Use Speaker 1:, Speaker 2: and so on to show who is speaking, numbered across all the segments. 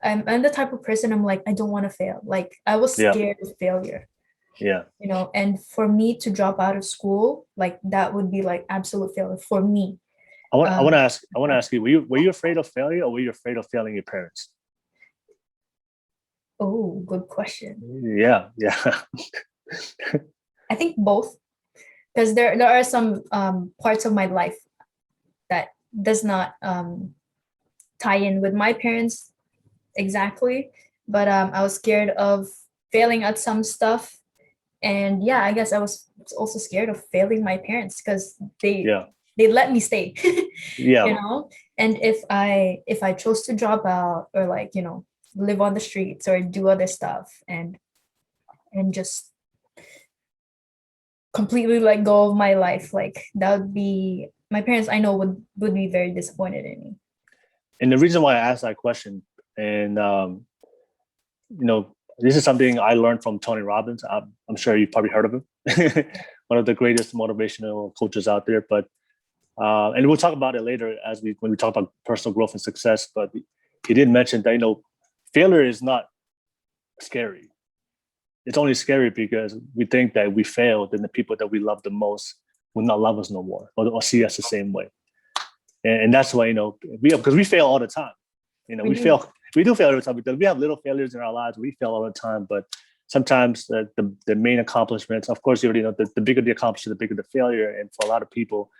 Speaker 1: I'm the type of person, I'm like, I don't want to fail. Like I was
Speaker 2: Yeah.
Speaker 1: scared of failure,
Speaker 2: Yeah.
Speaker 1: and for me to drop out of school, like that would be like absolute failure for me. Um,
Speaker 2: I want to ask you, were you afraid of failure or were you afraid of failing your parents?
Speaker 1: oh, good question.
Speaker 2: Yeah. Yeah.
Speaker 1: I think both, because there are some parts of my life that does not tie in with my parents exactly, but I was scared of failing at some stuff, and yeah, I guess I was also scared of failing my parents because they
Speaker 2: Yeah.
Speaker 1: they let me stay,
Speaker 2: Yeah.
Speaker 1: and if I chose to drop out or like live on the streets or do other stuff and just completely let go of my life, like that would be my parents, I know, would be very disappointed in me.
Speaker 2: And the reason why I asked that question, and this is something I learned from Tony Robbins. I'm sure you've probably heard of him, one of the greatest motivational coaches out there. But and we'll talk about it later when we talk about personal growth and success. But he did mention that failure is not scary. It's only scary because we think that we failed, then the people that we love the most will not love us no more or see us the same way. And that's why because we fail all the time.
Speaker 1: We
Speaker 2: We
Speaker 1: do.
Speaker 2: fail. We do fail all the time because we have little failures in our lives. We fail all the time, but sometimes the main accomplishments, of course, you already know, the bigger the accomplishment, the bigger the failure. And for a lot of people,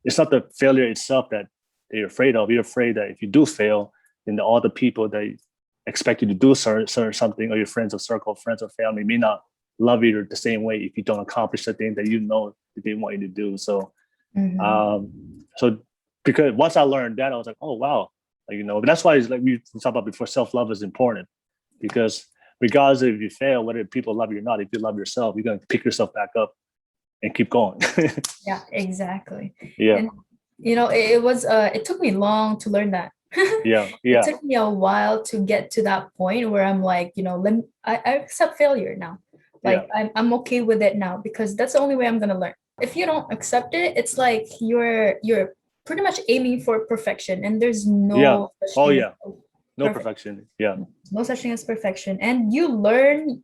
Speaker 2: it's not the failure itself that they're afraid of. You're afraid that if you do fail, then all the people that expect you to do certain something, or your friends or circle of friends or family, may not love you the same way if you don't accomplish the thing that that they want you to do. So,
Speaker 1: Mhm.
Speaker 2: um, so because once I learned that, I was like, oh wow, but that's why it's like we talked about before. Self-love is important because regardless if you fail, whether people love you or not, if you love yourself, you're going to pick yourself back up and keep going.
Speaker 1: Yeah, exactly.
Speaker 2: Yeah,
Speaker 1: And it took me long to learn that.
Speaker 2: yeah,
Speaker 1: It
Speaker 2: yeah,
Speaker 1: took me a while to get to that point where I'm like, I accept failure now.
Speaker 2: yeah,
Speaker 1: Like I'm okay with it now because that's the only way I'm gonna learn. If you don't accept it, it's like you're pretty much aiming for perfection, and there's
Speaker 2: yeah.
Speaker 1: no such
Speaker 2: Oh
Speaker 1: thing as
Speaker 2: yeah, no
Speaker 1: perfect.
Speaker 2: perfection. Yeah,
Speaker 1: No such thing as perfection. And you learn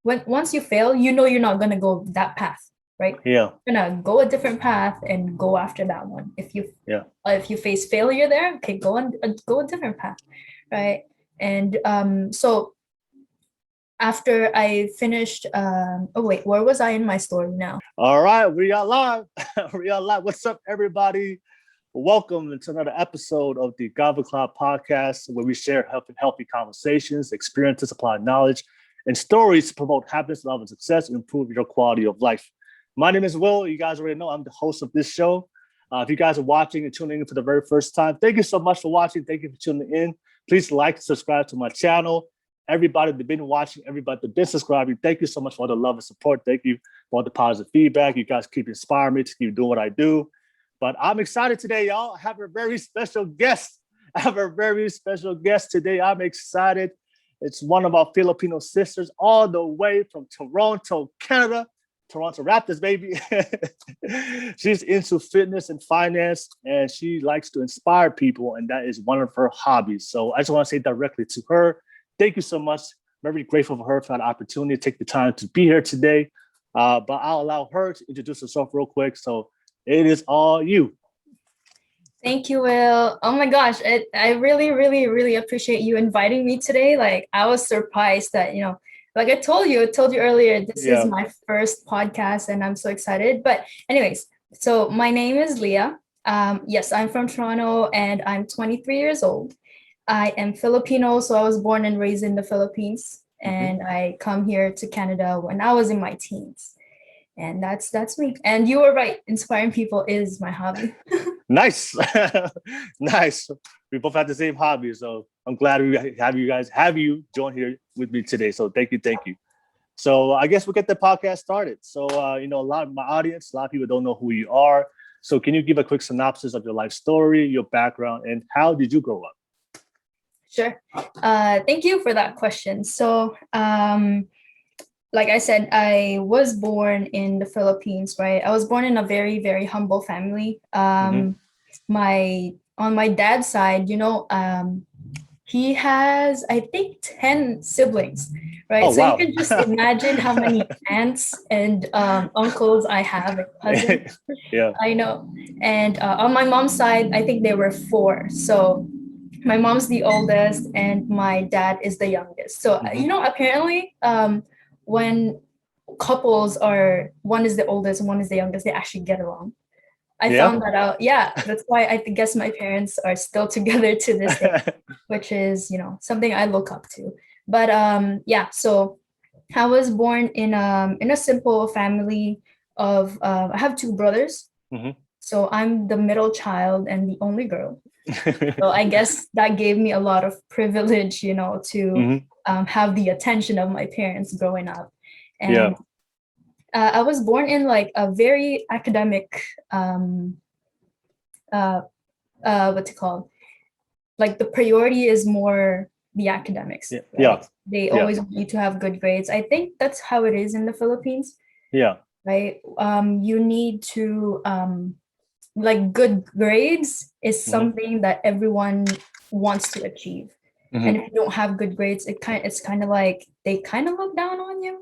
Speaker 1: when once you fail, you're not gonna go that path, right?
Speaker 2: yeah,
Speaker 1: You're gonna go a different path and go after that one.
Speaker 2: yeah.
Speaker 1: If you face failure there, okay, go a different path, right? And so after I finished, oh wait, where was I in my story now?
Speaker 2: All right, we are live. We are live. What's up, everybody? Welcome to another episode of the Kava Club Podcast, where we share healthy conversations, experiences, apply knowledge, and stories to promote happiness, love, and success, and improve your quality of life. My name is Will. You guys already know I'm the host of this show. If you guys are watching and tuning in for the very first time, thank you so much for watching. Thank you for tuning in. Please like and subscribe to my channel. Everybody that's been watching, everybody that's been subscribing, thank you so much for all the love and support. Thank you for all the positive feedback. You guys keep inspiring me to keep doing what I do. But I'm excited today, y'all. I have a very special guest. I have a very special guest today. I'm excited. It's one of our Filipino sisters, all the way from Toronto, Canada. Toronto Raptors, baby. She's into fitness and finance, and she likes to inspire people, and that is one of her hobbies. So I just want to say directly to her, thank you so much. I'm very grateful for her for the opportunity to take the time to be here today. But I'll allow her to introduce herself real quick. So it is all you.
Speaker 1: Thank you, Will. Oh my gosh, I really, really, really appreciate you inviting me today. Like I was surprised that, like I told you earlier, this is
Speaker 2: Yeah.
Speaker 1: my first podcast and I'm so excited. But anyways, so my name is Leah. Yes, I'm from Toronto and I'm 23 years old. I am Filipino, so I was born and raised in the Philippines,
Speaker 2: Mm-hmm.
Speaker 1: and I come here to Canada when I was in my teens. And that's me. And you were right, inspiring people is my hobby.
Speaker 2: Nice. Nice. We both have the same hobby. So I'm glad we have you join here with me today. So thank you. Thank you. So I guess we'll get the podcast started. So, a lot of my audience, a lot of people don't know who you are. So can you give a quick synopsis of your life story, your background, and how did you grow up?
Speaker 1: Sure. Thank you for that question. So, like I said, I was born in the Philippines, right? I was born in a very, very humble family.
Speaker 2: Mm-hmm.
Speaker 1: My on my dad's side, He has, I think, 10 siblings, right?
Speaker 2: Oh,
Speaker 1: So you
Speaker 2: wow.
Speaker 1: can just imagine how many aunts and uncles I have, and cousins.
Speaker 2: Yeah.
Speaker 1: I know. And on my mom's side, I think there were four. So my mom's the oldest, and my dad is the youngest. So,
Speaker 2: Mhm.
Speaker 1: apparently, when couples are one is the oldest and one is the youngest, they actually get along. I
Speaker 2: Yeah.
Speaker 1: found that out. Yeah, that's why I guess my parents are still together to this day, which is, something I look up to. But yeah, so I was born in a simple family of I have two brothers.
Speaker 2: Mhm.
Speaker 1: So I'm the middle child and the only girl. So I guess that gave me a lot of privilege, to
Speaker 2: Mhm.
Speaker 1: have the attention of my parents growing up.
Speaker 2: Yeah.
Speaker 1: And I was born in like a very academic um uh what's it called, like the priority is more the academics,
Speaker 2: Yeah. Yeah.
Speaker 1: right? They
Speaker 2: Yeah.
Speaker 1: always want you to have good grades. I think that's how it is in the Philippines,
Speaker 2: Yeah.
Speaker 1: right? You need to like good grades is
Speaker 2: Mhm.
Speaker 1: something that everyone wants to achieve. And
Speaker 2: Mhm.
Speaker 1: if you don't have good grades, it's kind of like they kind of look down on you,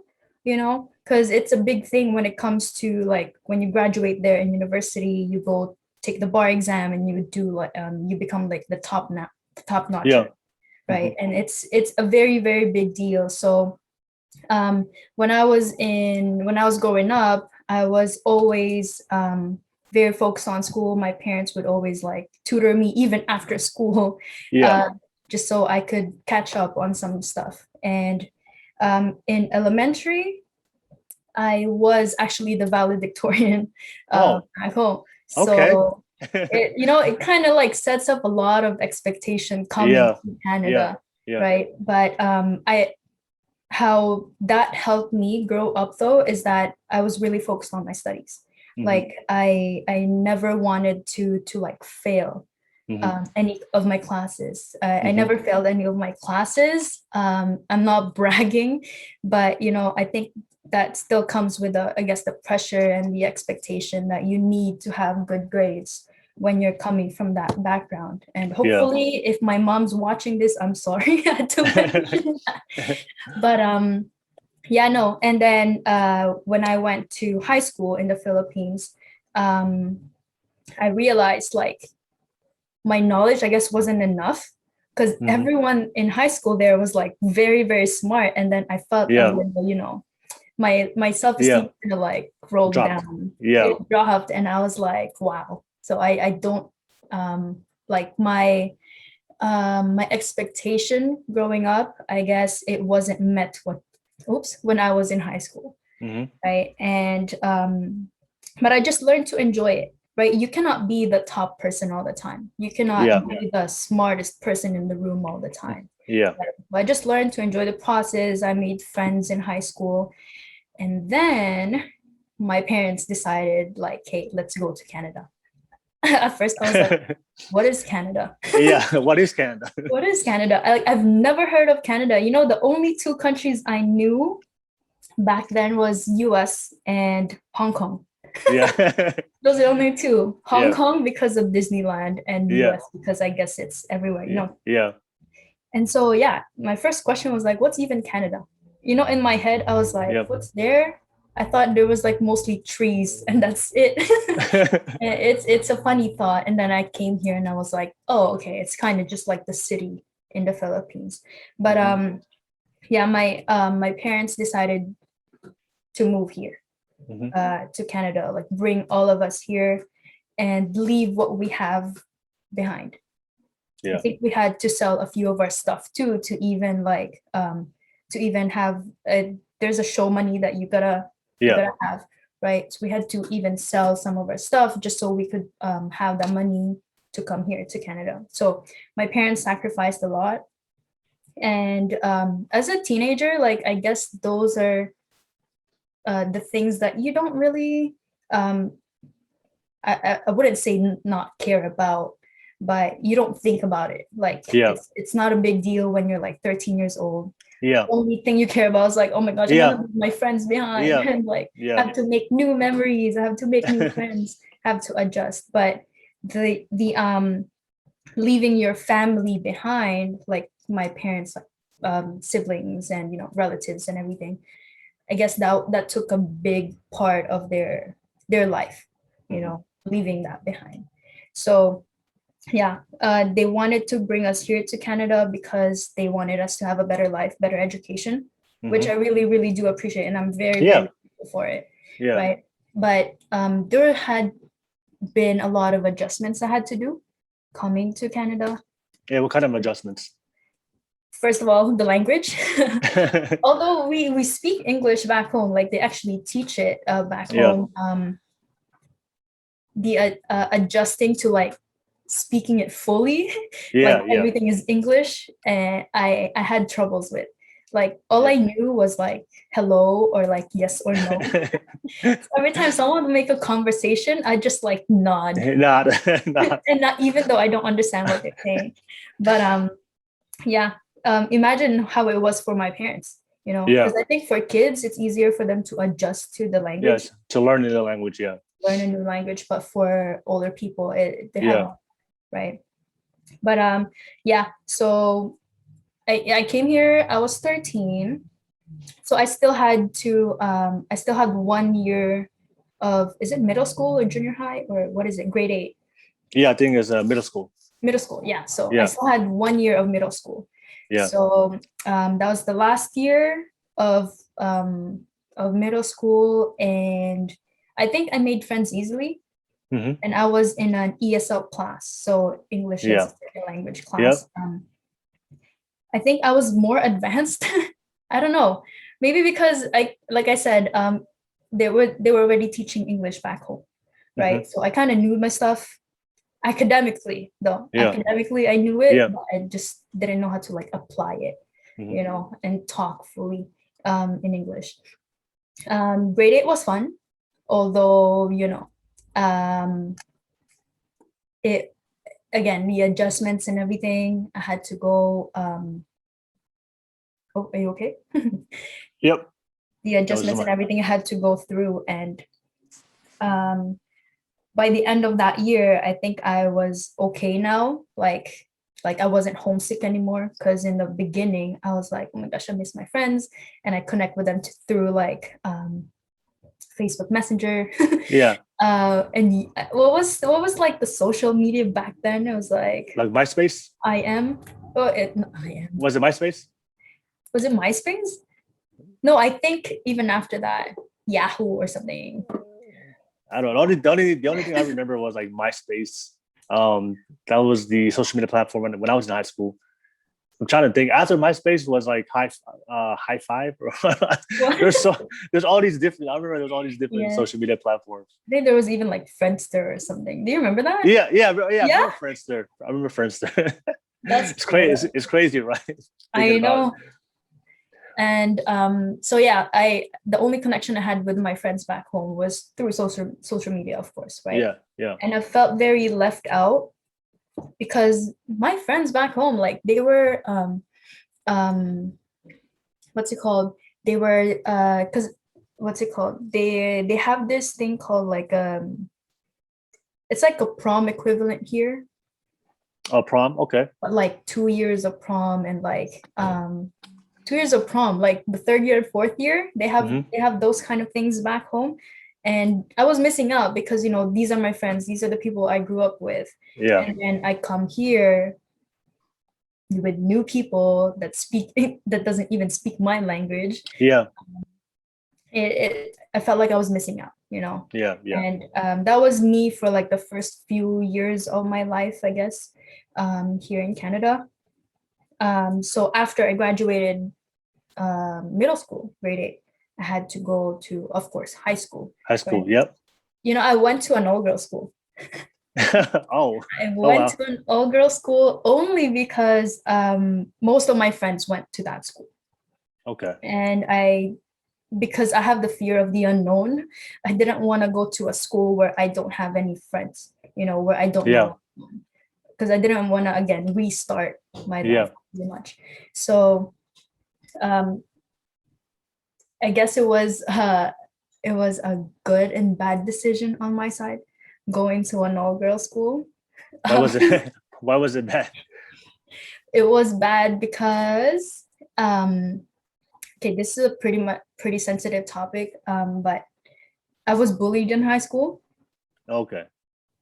Speaker 1: because it's a big thing when it comes to like when you graduate there in university, you go take the bar exam and you do like you become like the top
Speaker 2: Yeah.
Speaker 1: notcher, right?
Speaker 2: Mhm.
Speaker 1: And it's a very, very big deal. So when I was growing up, I was always very focused on school. My parents would always like tutor me even after school,
Speaker 2: Yeah.
Speaker 1: uh, just so I could catch up on some stuff. And in elementary, I was actually the valedictorian
Speaker 2: Oh,
Speaker 1: at home.
Speaker 2: okay.
Speaker 1: So it kind of like sets up a lot of expectation coming
Speaker 2: Yeah.
Speaker 1: to
Speaker 2: Yeah.
Speaker 1: Canada,
Speaker 2: Yeah.
Speaker 1: right? But I how that helped me grow up though is that I was really focused on my studies.
Speaker 2: Mhm.
Speaker 1: Like I never wanted to like fail
Speaker 2: Mhm.
Speaker 1: any of my classes. I
Speaker 2: Mhm.
Speaker 1: never failed any of my classes. I'm not bragging, but I think that still comes with I guess the pressure and the expectation that you need to have good grades when you're coming from that background. And
Speaker 2: Yeah.
Speaker 1: hopefully, if my mom's watching this, I'm sorry I had to mention that. But yeah, no. And then when I went to high school in the Philippines, um, I realized like my knowledge, I guess, wasn't enough because
Speaker 2: Mhm.
Speaker 1: everyone in high school there was like very, very smart. And then I felt a
Speaker 2: Yeah.
Speaker 1: little, my
Speaker 2: Yeah.
Speaker 1: self-esteem kind of like rolled
Speaker 2: Dropped.
Speaker 1: down.
Speaker 2: Yeah.
Speaker 1: It dropped, and I was like, wow. So I don't like my expectation growing up, I guess it wasn't met when I was in high school,
Speaker 2: Mhm.
Speaker 1: right? And but I just learned to enjoy it, right? You cannot be the top person all the time. You
Speaker 2: Yeah.
Speaker 1: cannot be the smartest person in the room all the time.
Speaker 2: Yeah.
Speaker 1: Right? But I just learned to enjoy the process. I made friends in high school, and then my parents decided like, hey, let's go to Canada. At first I was like, what is Canada?
Speaker 2: Yeah. What is Canada?
Speaker 1: What is Canada? I've never heard of Canada. The only two countries I knew back then was US and Hong Kong.
Speaker 2: Yeah.
Speaker 1: Those are the only two. Hong
Speaker 2: Yeah.
Speaker 1: Kong because of Disneyland and
Speaker 2: Yeah.
Speaker 1: US because I guess it's everywhere,
Speaker 2: Yeah. Yeah.
Speaker 1: And so yeah, my first question was like, what's even Canada? In my head, I was like,
Speaker 2: Yeah.
Speaker 1: what's there? I thought there was like mostly trees and that's it. And it's a funny thought. And then I came here and I was like, oh, okay, it's kind of just like the city in the Philippines. But
Speaker 2: Mhm.
Speaker 1: yeah, my parents decided to move here
Speaker 2: Mhm.
Speaker 1: to Canada, like bring all of us here and leave what we have behind. I
Speaker 2: Yeah.
Speaker 1: think we had to sell a few of our stuff too to even have there's a show money that you
Speaker 2: Yeah.
Speaker 1: gotta have, right? So we had to even sell some of our stuff just so we could have the money to come here to Canada. So my parents sacrificed a lot, and as a teenager, like I guess those are the things that you don't really um, I wouldn't say not care about, but you don't think about it. Like
Speaker 2: Yeah.
Speaker 1: it's not a big deal when you're like 13 years old.
Speaker 2: Yeah.
Speaker 1: Only thing you care about is like, oh my gosh, I'm
Speaker 2: Yeah.
Speaker 1: gonna leave my friends behind
Speaker 2: Yeah.
Speaker 1: and like
Speaker 2: Yeah.
Speaker 1: have to make new memories, I have to make new friends, have to adjust. But the leaving your family behind, like my parents' siblings and relatives and everything. I guess that took a big part of their life, leaving that behind. So yeah, they wanted to bring us here to Canada because they wanted us to have a better life, better education, which I really, really do appreciate, and I'm very, very grateful for it.
Speaker 2: Yeah.
Speaker 1: Right. But there had been a lot of adjustments I had to do coming to Canada.
Speaker 2: Yeah. What kind of adjustments?
Speaker 1: First of all, the language. Although we speak English back home, like they actually teach it back home. The adjusting to like speaking it fully, everything is English, and I had troubles with. Like all I knew was like hello or like yes or no. So every time someone would make a conversation, I just like nod.
Speaker 2: Nod.
Speaker 1: And not even though I don't understand what they're saying. But imagine how it was for my parents, because I think for kids it's easier for them to adjust to the language.
Speaker 2: Yes, to learn the language,
Speaker 1: learn a new language, but for older people they have, right? But so I came here, I was 13, so I still had 1 year of, is it middle school or junior high, or what is it, grade 8?
Speaker 2: I think it's middle school.
Speaker 1: So I still had 1 year of middle school. So that was the last year of middle school, and I think I made friends easily. And I was in an ESL class, so English as a second language class. I think I was more advanced. I don't know, maybe because like I said, they were already teaching English back home, right? So I kind of knew my stuff academically, though. Academically I knew it, but I just didn't know how to like apply it, and talk fully in English. Grade 8 was fun, although it, again, the adjustments and everything, I had to go are you okay?
Speaker 2: Yep.
Speaker 1: The adjustments and everything I had to go through, and by the end of that year I think I was okay now, like I wasn't homesick anymore, because in the beginning I was like, oh my gosh, I miss my friends, and I connect with them through like Facebook Messenger. And what was like the social media back then? It was like
Speaker 2: MySpace.
Speaker 1: I am.
Speaker 2: Was it MySpace?
Speaker 1: Was it MySpace? No, I think even after that, Yahoo or something.
Speaker 2: I don't know. The only thing I remember was like MySpace. That was the social media platform when I was in high school. I'm trying to think. After MySpace was like High Five. There's all these different. I remember there's all these different social media platforms.
Speaker 1: I think there was even like Friendster or something. Do you remember that?
Speaker 2: Yeah. I remember Friendster. It's crazy. It's crazy, right?
Speaker 1: I know. And so the only connection I had with my friends back home was through social media, of course, right?
Speaker 2: Yeah.
Speaker 1: And I felt very left out, because my friends back home, like they were what's it called? They were they have this thing called like it's like a prom equivalent here.
Speaker 2: Oh, prom, okay.
Speaker 1: But like 2 years of prom, and like 2 years of prom, like the third year and fourth year, they have those kind of things back home. And I was missing out, because these are my friends, these are the people I grew up with. And then I come here with new people that doesn't even speak my language. I felt like I was missing out, And that was me for like the first few years of my life, I guess, here in Canada. So after I graduated middle school, grade 8, I had to go to, of course, high school.
Speaker 2: Right? Yep.
Speaker 1: I went to an all-girls school. I went to an all-girls school only because most of my friends went to that school.
Speaker 2: Okay.
Speaker 1: And because I have the fear of the unknown, I didn't want to go to a school where I don't have any friends, where I don't know. Because I didn't want to, again, restart my life too much. So I guess it was a good and bad decision on my side, going to an all-girls school.
Speaker 2: Why was it bad?
Speaker 1: it was bad because okay, this is a pretty sensitive topic, but I was bullied in high school.
Speaker 2: Okay.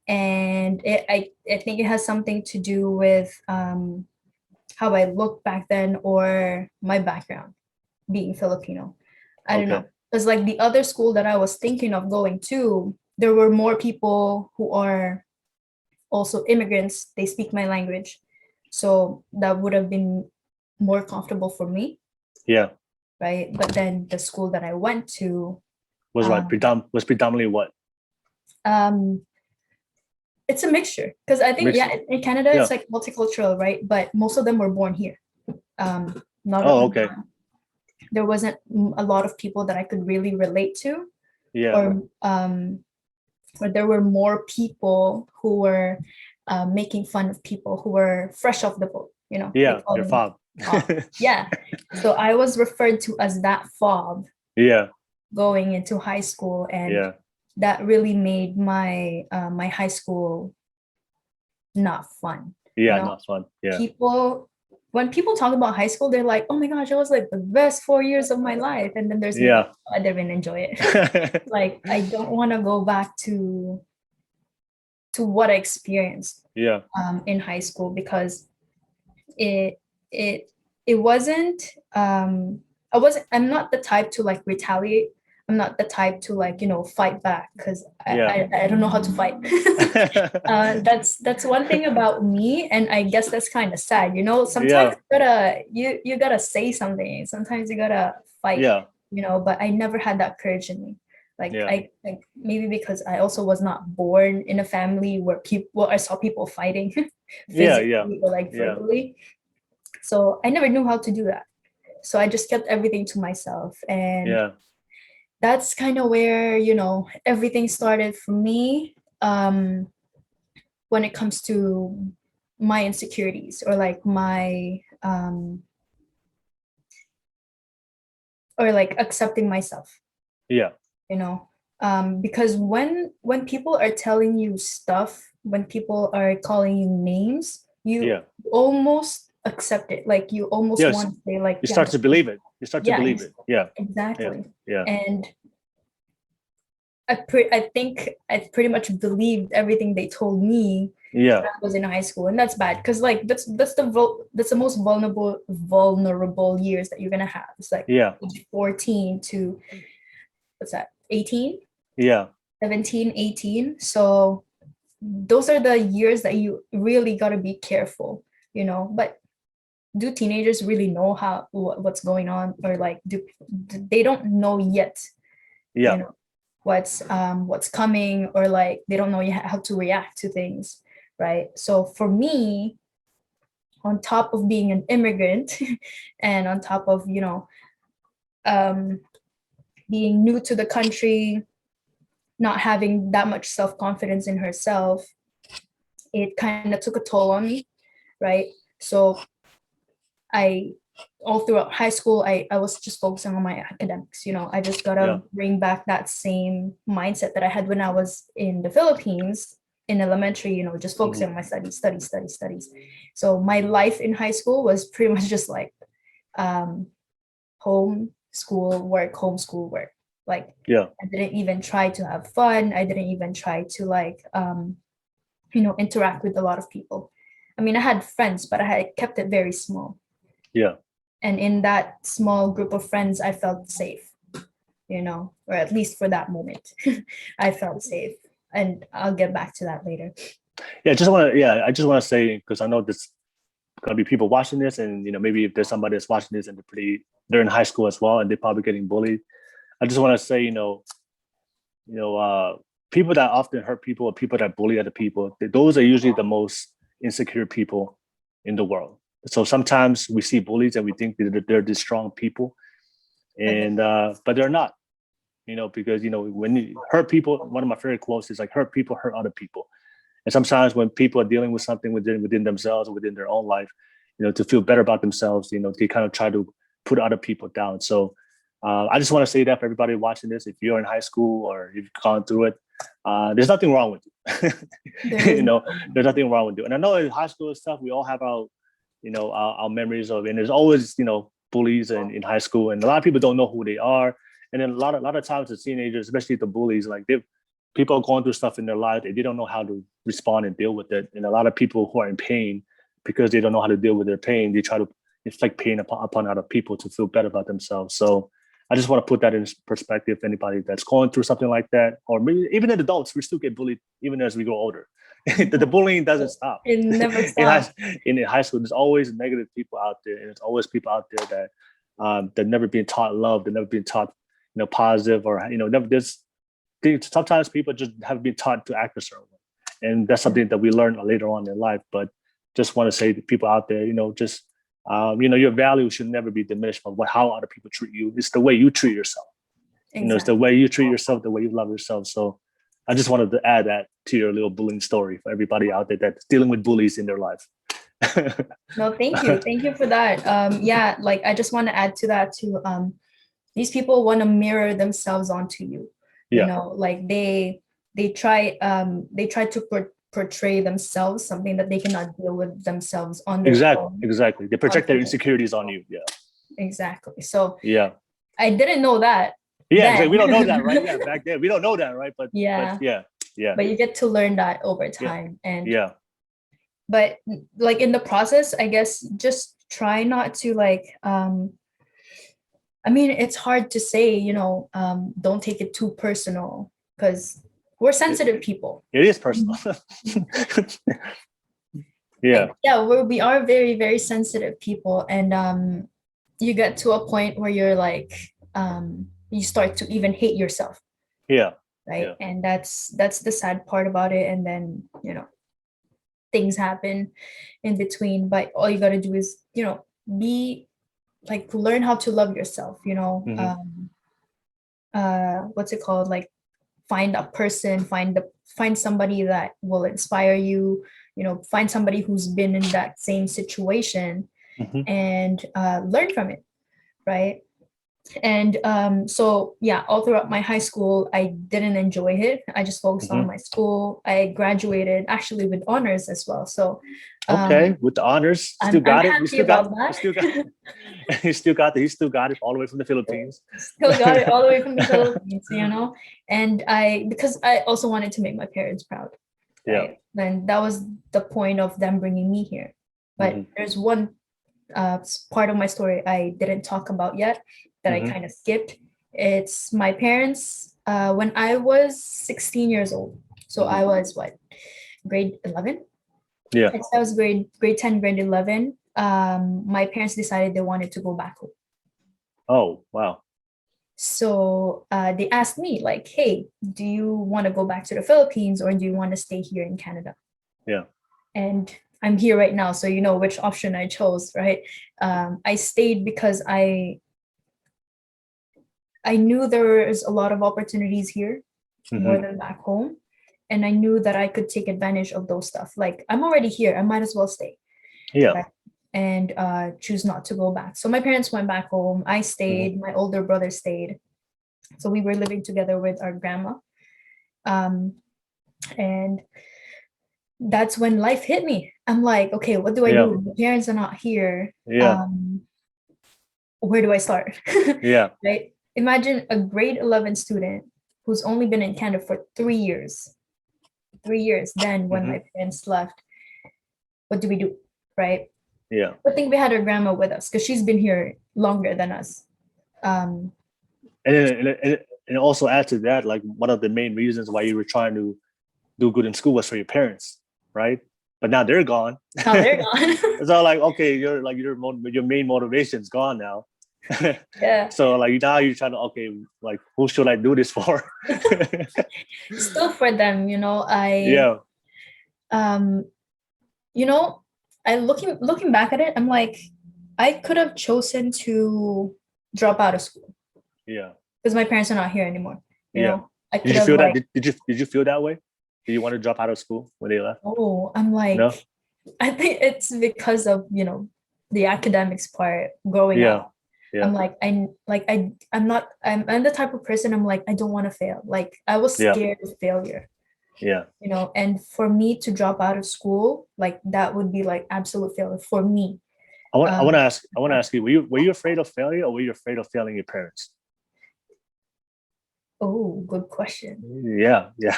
Speaker 1: And I think it has something to do with how I look back then or my background being Filipino. I don't know. Because like the other school that I was thinking of going to, there were more people who are also immigrants. They speak my language. So that would have been more comfortable for me.
Speaker 2: Yeah.
Speaker 1: Right. But then the school that I went to
Speaker 2: was predominantly what?
Speaker 1: It's a mixture because I think in Canada it's like multicultural, right? But most of them were born here. Not
Speaker 2: okay.
Speaker 1: There wasn't a lot of people that I could really relate to.
Speaker 2: Yeah.
Speaker 1: Or there were more people who were making fun of people who were fresh off the boat, you know.
Speaker 2: Yeah, your fob.
Speaker 1: Yeah. So I was referred to as that fob.
Speaker 2: Yeah.
Speaker 1: Going into high school, and that really made my my high school not fun.
Speaker 2: Yeah, you know? Not fun. Yeah.
Speaker 1: When people talk about high school, they're like, "Oh my gosh, it was like the best 4 years of my life." And then there's I didn't enjoy it. Like I don't want to go back to what I experienced.
Speaker 2: Yeah.
Speaker 1: In high school because it wasn't. I'm not the type to like retaliate. I'm not the type to like, you know, fight back because I don't know how to fight. That's one thing about me, and I guess that's kind of sad. You know, sometimes you gotta say something. Sometimes you gotta fight.
Speaker 2: Yeah.
Speaker 1: You know, but I never had that courage in me. Like I like maybe because I also was not born in a family where I saw people fighting physically or like verbally. So I never knew how to do that. So I just kept everything to myself, and that's kind of where, you know, everything started for me when it comes to my insecurities or like my or like accepting myself. You know, because when people are telling you stuff, when people are calling you names, you almost accept it. Like you almost want to say like
Speaker 2: you start to believe it. You start to believe it. Yeah.
Speaker 1: Exactly.
Speaker 2: Yeah.
Speaker 1: And I think I pretty much believed everything they told me when I was in high school, and that's bad because like that's the most vulnerable years that you're gonna have. It's like age 14 to what's that, 18? 17, 18. So those are the years that you really gotta be careful, you know. But do teenagers really know what's going on, or like they don't know yet? You know what's coming, or like they don't know yet how to react to things, right? So for me, on top of being an immigrant and on top of, you know, being new to the country, not having that much self-confidence in herself, it kind of took a toll on me, right? So all throughout high school, I was just focusing on my academics. You know, I just gotta bring back that same mindset that I had when I was in the Philippines in elementary, you know, just focusing on my studies. So my life in high school was pretty much just like home, school, work, home, school, work. Like I didn't even try to have fun. I didn't even try to like you know, interact with a lot of people. I mean, I had friends, but I had kept it very small. And in that small group of friends, I felt safe, you know, or at least for that moment, I felt safe. And I'll get back to that later.
Speaker 2: I just want to say, because I know there's going to be people watching this, and, you know, maybe if there's somebody that's watching this and they're in high school as well, and they're probably getting bullied. I just want to say, people that often hurt people, or people that bully other people, those are usually the most insecure people in the world. So sometimes we see bullies and we think that they're these strong people, and but they're not, you know, because, you know, when you hurt people, one of my favorite quotes is like, hurt people hurt other people. And sometimes when people are dealing with something within themselves or within their own life, you know, to feel better about themselves, you know, they kind of try to put other people down. So I just want to say that for everybody watching this, if you're in high school or you've gone through it, there's nothing wrong with you. You know, there's nothing wrong with you. And I know in high school and stuff, we all have our our memories of, and there's always, bullies in high school, and a lot of people don't know who they are. And then a lot of times the teenagers, especially the bullies, like people are going through stuff in their life and they don't know how to respond and deal with it. And a lot of people who are in pain, because they don't know how to deal with their pain, they try to inflict pain upon other people to feel better about themselves. So I just want to put that in perspective. Anybody that's going through something like that, or maybe even adults, we still get bullied even as we grow older. The bullying doesn't stop.
Speaker 1: It never stops.
Speaker 2: In high school, there's always negative people out there, and there's always people out there that never been taught love, they've never been taught positive, or never. Sometimes people just have been taught to act a certain way, and that's something that we learn later on in life. But just want to say to people out there, just your value should never be diminished by how other people treat you. It's the way you treat yourself. Exactly. It's the way you treat yourself, the way you love yourself. So I just wanted to add that to your little bullying story for everybody out there that's dealing with bullies in their life.
Speaker 1: No, thank you. Thank you for that. I just want to add to that too. These people want to mirror themselves onto you. They try to portray themselves something that they cannot deal with themselves on their own.
Speaker 2: Exactly. They project their insecurities on you. Yeah.
Speaker 1: Exactly. So
Speaker 2: yeah,
Speaker 1: I didn't know that.
Speaker 2: Yeah, exactly. We don't know that, right? Yeah, back then we don't know that, right? But
Speaker 1: yeah.
Speaker 2: But
Speaker 1: you get to learn that over time, and
Speaker 2: yeah.
Speaker 1: But like in the process, I guess just try not to it's hard to say, don't take it too personal, because we're sensitive people.
Speaker 2: It is personal. Yeah.
Speaker 1: We are very, very sensitive people, and you get to a point where you're like, you start to even hate yourself.
Speaker 2: Yeah.
Speaker 1: Right.
Speaker 2: Yeah.
Speaker 1: And that's the sad part about it. And then, things happen in between, but all you got to do is, be like, learn how to love yourself, what's it called? Like, find a person, find somebody that will inspire you, find somebody who's been in that same situation, and learn from it. Right. And all throughout my high school, I didn't enjoy it. I just focused on my school. I graduated actually with honors as well. So
Speaker 2: with the honors, you still got it all the way from the Philippines.
Speaker 1: Still got it all the way from the Philippines, And because I also wanted to make my parents proud. Right? Yeah. And that was the point of them bringing me here. But there's one part of my story I didn't talk about yet that I kind of skipped. It's my parents when I was 16 years old. So I was grade 11?
Speaker 2: Yeah.
Speaker 1: I was grade 10, grade 11. My parents decided they wanted to go back home.
Speaker 2: Oh, wow.
Speaker 1: So they asked me like, hey, do you want to go back to the Philippines or do you want to stay here in Canada?
Speaker 2: Yeah.
Speaker 1: And I'm here right now, so you know which option I chose, right? I stayed because I knew there was a lot of opportunities here, more than back home. And I knew that I could take advantage of those stuff. Like, I'm already here, I might as well stay.
Speaker 2: Yeah.
Speaker 1: Right? And choose not to go back. So my parents went back home. I stayed. My older brother stayed. So we were living together with our grandma. And that's when life hit me. I'm like, okay, what do I do? My parents are not here.
Speaker 2: Yeah.
Speaker 1: Where do I start?
Speaker 2: Yeah.
Speaker 1: Right? Imagine a grade 11 student who's only been in Canada for 3 years. 3 years. Then when my parents left, what do we do? Right?
Speaker 2: Yeah.
Speaker 1: I think we had our grandma with us because she's been here longer than us.
Speaker 2: And also add to that, like, one of the main reasons why you were trying to do good in school was for your parents, right? But now they're gone.
Speaker 1: Now they're gone.
Speaker 2: It's all like, okay, your main motivation's gone now.
Speaker 1: Yeah.
Speaker 2: So like now you're trying to, okay, like, who should I do this for?
Speaker 1: Still for them, I looking back at it, I'm like, I could have chosen to drop out of school.
Speaker 2: Yeah.
Speaker 1: Because my parents are not here anymore. You know, I could
Speaker 2: Did you feel that? Did you feel that way? Did you want to drop out of school when they left?
Speaker 1: Oh, I'm like, no? I think it's because of, the academics part growing up. Yeah. I'm like, I'm the type of person, I'm like, I don't want to fail. Like, I was scared of failure.
Speaker 2: Yeah.
Speaker 1: And for me to drop out of school, like, that would be like absolute failure for me. Um,
Speaker 2: I want to ask you, were you afraid of failure, or were you afraid of failing your parents?
Speaker 1: oh, good question.
Speaker 2: Yeah, yeah.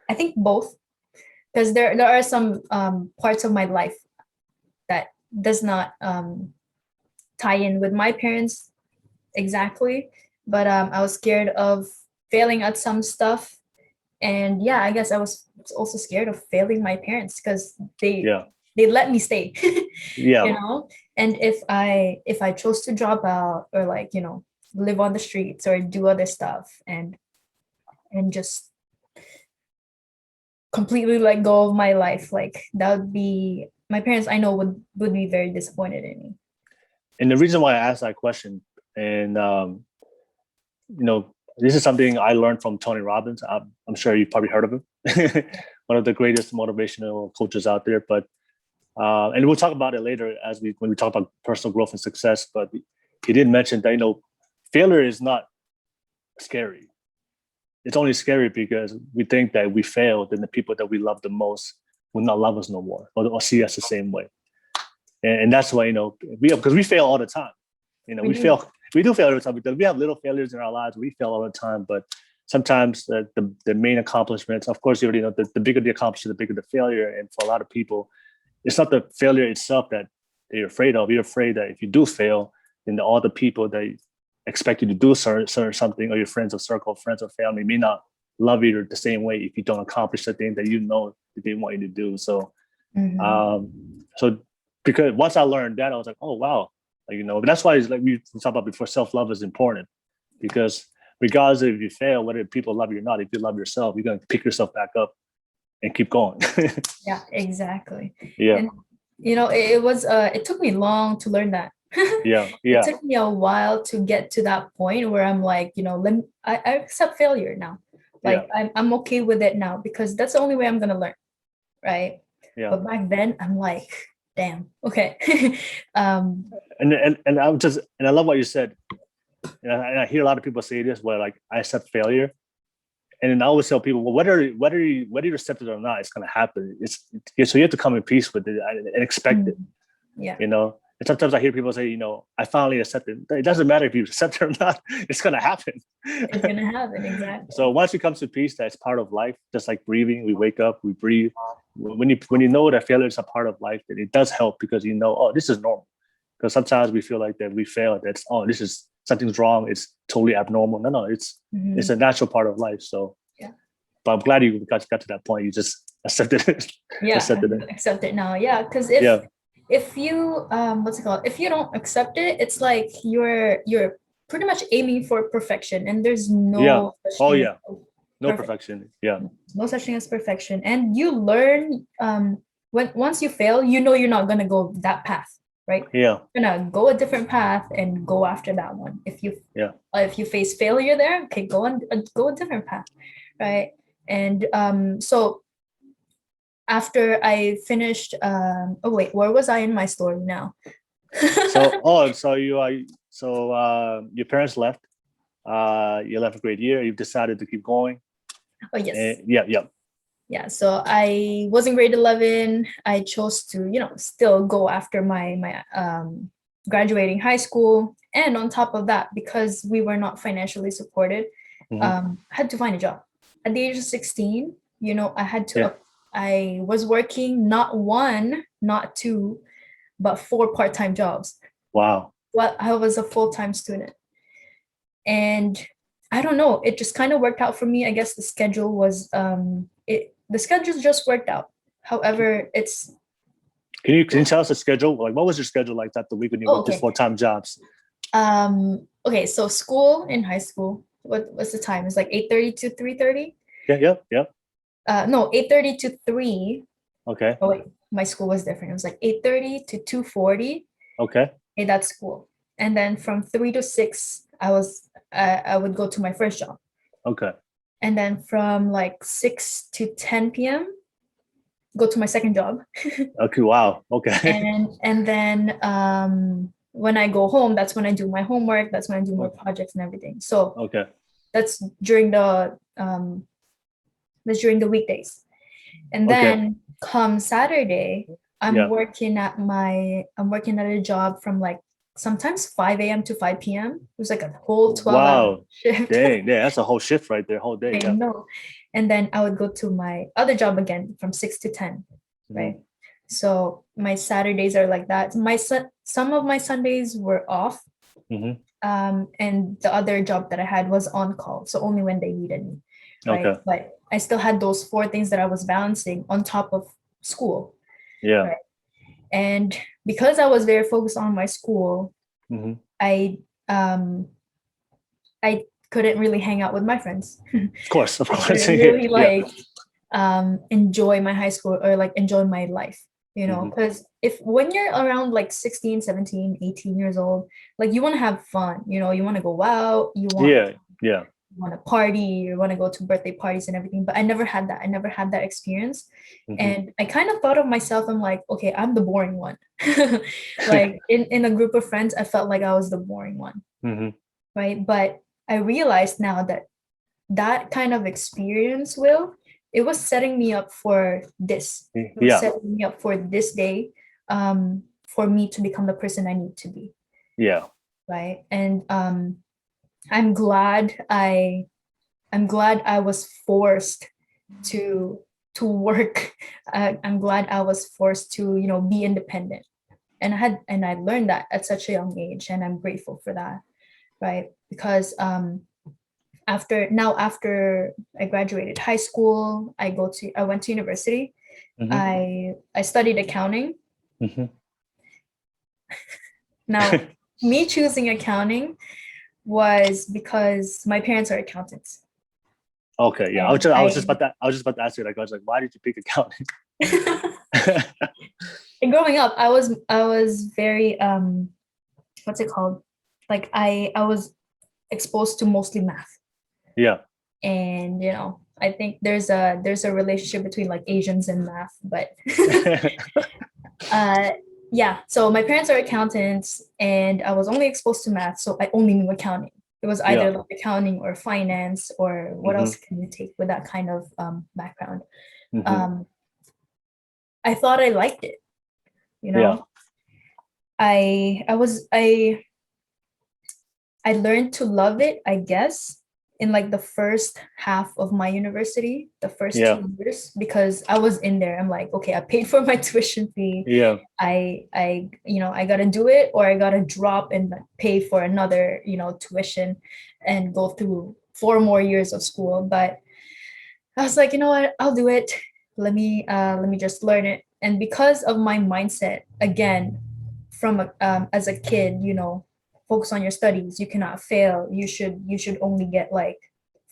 Speaker 1: I think both, because there are some parts of my life that does not tie in with my parents exactly, but I was scared of failing at some stuff, and yeah, I guess I was also scared of failing my parents because
Speaker 2: Yeah,
Speaker 1: they let me stay,
Speaker 2: yeah.
Speaker 1: and if I chose to drop out or like live on the streets or do other stuff and just completely let go of my life, like that would be my parents, I know, would be very disappointed in me.
Speaker 2: And the reason why I asked that question, and this is something I learned from Tony Robbins. I'm sure you've probably heard of him. One of the greatest motivational coaches out there. But and we'll talk about it later when we talk about personal growth and success. But he did mention that failure is not scary. It's only scary because we think that we failed, and the people that we love the most will not love us no more, or see us the same way. And that's why because we fail all the time.
Speaker 1: We
Speaker 2: We
Speaker 1: do.
Speaker 2: we do fail all the time because we have little failures in our lives. We fail all the time, but sometimes the main accomplishments, of course, you already know, the bigger the accomplishment, the bigger the failure. And for a lot of people, it's not the failure itself that they're afraid of. You're afraid that if you do fail, then all the people that expect you to do certain something, or your friends or circle, friends or family, may not love you the same way if you don't accomplish the thing that that they want you to do. So,
Speaker 1: Mhm.
Speaker 2: so because once I learned that, I was like, oh wow, but that's why it's like we talked about before. Self-love is important because regardless if you fail, whether people love you or not, if you love yourself, you're going to pick yourself back up and keep going.
Speaker 1: Yeah, exactly.
Speaker 2: Yeah,
Speaker 1: And it took me long to learn that.
Speaker 2: yeah,
Speaker 1: It
Speaker 2: yeah,
Speaker 1: took me a while to get to that point where I'm like, I accept failure now.
Speaker 2: yeah,
Speaker 1: Like I'm okay with it now because that's the only way I'm gonna learn, right?
Speaker 2: yeah.
Speaker 1: But back then I'm like, damn, okay. um,
Speaker 2: And I love what you said. And I hear a lot of people say this, where like I accept failure. And then I always tell people, well, whether you accept it or not, it's going to happen. So you have to come in peace with it and expect it.
Speaker 1: yeah,
Speaker 2: And sometimes I hear people say, I finally accepted it. It doesn't matter if you accept it or not; it's going to happen.
Speaker 1: it's gonna happen, exactly.
Speaker 2: So once you come to peace, that's part of life. Just like breathing, we wake up, we breathe. When you know that failure is a part of life, then it does help because oh, this is normal. Because sometimes we feel like that we failed. This is something's wrong. It's totally abnormal. No, it's a natural part of life. So,
Speaker 1: Yeah.
Speaker 2: but I'm glad you got to that point. You just accepted it.
Speaker 1: Yeah,
Speaker 2: Accepted it.
Speaker 1: accept it now. Yeah, because
Speaker 2: Yeah,
Speaker 1: if you what's it called? If you don't accept it, it's like you're pretty much aiming for perfection, and there's
Speaker 2: yeah.
Speaker 1: no such
Speaker 2: Oh
Speaker 1: thing as
Speaker 2: yeah. No
Speaker 1: perfect.
Speaker 2: perfection. Yeah,
Speaker 1: No such thing as perfection, and you learn when once you fail, you're not gonna go that path, right?
Speaker 2: yeah,
Speaker 1: You're gonna go a different path and go after that one.
Speaker 2: yeah,
Speaker 1: If you face failure there, okay, go a different path, right? And so after I finished, oh wait, where was I in my story now?
Speaker 2: So your parents left. You left a great year. You've decided to keep going.
Speaker 1: Oh yes,
Speaker 2: Yeah, yeah,
Speaker 1: yeah. So I was in grade 11. I chose to, still go after my graduating high school, and on top of that, because we were not financially supported,
Speaker 2: hmm
Speaker 1: I had to find a job. At the age of 16, I had
Speaker 2: yeah.
Speaker 1: to. I was working not one, not two, but four part-time jobs.
Speaker 2: Wow.
Speaker 1: Well, I was a full-time student. And I don't know, it just kind of worked out for me. I guess the schedule just worked out. However, it's
Speaker 2: Can you tell us the schedule? Like, what was your schedule like that the week when you worked these
Speaker 1: okay.
Speaker 2: 4-time jobs?
Speaker 1: Okay, so school in high school, what's the time? It's like 8:30 to 3:30.
Speaker 2: Yeah, yeah, yeah.
Speaker 1: No, 8:30 to 3.
Speaker 2: Okay,
Speaker 1: Oh wait, my school was different. It was like 8:30 to 2:40.
Speaker 2: okay,
Speaker 1: Okay, that's school. And then from 3 to 6, I would go to my first job.
Speaker 2: okay,
Speaker 1: And then from like 6 to 10 p.m., go to my second job.
Speaker 2: okay. Wow. Okay,
Speaker 1: And then when I go home, that's when I do my homework, that's when I do more projects and everything. So
Speaker 2: okay,
Speaker 1: that's during the weekdays. And
Speaker 2: okay.
Speaker 1: then come Saturday, I'm working at a job from like sometimes 5 a.m. to 5 p.m. It was like a whole 12-hour
Speaker 2: Wow.
Speaker 1: shift.
Speaker 2: Dang. Yeah, that's a whole shift right there, whole day.
Speaker 1: I
Speaker 2: Yeah.
Speaker 1: know. And then I would go to my other job again from 6 to 10, right?
Speaker 2: Mhm.
Speaker 1: So my Saturdays are like that. Some of my Sundays were off.
Speaker 2: Mhm.
Speaker 1: And the other job that I had was on call, so only when they needed me, right?
Speaker 2: Okay.
Speaker 1: But I still had those four things that I was balancing on top of school,
Speaker 2: Yeah.
Speaker 1: right? And because I was very focused on my school,
Speaker 2: Mhm.
Speaker 1: I um I couldn't really hang out with my friends.
Speaker 2: Of course. Of
Speaker 1: I
Speaker 2: course.
Speaker 1: couldn't really
Speaker 2: Yeah.
Speaker 1: like enjoy my high school or like enjoy my life,
Speaker 2: Mhm.
Speaker 1: because if when you're around like 16, 17, 18 years old, like you want to have fun, you want to go out,
Speaker 2: Yeah. Yeah.
Speaker 1: you want to party, you want to go to birthday parties and everything, but I never had that. I never had that experience.
Speaker 2: Mhm.
Speaker 1: And I kind of thought of myself, I'm like, okay, I'm the boring one. Like in a group of friends, I felt like I was the boring one,
Speaker 2: Mhm.
Speaker 1: right? But I realized now that that kind of experience, it was setting me up for this. It was
Speaker 2: Yeah.
Speaker 1: setting me up for this day, for me to become the person I need to be,
Speaker 2: Yeah.
Speaker 1: right? And I'm glad I I'm glad I was forced to work. I'm glad I was forced to be independent, and I learned that at such a young age, and I'm grateful for that, right? Because after I graduated high school, I went to university.
Speaker 2: Mhm.
Speaker 1: I studied accounting.
Speaker 2: Mhm.
Speaker 1: Now, me choosing accounting was because my parents are accountants,
Speaker 2: Okay. Yeah.
Speaker 1: and
Speaker 2: I was just about that. I was just about to ask you. Like, I was like, why did you pick accounting?
Speaker 1: and growing up, I was very what's it called? Like I was exposed to mostly math,
Speaker 2: Yeah.
Speaker 1: and I think there's a relationship between like Asians and math, but uh yeah. So my parents are accountants, and I was only exposed to math, so I only knew accounting. It was
Speaker 2: Yeah.
Speaker 1: either like accounting or finance, or what
Speaker 2: Mhm.
Speaker 1: else can you take with that kind of background.
Speaker 2: Mhm.
Speaker 1: Um, I thought I liked it, you
Speaker 2: Yeah.
Speaker 1: know. I learned to love it, I guess, in like the first half of my university, the first
Speaker 2: Yeah.
Speaker 1: 2 years, because I was in there. I'm like, okay, I paid for my tuition fee.
Speaker 2: Yeah.
Speaker 1: I gotta do it, or I gotta drop and pay for another, tuition, and go through 4 more years of school. But I was like, you know what, I'll do it. Let me just learn it. And because of my mindset, again, as a kid, focus on your studies. You cannot fail. You should only get like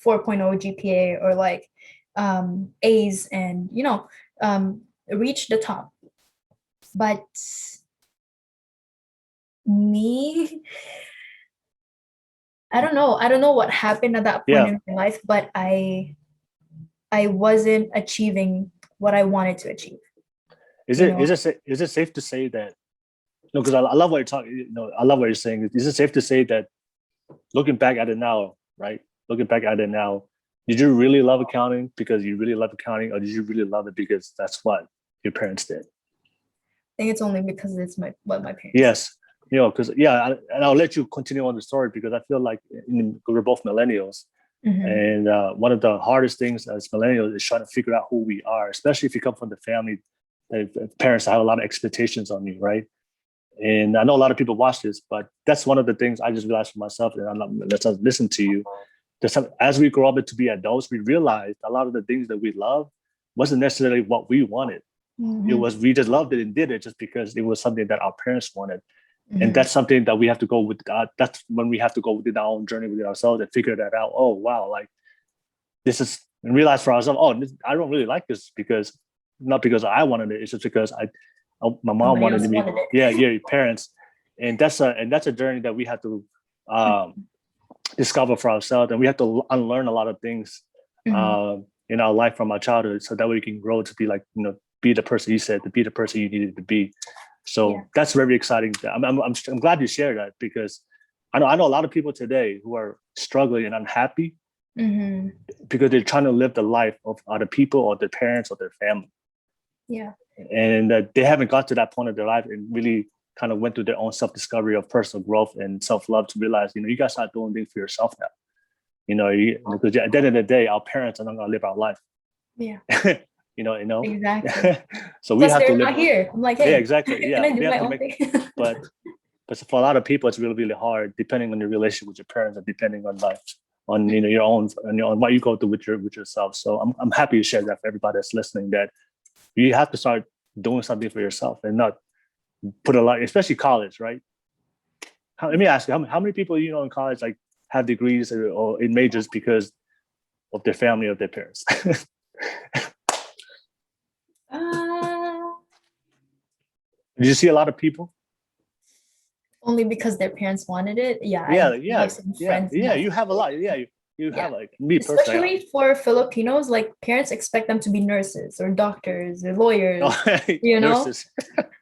Speaker 1: 4.0 GPA, or like A's, and reach the top. But me, I don't know what happened at that point
Speaker 2: Yeah.
Speaker 1: in my life, but I wasn't achieving what I wanted to achieve,
Speaker 2: Is
Speaker 1: you
Speaker 2: it is
Speaker 1: know.
Speaker 2: it is it safe to say that? No, because I love what you're talking. I love what you're saying. Is it safe to say that looking back at it now, right? Looking back at it now, did you really love accounting because you really love accounting, or did you really love it because that's what your parents did?
Speaker 1: I think it's only because it's what my parents did.
Speaker 2: Yes, because and I'll let you continue on the story because I feel like we're both millennials,
Speaker 1: Mm-hmm.
Speaker 2: and one of the hardest things as millennials is trying to figure out who we are, especially if you come from the family that parents have a lot of expectations on you, right? And I know a lot of people watch this, but that's one of the things I just realized for myself, and I'm not, let's listen to you. As we grow up to be adults, we realize a lot of the things that we love wasn't necessarily what we wanted. It
Speaker 1: Mm-hmm.
Speaker 2: was we just loved it and did it just because it was something that our parents wanted, and
Speaker 1: Mm-hmm.
Speaker 2: that's something that we have to go with. That's when we have to go within our own journey within ourselves and figure that out. Oh wow, like this is and realize for ourselves. Oh, I don't really like this because not because I wanted it. It's just because my mom
Speaker 1: Somebody
Speaker 2: wanted
Speaker 1: else
Speaker 2: me.
Speaker 1: wanted it.
Speaker 2: Yeah, your parents, and that's a journey that we have to discover for ourselves, and we have to unlearn a lot of things
Speaker 1: Mm-hmm.
Speaker 2: in our life from our childhood, so that we can grow to be like be the person you said, to be the person you needed to be.
Speaker 1: Yeah.
Speaker 2: So that's very exciting. I'm glad you shared that because I know a lot of people today who are struggling and unhappy
Speaker 1: Mm-hmm.
Speaker 2: because they're trying to live the life of other people or their parents or their family.
Speaker 1: Yeah.
Speaker 2: And they haven't got to that point of their life and really kind of went through their own self-discovery of personal growth and self-love to realize, you got to start doing things for yourself now. Because at the end of the day, our parents are not going to live our life.
Speaker 1: Yeah.
Speaker 2: Exactly. So we
Speaker 1: Plus,
Speaker 2: have
Speaker 1: they're
Speaker 2: to live.
Speaker 1: not here. I'm like, hey,
Speaker 2: yeah, exactly. Yeah,
Speaker 1: can I do
Speaker 2: we have
Speaker 1: my
Speaker 2: to
Speaker 1: own
Speaker 2: make.
Speaker 1: thing?
Speaker 2: But for a lot of people, it's really, really hard, depending on your relationship with your parents and depending on life, on your own, on what you go through with yourself. So I'm happy to share that for everybody that's listening, that you have to start doing something for yourself and not put a lot, especially college, right? Let me ask you, how many people in college like have degrees or in majors because of their family or their parents? Did you see a lot of people?
Speaker 1: Only because their parents wanted it. Yeah,
Speaker 2: Yeah,
Speaker 1: I have some friends.
Speaker 2: you have a lot. Yeah, you have like me personally.
Speaker 1: Especially for Filipinos, like parents expect them to be nurses or doctors or lawyers.
Speaker 2: Nurses.
Speaker 1: Nurses,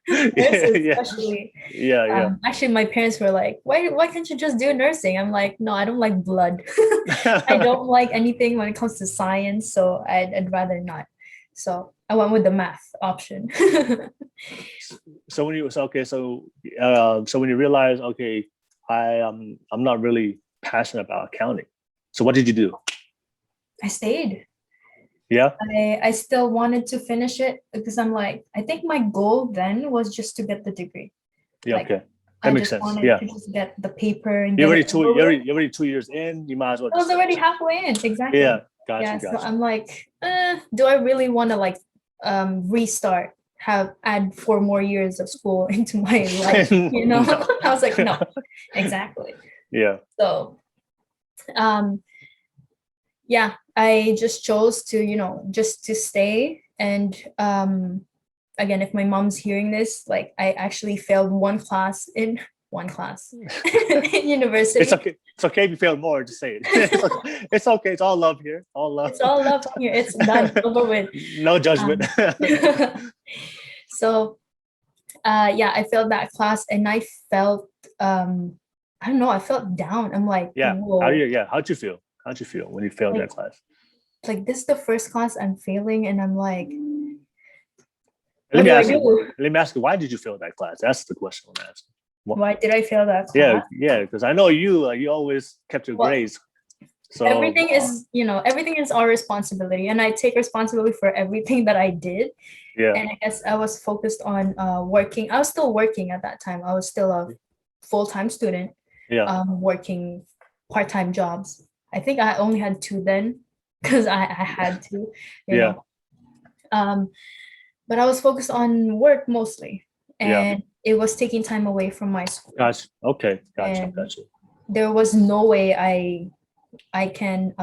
Speaker 1: especially.
Speaker 2: Yeah.
Speaker 1: Actually, my parents were like, "Why can't you just do nursing?" I'm like, "No, I don't like blood. I don't like anything when it comes to science, so I'd rather not." So I went with the math option.
Speaker 2: So when you so when you realize, okay, I'm not really passionate about accounting. So what did you do?
Speaker 1: I stayed.
Speaker 2: Yeah.
Speaker 1: I still wanted to finish it because I'm like, I think my goal then was just to get the degree.
Speaker 2: Yeah.
Speaker 1: Like,
Speaker 2: Okay. That makes sense. Yeah.
Speaker 1: To just get the paper and
Speaker 2: you're already 2 years in. You might as well.
Speaker 1: I was already halfway in. Exactly.
Speaker 2: Yeah. Gotcha.
Speaker 1: So I'm like, do I really want to like restart? Add 4 more years of school into my life? No. I was like, no. Exactly.
Speaker 2: Yeah.
Speaker 1: So, yeah, I just chose to, just to stay. And again, if my mom's hearing this, like I actually failed one class in university.
Speaker 2: It's okay if you fail more, just say it. It's okay. It's all love here. All love.
Speaker 1: It's all love here. It's done, over with.
Speaker 2: No judgment.
Speaker 1: So yeah, I failed that class and I felt I don't know, I felt down. I'm like,
Speaker 2: whoa. How'd you feel? How'd you feel when you failed that class?
Speaker 1: Like, this is the first class I'm failing, and I'm like,
Speaker 2: let me ask you, why did you fail that class? That's the question I'm asking.
Speaker 1: Why did I fail that class?
Speaker 2: Yeah, because I know you always kept your grades. So
Speaker 1: everything is our responsibility, and I take responsibility for everything that I did.
Speaker 2: Yeah.
Speaker 1: And I guess I was focused on working. I was still working at that time. I was still a full-time student.
Speaker 2: Yeah.
Speaker 1: Working part-time jobs. I think I only had 2 then because I had to. You know. But I was focused on work mostly, and it was taking time away from my school.
Speaker 2: Gotcha. Okay. Gotcha.
Speaker 1: There was no way I can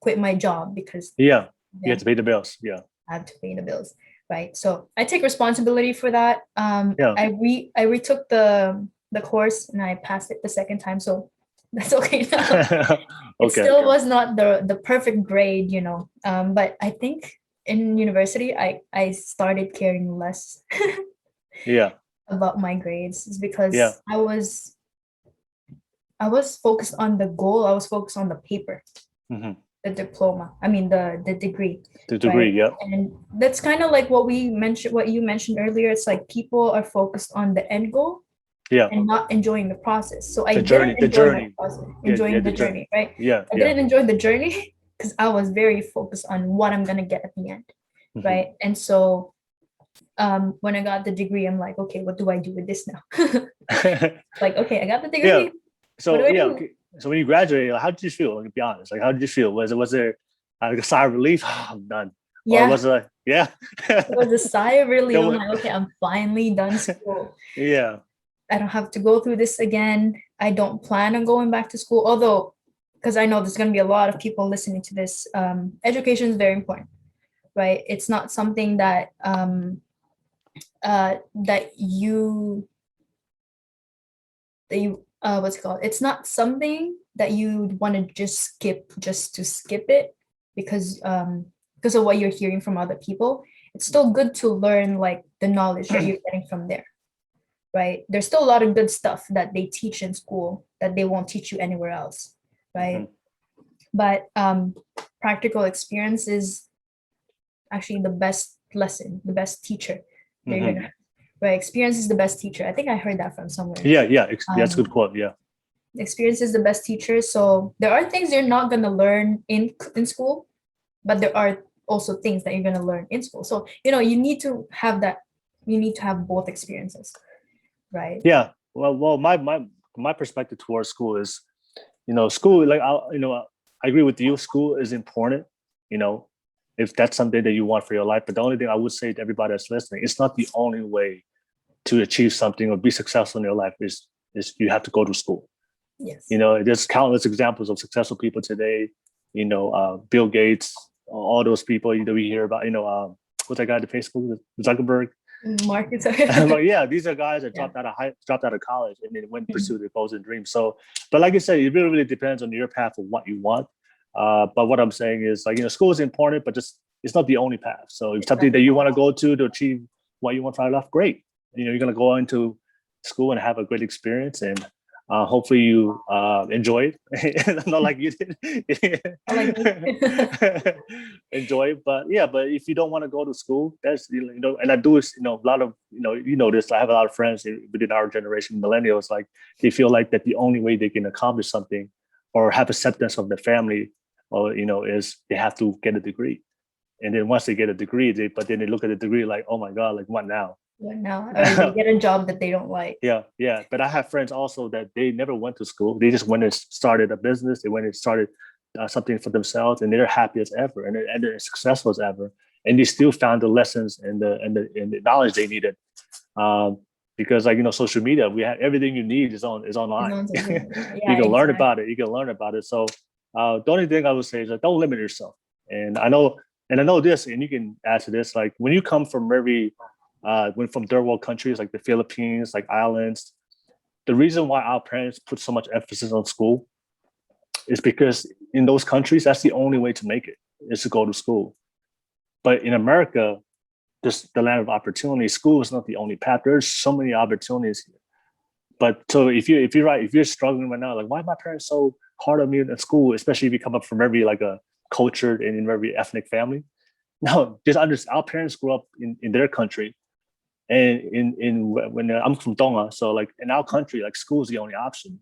Speaker 1: quit my job because
Speaker 2: you have to pay the bills. Yeah,
Speaker 1: I have to pay the bills, right? So I take responsibility for that. I retook the course and I passed it the second time, so that's okay now. It still was not the perfect grade, but I think in university I started caring less about my grades. It's because I was focused on the goal. I was focused on the paper, the diploma. I mean, the degree.
Speaker 2: The degree, right? Yeah.
Speaker 1: And that's kind of like what you mentioned earlier. It's like people are focused on the end goal, and not enjoying the process. So I didn't enjoy the process, enjoying the journey, right?
Speaker 2: Yeah.
Speaker 1: I didn't enjoy the journey because I was very focused on what I'm gonna get at the end, right? And so when I got the degree, I'm like, okay, what do I do with this now? Like, okay, I got the degree.
Speaker 2: Yeah. So so when you graduated, how did you feel? To be honest, like how did you feel? Was there like a sigh of relief? Oh, I'm done.
Speaker 1: Yeah.
Speaker 2: Or was it
Speaker 1: it was a sigh of relief. I'm like, okay, I'm finally done school.
Speaker 2: Yeah.
Speaker 1: I don't have to go through this again. I don't plan on going back to school, although, because I know there's going to be a lot of people listening to this. Education is very important, right? It's not something that you what's it called? It's not something that you want to just skip just to skip it because of what you're hearing from other people. It's still good to learn like the knowledge that you're getting from there, right? There's still a lot of good stuff that they teach in school that they won't teach you anywhere else, right? But practical experience is actually the best lesson, the best teacher that you're
Speaker 2: Mhm.
Speaker 1: gonna have. Right? Experience is the best teacher. I think I heard that from somewhere.
Speaker 2: Yeah, that's a good quote. Yeah.
Speaker 1: Experience is the best teacher. So there are things you're not gonna learn in school, but there are also things that you're gonna learn in school. So you need to have that. You need to have both experiences, right?
Speaker 2: Yeah. Well, my perspective towards school is, school, like I agree with you. School is important, you know, if that's something that you want for your life. But the only thing I would say to everybody that's listening, it's not the only way to achieve something or be successful in your life is you have to go to school.
Speaker 1: Yes.
Speaker 2: There's countless examples of successful people today, Bill Gates, all those people, we hear about, what's that guy at Facebook, Zuckerberg.
Speaker 1: Markets.
Speaker 2: But yeah, these are guys that
Speaker 1: Yeah.
Speaker 2: dropped out of college and then went and pursued their goals and dreams. So, but like I said, it really, really depends on your path of what you want. But what I'm saying is, like, school is important, but just it's not the only path. So if something that you want to go to achieve what you want for your life, great. You're gonna go into school and have a great experience, and hopefully you enjoy it. Not like you did. Enjoy it. But if you don't want to go to school, that's and I do a lot of this. I have a lot of friends within our generation, millennials, like they feel like that the only way they can accomplish something or have acceptance of the family, or is they have to get a degree. And then once they get a degree, but then they look at the degree like, oh my God, like what now?
Speaker 1: Yeah, now or they get a job that they don't like.
Speaker 2: Yeah. But I have friends also that they never went to school. They just went and started a business. They went and started something for themselves, and they're happy as ever, and they're successful as ever. And they still found the lessons and the knowledge they needed. Because social media, we have everything you need is online.
Speaker 1: Yeah,
Speaker 2: you can learn about it. You can learn about it. So the only thing I would say is like, don't limit yourself. And I know this, and you can add to this. Like when you come from from third world countries like the Philippines, like islands, the reason why our parents put so much emphasis on school is because in those countries, that's the only way to make it, is to go to school. But in America, just the land of opportunity, school is not the only path. There's so many opportunities here. But so if you're struggling right now, like why are my parents so hard on me in school, especially if you come up from very like a cultured and in very ethnic family? No, just understand our parents grew up in their country. And when I'm from Tonga, so like in our country, like school is the only option.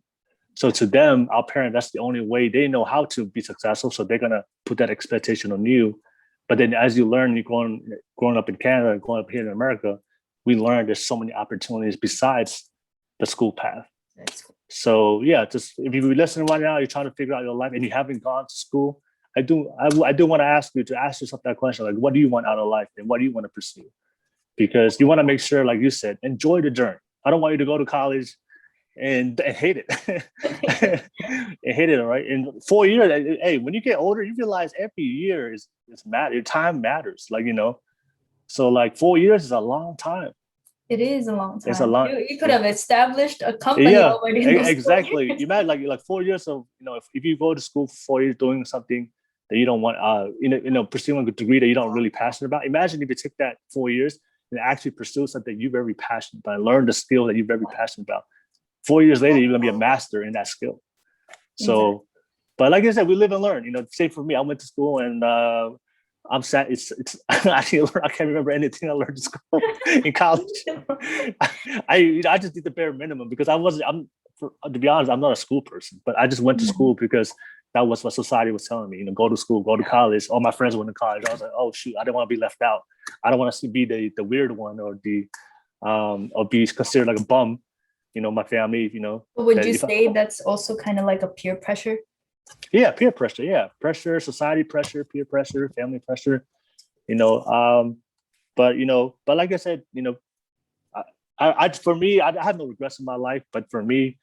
Speaker 2: So to them, our parents, that's the only way they know how to be successful. So they're gonna put that expectation on you. But then as you learn, you're growing up in Canada and growing up here in America, we learn there's so many opportunities besides the school path.
Speaker 1: That's cool.
Speaker 2: So yeah, just if you're listening right now, you're trying to figure out your life and you haven't gone to school, I do want to ask you to ask yourself that question, like what do you want out of life and what do you want to pursue? Because you want to make sure, like you said, enjoy the journey. I don't want you to go to college and hate it. And hate it, all right? In 4 years, hey, when you get older, you realize every year is matter. Time matters, So like 4 years is a long time.
Speaker 1: It is a long time.
Speaker 2: It's a long.
Speaker 1: You could have established a company already.
Speaker 2: Exactly. You imagine like 4 years of if you go to school for 4 years doing something that you don't want, pursuing a degree that you don't really passionate about. Imagine if you took that 4 years and actually pursue something you're very passionate about, and learn the skill that you're very passionate about. 4 years later, you're gonna be a master in that skill. So, exactly. But like I said, we live and learn. Say for me, I went to school and I'm sad. It's actually I can't remember anything I learned in school in college. I just did the bare minimum because to be honest, I'm not a school person, but I just went to school because that was what society was telling me. Go to school, go to college. All my friends went to college. I was like, oh shoot, I didn't want to be left out. I don't want to be the weird one or or be considered like a bum. My family.
Speaker 1: But would you say that's also kind of like a peer pressure?
Speaker 2: Yeah, peer pressure. Yeah, pressure, society pressure, peer pressure, family pressure. But like I said, for me, I have no regrets in my life. But for me,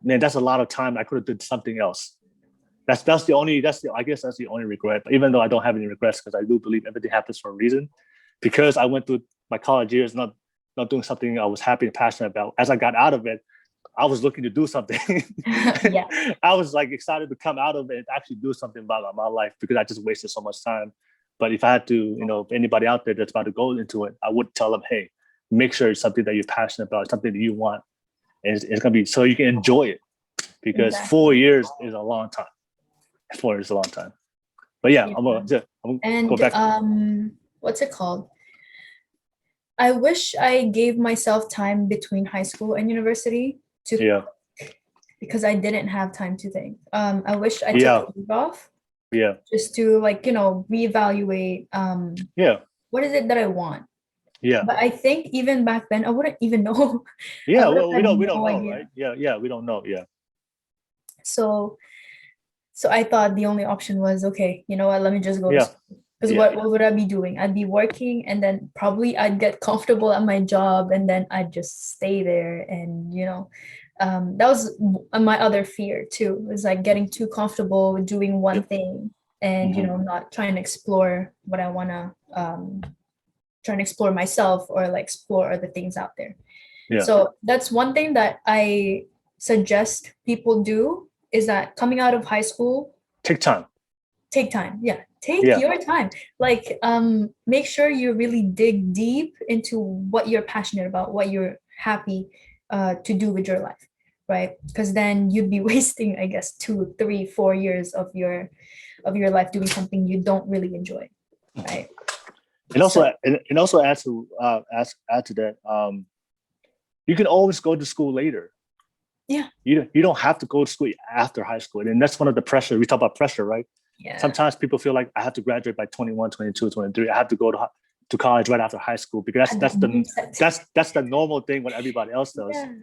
Speaker 2: man, that's a lot of time I could have did something else. I guess that's the only regret. But even though I don't have any regrets, because I do believe everything happens for a reason. Because I went through my college years not doing something I was happy and passionate about. As I got out of it, I was looking to do something.
Speaker 1: Yeah.
Speaker 2: I was like excited to come out of it and actually do something about my life because I just wasted so much time. But if I had to, if anybody out there that's about to go into it, I would tell them, hey, make sure it's something that you're passionate about, something that you want. And it's going to be so you can enjoy it because 4 years is a long time. 4 years is a long time. But yeah, I'm going to go back.
Speaker 1: What's it called? I wish I gave myself time between high school and university
Speaker 2: Yeah.
Speaker 1: because I didn't have time to think. I wish I
Speaker 2: Yeah.
Speaker 1: took a week off
Speaker 2: Yeah.
Speaker 1: just to reevaluate
Speaker 2: Yeah.
Speaker 1: what is it that I want.
Speaker 2: Yeah.
Speaker 1: But I think even back then I wouldn't even know. I
Speaker 2: Yeah.
Speaker 1: would have
Speaker 2: Well, we
Speaker 1: had
Speaker 2: don't
Speaker 1: no
Speaker 2: know,
Speaker 1: idea.
Speaker 2: right? Yeah. Yeah. We don't know. Yeah.
Speaker 1: So I thought the only option was, okay, you know what, let me just go to
Speaker 2: Yeah.
Speaker 1: school. Because
Speaker 2: Yeah.
Speaker 1: what would I be doing? I'd be working, and then probably I'd get comfortable at my job, and then I'd just stay there. And that was my other fear too. Was like getting too comfortable with doing one
Speaker 2: Yep.
Speaker 1: thing, and
Speaker 2: Mhm.
Speaker 1: not trying to explore what I wanna, trying to explore myself, or like explore other things out there.
Speaker 2: Yeah.
Speaker 1: So that's one thing that I suggest people do, is that coming out of high school,
Speaker 2: Take time.
Speaker 1: take time. Yeah, take
Speaker 2: Yeah.
Speaker 1: your time. Like, make sure you really dig deep into what you're passionate about, what you're happy to do with your life, right? Because then you'd be wasting, I guess, 2, 3, 4 years of your life doing something you don't really enjoy, right?
Speaker 2: And also,
Speaker 1: So-
Speaker 2: and also add to add to that. You can always go to school later.
Speaker 1: Yeah.
Speaker 2: You don't have to go to school after high school, and that's one of the pressure. We talk about pressure, right?
Speaker 1: Yeah.
Speaker 2: Sometimes people feel like I have to graduate by 21, 22, 23. I have to go to college right after high school because that's the normal thing what everybody else does.
Speaker 1: Yeah.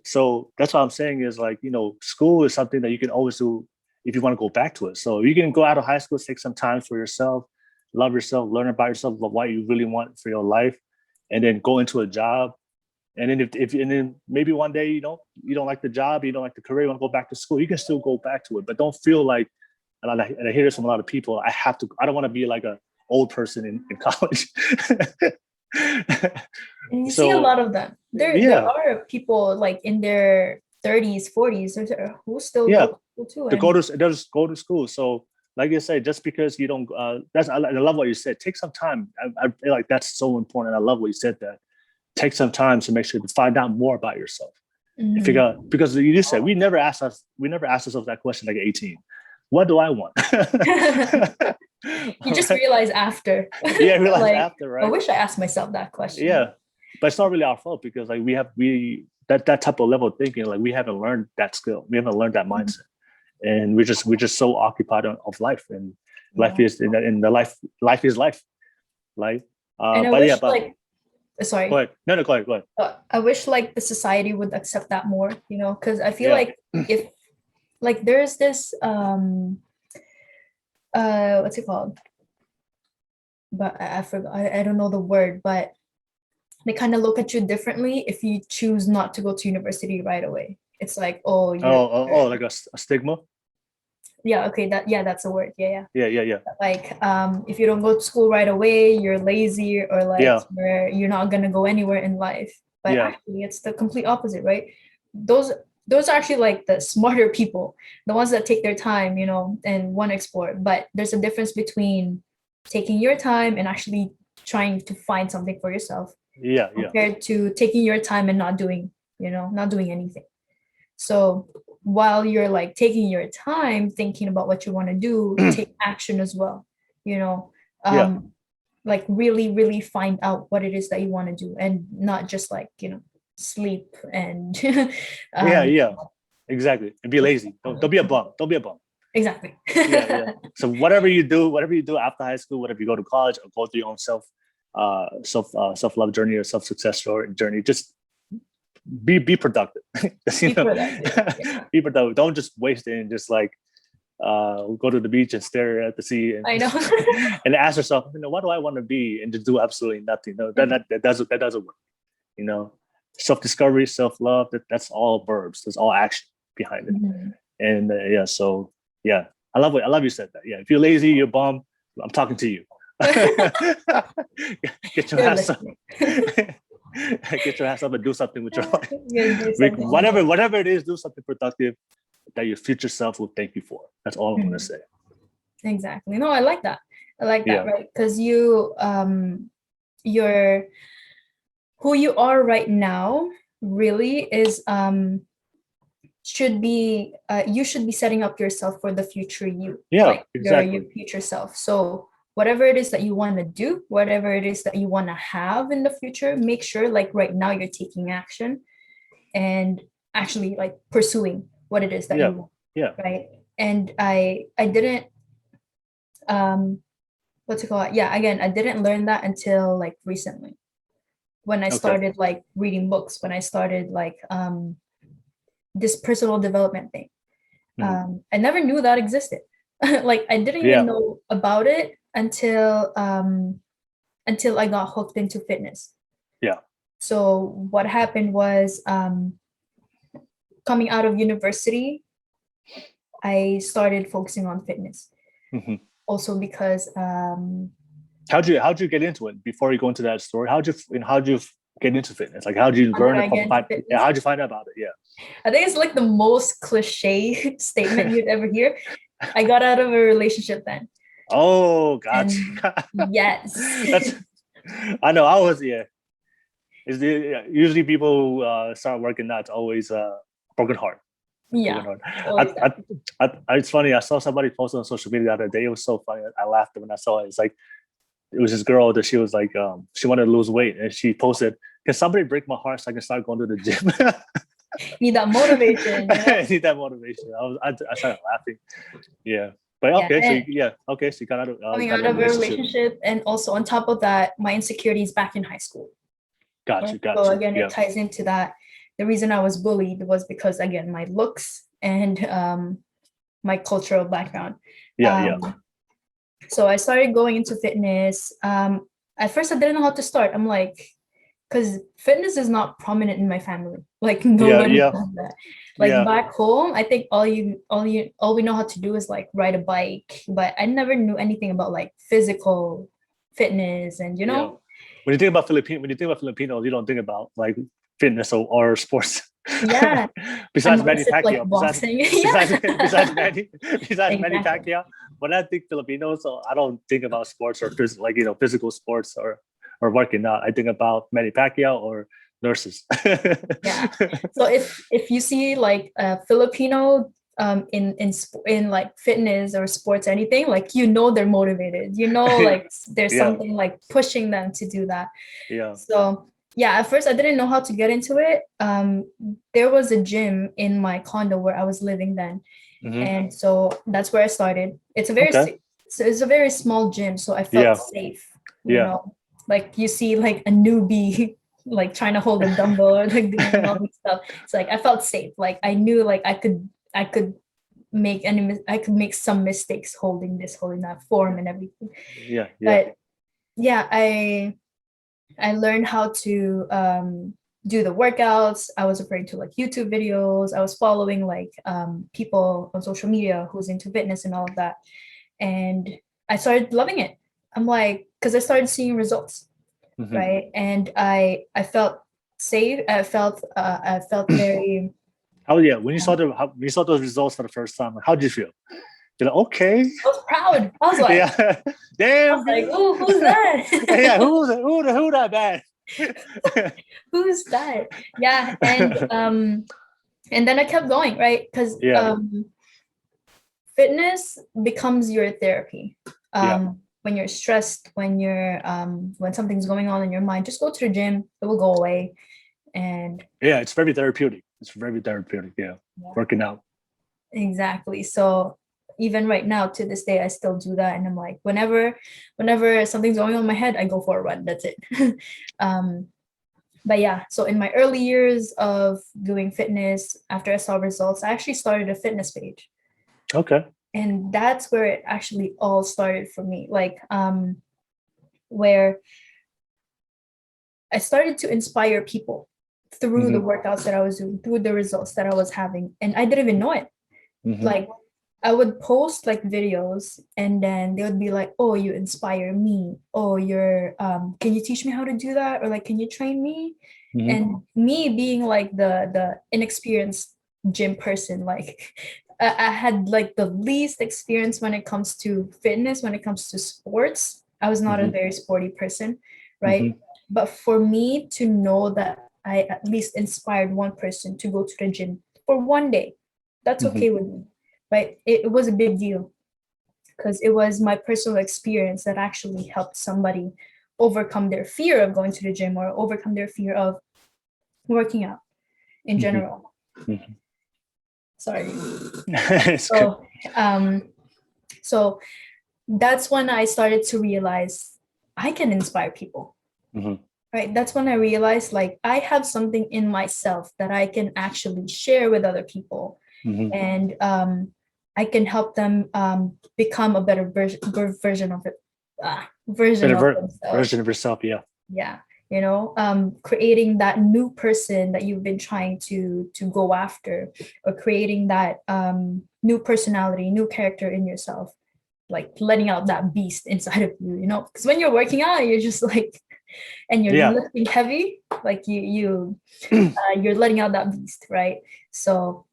Speaker 2: So that's what I'm saying is, like, school is something that you can always do if you want to go back to it. So you can go out of high school, take some time for yourself, love yourself, learn about yourself, what you really want for your life, and then go into a job. And then if and then maybe one day, you don't like the job, you don't like the career, you want to go back to school, you can still go back to it. But don't feel like, and I hear this from a lot of people, I don't want to be like an old person in college.
Speaker 1: And you see a lot of them. There are people like in their 30s, 40s who still go to school too.
Speaker 2: They'll just go to school. So like you said, just because you don't, I love what you said. Take some time. I feel like that's so important. I love what you said, that take some time to make sure to find out more about yourself.
Speaker 1: Mhm.
Speaker 2: And figure out, because you just said we never asked ourselves that question like 18. What do I want?
Speaker 1: You just realize after.
Speaker 2: Yeah, realize
Speaker 1: like,
Speaker 2: after, right?
Speaker 1: I wish I asked myself that question.
Speaker 2: Yeah, but it's not really our fault, because like that type of level of thinking, like we haven't learned that skill, we haven't learned that mindset, and we're just so occupied of life, and life is in the life is life, like.
Speaker 1: And I
Speaker 2: but
Speaker 1: wish,
Speaker 2: yeah, but
Speaker 1: sorry.
Speaker 2: Go ahead. No, go ahead.
Speaker 1: I wish like the society would accept that more, because I feel
Speaker 2: Yeah.
Speaker 1: like if like there's this what's it called? But I forgot. I don't know the word, but they kind of look at you differently if you choose not to go to university right away. It's like, oh,
Speaker 2: like a stigma.
Speaker 1: Yeah. Okay. That's a word. Yeah.
Speaker 2: Yeah.
Speaker 1: Like, if you don't go to school right away, you're lazy, or like you're not gonna go anywhere in life. But actually, it's the complete opposite, right? Those are actually like the smarter people, the ones that take their time, and want to explore. But there's a difference between taking your time and actually trying to find something for yourself.
Speaker 2: Yeah.
Speaker 1: Compared to taking your time and not doing anything. So while you're like taking your time thinking about what you want to do, take action as well. Like really, really find out what it is that you want to do, and not just like, sleep and
Speaker 2: yeah, exactly. And be lazy. Don't be a bum. Don't be a bum.
Speaker 1: Exactly.
Speaker 2: Yeah. So whatever you do after high school, whatever you go to college or go through your own self-love journey or self-success journey, just be productive. Be productive. Don't just waste it and just like go to the beach and stare at the sea and
Speaker 1: I know.
Speaker 2: and ask yourself, what do I want to be, and just do absolutely nothing. No, that doesn't work. Self-discovery, self-love, that's all verbs. There's all action behind it.
Speaker 1: Mhm.
Speaker 2: And so I love you said that. Yeah, if you're lazy, you're bum, I'm talking to you. Get your ass up. Get your ass up and do something with your life. Whatever it is, do something productive that your future self will thank you for. That's all I'm going to say.
Speaker 1: Exactly. No, I like that. Right? Because you're who you are right now really is should be you should be setting up yourself for the future you.
Speaker 2: Yeah, exactly.
Speaker 1: Your future self. So whatever it is that you want to do, whatever it is that you want to have in the future, make sure like right now you're taking action and actually like pursuing what it is that
Speaker 2: Yeah.
Speaker 1: you want.
Speaker 2: Yeah.
Speaker 1: Right. And I didn't what's it called? Yeah, again, I didn't learn that until like recently when I
Speaker 2: Okay.
Speaker 1: started like reading books, when I started like this personal development thing. I never knew that existed. Like I didn't
Speaker 2: Yeah.
Speaker 1: even know about it until I got hooked into fitness.
Speaker 2: Yeah.
Speaker 1: So what happened was coming out of university, I started focusing on fitness.
Speaker 2: Mhm.
Speaker 1: Also because
Speaker 2: How'd you get into it before you go into that story? How'd you get into fitness? Like, how'd you
Speaker 1: how did
Speaker 2: learn
Speaker 1: I get into
Speaker 2: about? Yeah,
Speaker 1: fitness?
Speaker 2: how'd you find out about it? Yeah.
Speaker 1: I think it's like the most cliche statement you'd ever hear. I got out of a relationship then.
Speaker 2: Oh, gotcha.
Speaker 1: And yes.
Speaker 2: That's. I know. I was. Yeah. Usually people start working out. It's always broken heart.
Speaker 1: Yeah.
Speaker 2: Broken heart. It's funny. I saw somebody posted on social media the other day. It was so funny. I laughed when I saw it. It's like it was this girl that she was like she wanted to lose weight, and she posted, "Can somebody break my heart so I can start going to the gym?"
Speaker 1: Need that motivation. You know?
Speaker 2: I need that motivation. I started laughing. Yeah. But okay, so you got out of
Speaker 1: coming out of a relationship, and also on top of that, my insecurities back in high school.
Speaker 2: Got you.
Speaker 1: So again, it ties into that. The reason I was bullied was because again, my looks and my cultural background. So I started going into fitness. At first, I didn't know how to start. I'm like, because fitness is not prominent in my family. Like nobody does that. Like back home, I think all we know how to do is like ride a bike. But I never knew anything about like physical fitness and you know.
Speaker 2: Yeah. When you think about Filipinos, you don't think about like fitness or sports.
Speaker 1: Yeah.
Speaker 2: Besides Manny Pacquiao,
Speaker 1: like boxing.
Speaker 2: besides Manny Pacquiao, when I think Filipinos, I don't think about sports or physical sports or working out. I think about Manny Pacquiao or nurses.
Speaker 1: Yeah. So if you see like a Filipino in like fitness or sports, anything, like they're motivated. Like there's something like pushing them to do that.
Speaker 2: Yeah.
Speaker 1: So yeah, at first I didn't know how to get into it. There was a gym in my condo where I was living then. And so that's where I started. It's a very small gym, so I felt safe. You know, like you see like a newbie like trying to hold a dumbbell or like doing all this stuff. It's like I felt safe. Like I knew like I could make some mistakes holding that form and everything.
Speaker 2: Yeah.
Speaker 1: But yeah, I learned how to do the workouts. I was referring to like YouTube videos. I was following like people on social media who's into fitness and all of that. And I started loving it. I'm like, because I started seeing results, right? And I felt safe. I felt very.
Speaker 2: Oh yeah, when you saw those results for the first time, how did you feel? You're like, okay.
Speaker 1: I was proud. I was like,
Speaker 2: damn.
Speaker 1: I was like, ooh, who's that?
Speaker 2: Yeah, who that bad?
Speaker 1: Who's that? Yeah, and then I kept going, right? Because fitness becomes your therapy. When you're stressed, when something's going on in your mind, just go to the gym. It will go away. And
Speaker 2: yeah, it's very therapeutic. Yeah. Working out.
Speaker 1: Exactly. So even right now, to this day, I still do that. And I'm like, whenever something's going on in my head, I go for a run. That's it. But yeah, so in my early years of doing fitness, after I saw results, I actually started a fitness page.
Speaker 2: Okay.
Speaker 1: And that's where it actually all started for me. Like, where I started to inspire people through the workouts that I was doing, through the results that I was having. And I didn't even know it. Like, I would post like videos and then they would be like, oh, you inspire me. Oh, can you teach me how to do that? Or like, can you train me? And me being like the inexperienced gym person, like I had like the least experience when it comes to fitness, when it comes to sports. I was not a very sporty person, right? But for me to know that I at least inspired one person to go to the gym for one day, that's okay with me, right? It was a big deal. because it was my personal experience that actually helped somebody overcome their fear of going to the gym or overcome their fear of working out in general. Sorry. So that's when I started to realize I can inspire people. Right. That's when I realized like I have something in myself that I can actually share with other people, and I can help them become a better version of it. Version of themselves.
Speaker 2: Version of yourself, yeah.
Speaker 1: Yeah. You know, creating that new person that you've been trying to go after, or creating that new personality, new character in yourself, like letting out that beast inside of you, you know, because when you're working out, you're just like, and you're lifting heavy, like you're letting out that beast, right? So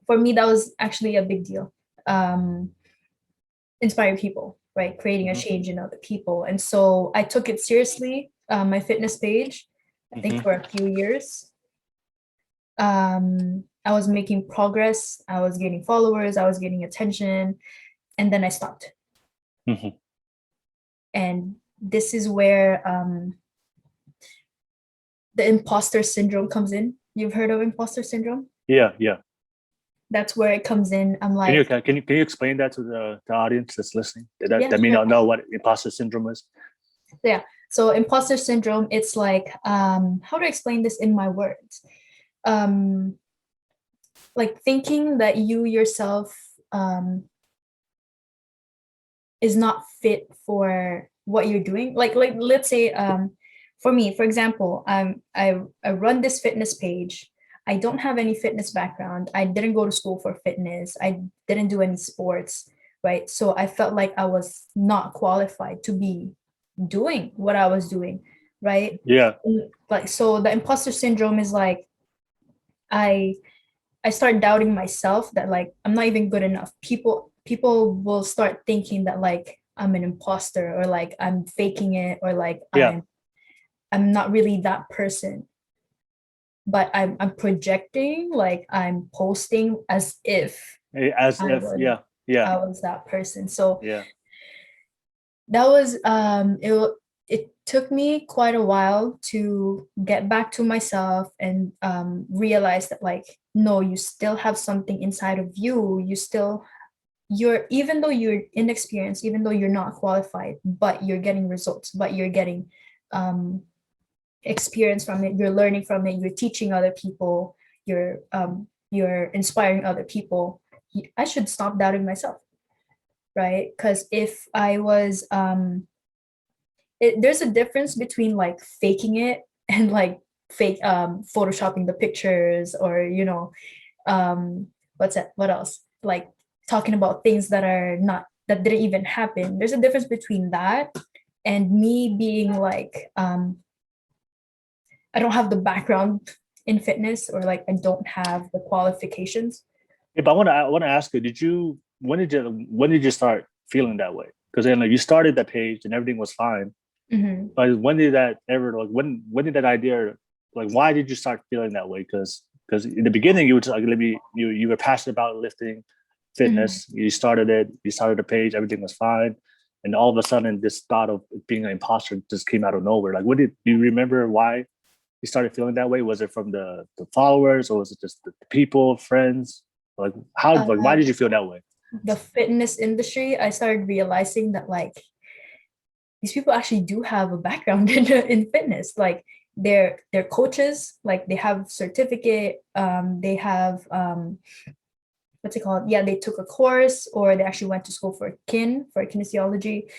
Speaker 1: for me, that was actually a big deal. Inspiring people, right? Creating a change in other people. And so I took it seriously, my fitness page, I think for a few years. I was making progress. I was getting followers. I was getting attention. And then I stopped. And this is where the imposter syndrome comes in. You've heard of imposter syndrome?
Speaker 2: Yeah.
Speaker 1: That's where it comes in. I'm like,
Speaker 2: can you explain that to the audience that's listening that may not know what imposter syndrome is?
Speaker 1: Yeah. So imposter syndrome, it's like, how do I explain this in my words? Like thinking that you yourself is not fit for what you're doing. Like let's say, for me, for example, I run this fitness page. I don't have any fitness background. I didn't go to school for fitness. I didn't do any sports, right? So I felt like I was not qualified to be doing what I was doing, right?
Speaker 2: Yeah.
Speaker 1: Like, so the imposter syndrome is like, I start doubting myself that like I'm not even good enough. People will start thinking that like I'm an imposter, or like I'm faking it, or like I'm not really that person. But I'm projecting, like I'm posting as if I was that person. So that was it took me quite a while to get back to myself and realize that like, no, you still have something inside of you. You're even though you're inexperienced, even though you're not qualified, but you're getting results, but you're getting experience from it, you're learning from it, you're teaching other people, you're inspiring other people. I should stop doubting myself, right? Because if I was there's a difference between like faking it and like fake photoshopping the pictures, or you know, what else, like talking about things that didn't even happen. There's a difference between that and me being like, I don't have the background in fitness, or like I don't have the qualifications.
Speaker 2: Yeah, but I want to ask you, when did you start feeling that way? Because then like you started that page and everything was fine. But when did that ever, like when did that idea, like why did you start feeling that way? Because in the beginning you were just like, you were passionate about lifting, fitness. You started the page, everything was fine, and all of a sudden this thought of being an imposter just came out of nowhere. Like, do you remember why you started feeling that way? Was it from the followers, or was it just the people, friends? Like why did you feel that way?
Speaker 1: The fitness industry, I started realizing that like these people actually do have a background in fitness. Like they're coaches, like they have certificate, they have what's it called? Yeah, they took a course, or they actually went to school for kinesiology,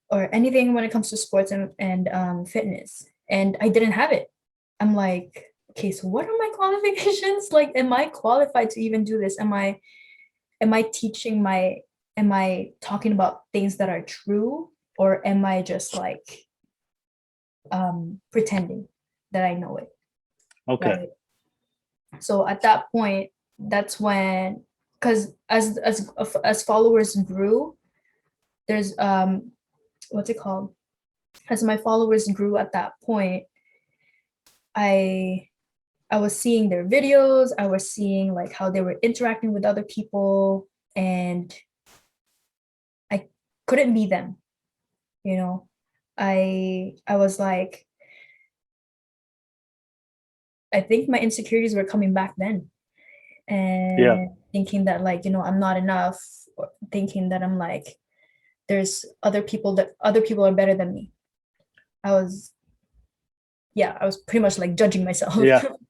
Speaker 1: or anything when it comes to sports and fitness. And I didn't have it. I'm like, okay, so what are my qualifications? Like, am I qualified to even do this? Am I teaching am I talking about things that are true, or am I just like pretending that I know it?
Speaker 2: Okay.
Speaker 1: Right? So at that point, that's when, because as followers grew, there's what's it called? As my followers grew at that point, I was seeing their videos, I was seeing like how they were interacting with other people, and I couldn't be them. You know, I was like, I think my insecurities were coming back then, and thinking that like, you know, I'm not enough, or thinking that I'm like, there's other people are better than me. I was pretty much like judging myself.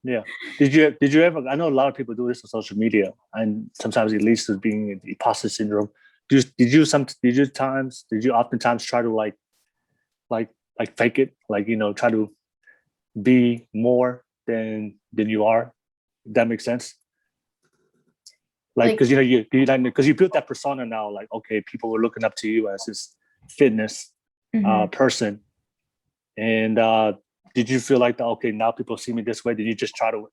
Speaker 2: Yeah. Did you ever? I know a lot of people do this on social media, and sometimes it leads to being the imposter syndrome. Did you oftentimes try to like fake it, like, you know, try to be more than you are? If that makes sense. Like, because because you built that persona now, like, okay, people are looking up to you as this fitness person, and did you feel like that? Okay, now people see me this way. Did you just try to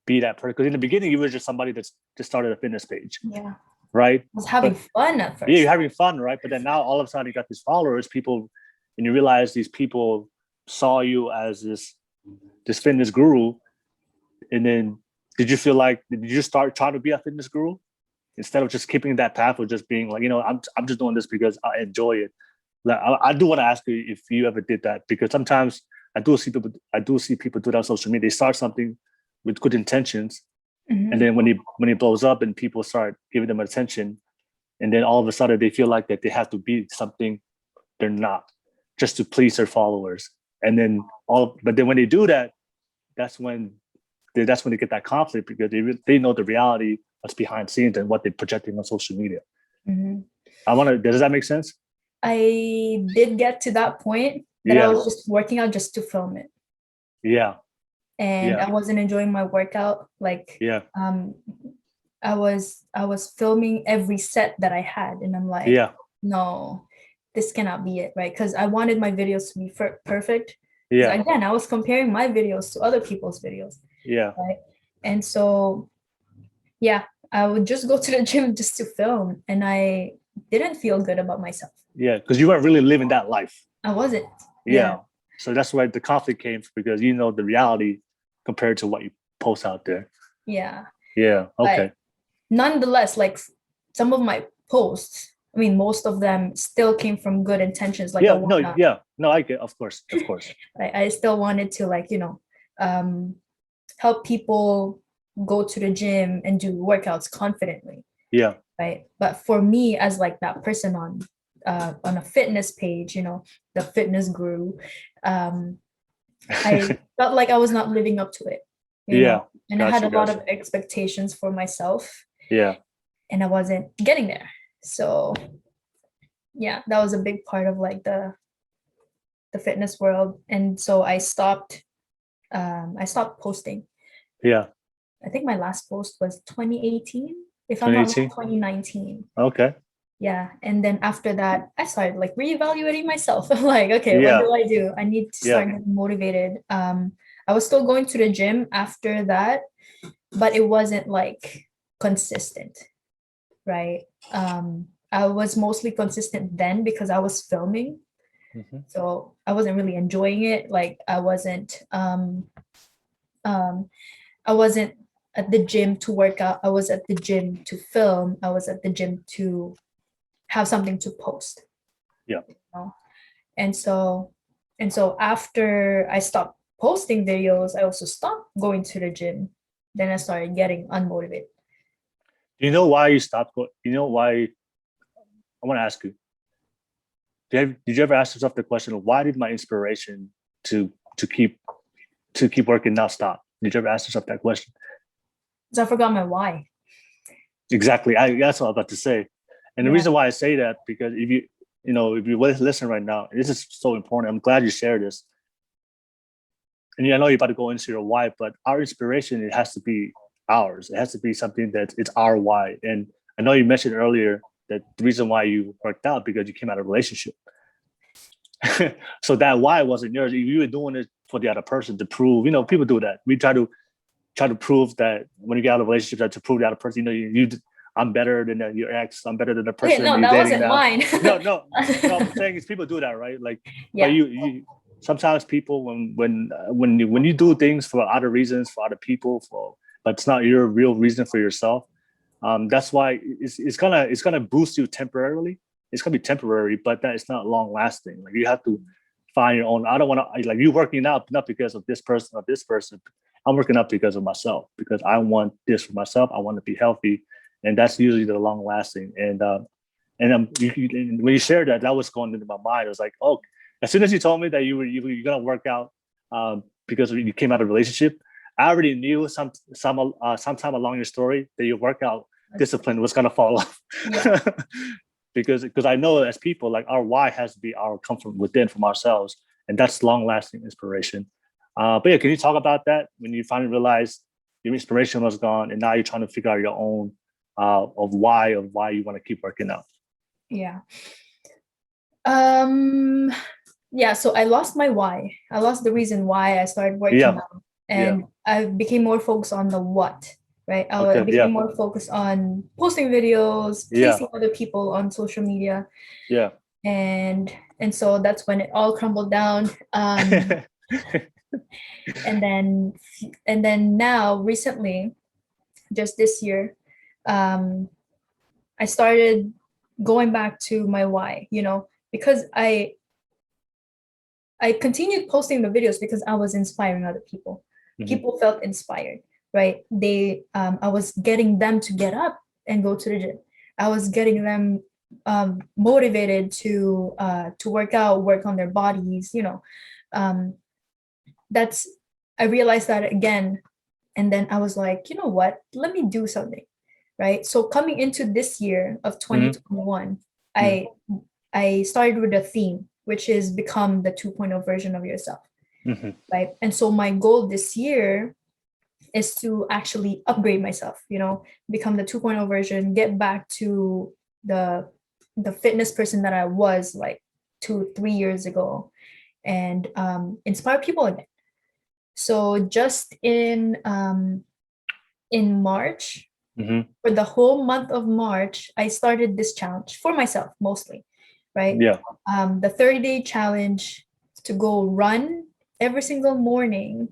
Speaker 2: be that person? Because in the beginning, you were just somebody that's just started a fitness page.
Speaker 1: Yeah.
Speaker 2: Right.
Speaker 1: I was having fun at first.
Speaker 2: Yeah, you're having fun, right? But then now all of a sudden you got these followers, people, and you realize these people saw you as this fitness guru. And then did you start trying to be a fitness guru instead of just keeping that path, or just being like, you know, I'm just doing this because I enjoy it? Like, I do want to ask you if you ever did that, because sometimes I do see people do that on social media. They start something with good intentions, and then when it blows up and people start giving them attention, and then all of a sudden they feel like that they have to be something they're not, just to please their followers. And then but then when they do that, that's when they get that conflict, because they know the reality that's behind scenes and what they're projecting on social media. Does that make sense?
Speaker 1: I did get to that point that I was just working out just to film it.
Speaker 2: Yeah.
Speaker 1: And I wasn't enjoying my workout. Like, I was filming every set that I had, and I'm like, no, this cannot be it, right? Because I wanted my videos to be perfect. Yeah. Again, I was comparing my videos to other people's videos. Yeah. Right. And so, I would just go to the gym just to film, and I didn't feel good about myself. Yeah, because you weren't really living that life. I wasn't. Yeah. So that's why the conflict came, because you know the reality compared to what you post out there. Yeah. Yeah. Okay. But nonetheless, like, some of my posts, I mean, most of them still came from good intentions. Like, no, I get, of course. I still wanted to, like, you know, help people go to the gym and do workouts confidently. Yeah. Right. But for me, as like that person on a fitness page, you know, the fitness guru, I felt like I was not living up to it. You know? And I had a lot of expectations for myself. Yeah. And I wasn't getting there. So that was a big part of like the fitness world. And so I stopped posting. Yeah. I think my last post was 2018, if I'm not wrong, 2019. Okay. Yeah. And then after that, I started like reevaluating myself. I'm like, okay, what do I do? I need to start getting motivated. I was still going to the gym after that, but it wasn't like consistent, right? I was mostly consistent then because I was filming. So I wasn't really enjoying it. Like, I wasn't at the gym to work out. I was at the gym to film. I was at the gym to have something to post. Yeah. You know? And so after I stopped posting videos, I also stopped going to the gym. Then I started getting unmotivated. Do you know why you stopped? You know why? I want to ask you. Did you ever ask yourself the question of why did my inspiration to keep working not stop? Did you ever ask yourself that question? Because I forgot my why. Exactly. That's what I was about to say. And the reason why I say that, because if you listen right now, this is so important. I'm glad you shared this. And I know you're about to go into your why, but our inspiration, it has to be ours. It has to be something that it's our why. And I know you mentioned earlier that the reason why you worked out because you came out of a relationship. So that why wasn't yours. You were doing it for the other person to prove, people do that. We try to prove that when you get out of a relationship, to prove the other person, I'm better than your ex. I'm better than the person you're dating now. Mine. No. I'm saying is people do that, right? Like, but you sometimes people when you do things for other reasons, for other people, but it's not your real reason for yourself. That's why it's gonna boost you temporarily,
Speaker 2: it's gonna be temporary, but that it's not long lasting. Like you have to find your own. I don't want to like you working out not because of this person or this person. I'm working out because of myself, because I want this for myself. I want to be healthy, and that's usually the long lasting. When you shared that, that was going into my mind. I was like, oh, as soon as you told me that you're gonna work out because you came out of a relationship, I already knew sometime along your story that your workout discipline was gonna fall off.
Speaker 1: Yeah.
Speaker 2: because I know as people, like our why has to be our comfort within from ourselves, and that's long lasting inspiration. But yeah, can you talk about that when you finally realized your inspiration was gone, and now you're trying to figure out your own of why you want to keep working out?
Speaker 1: Yeah. Yeah, so I lost my why. I lost the reason why I started working out, and I became more focused on the what, right? I became more focused on posting videos, pleasing other people on social media.
Speaker 2: Yeah.
Speaker 1: And so that's when it all crumbled down. And then now recently, just this year, I started going back to my why, because I continued posting the videos because I was inspiring other people. Mm-hmm. People felt inspired, right? I was getting them to get up and go to the gym. I was getting them motivated to work out, work on their bodies, I realized that again. And then I was like, you know what? Let me do something, right? So coming into this year of 2021, mm-hmm. I started with a theme, which is become the 2.0 version of yourself, mm-hmm. right? And so my goal this year is to actually upgrade myself, become the 2.0 version, get back to the fitness person that I was like 2-3 years ago, and inspire people again. So just in March, mm-hmm. for the whole month of March, I started this challenge for myself mostly, right?
Speaker 2: Yeah.
Speaker 1: The 30-day challenge to go run every single morning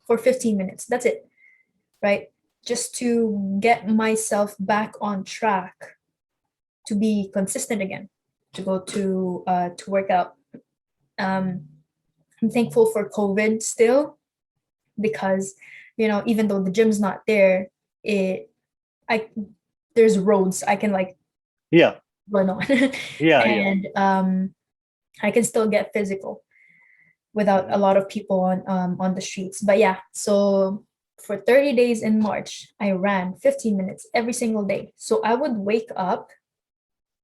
Speaker 1: for 15 minutes. That's it, right? Just to get myself back on track, to be consistent again, to go to work out. I'm thankful for COVID still, because even though the gym's not there, there's roads I can run on. And I can still get physical without a lot of people on the streets. But yeah, so for 30 days in March, I ran 15 minutes every single day. So I would wake up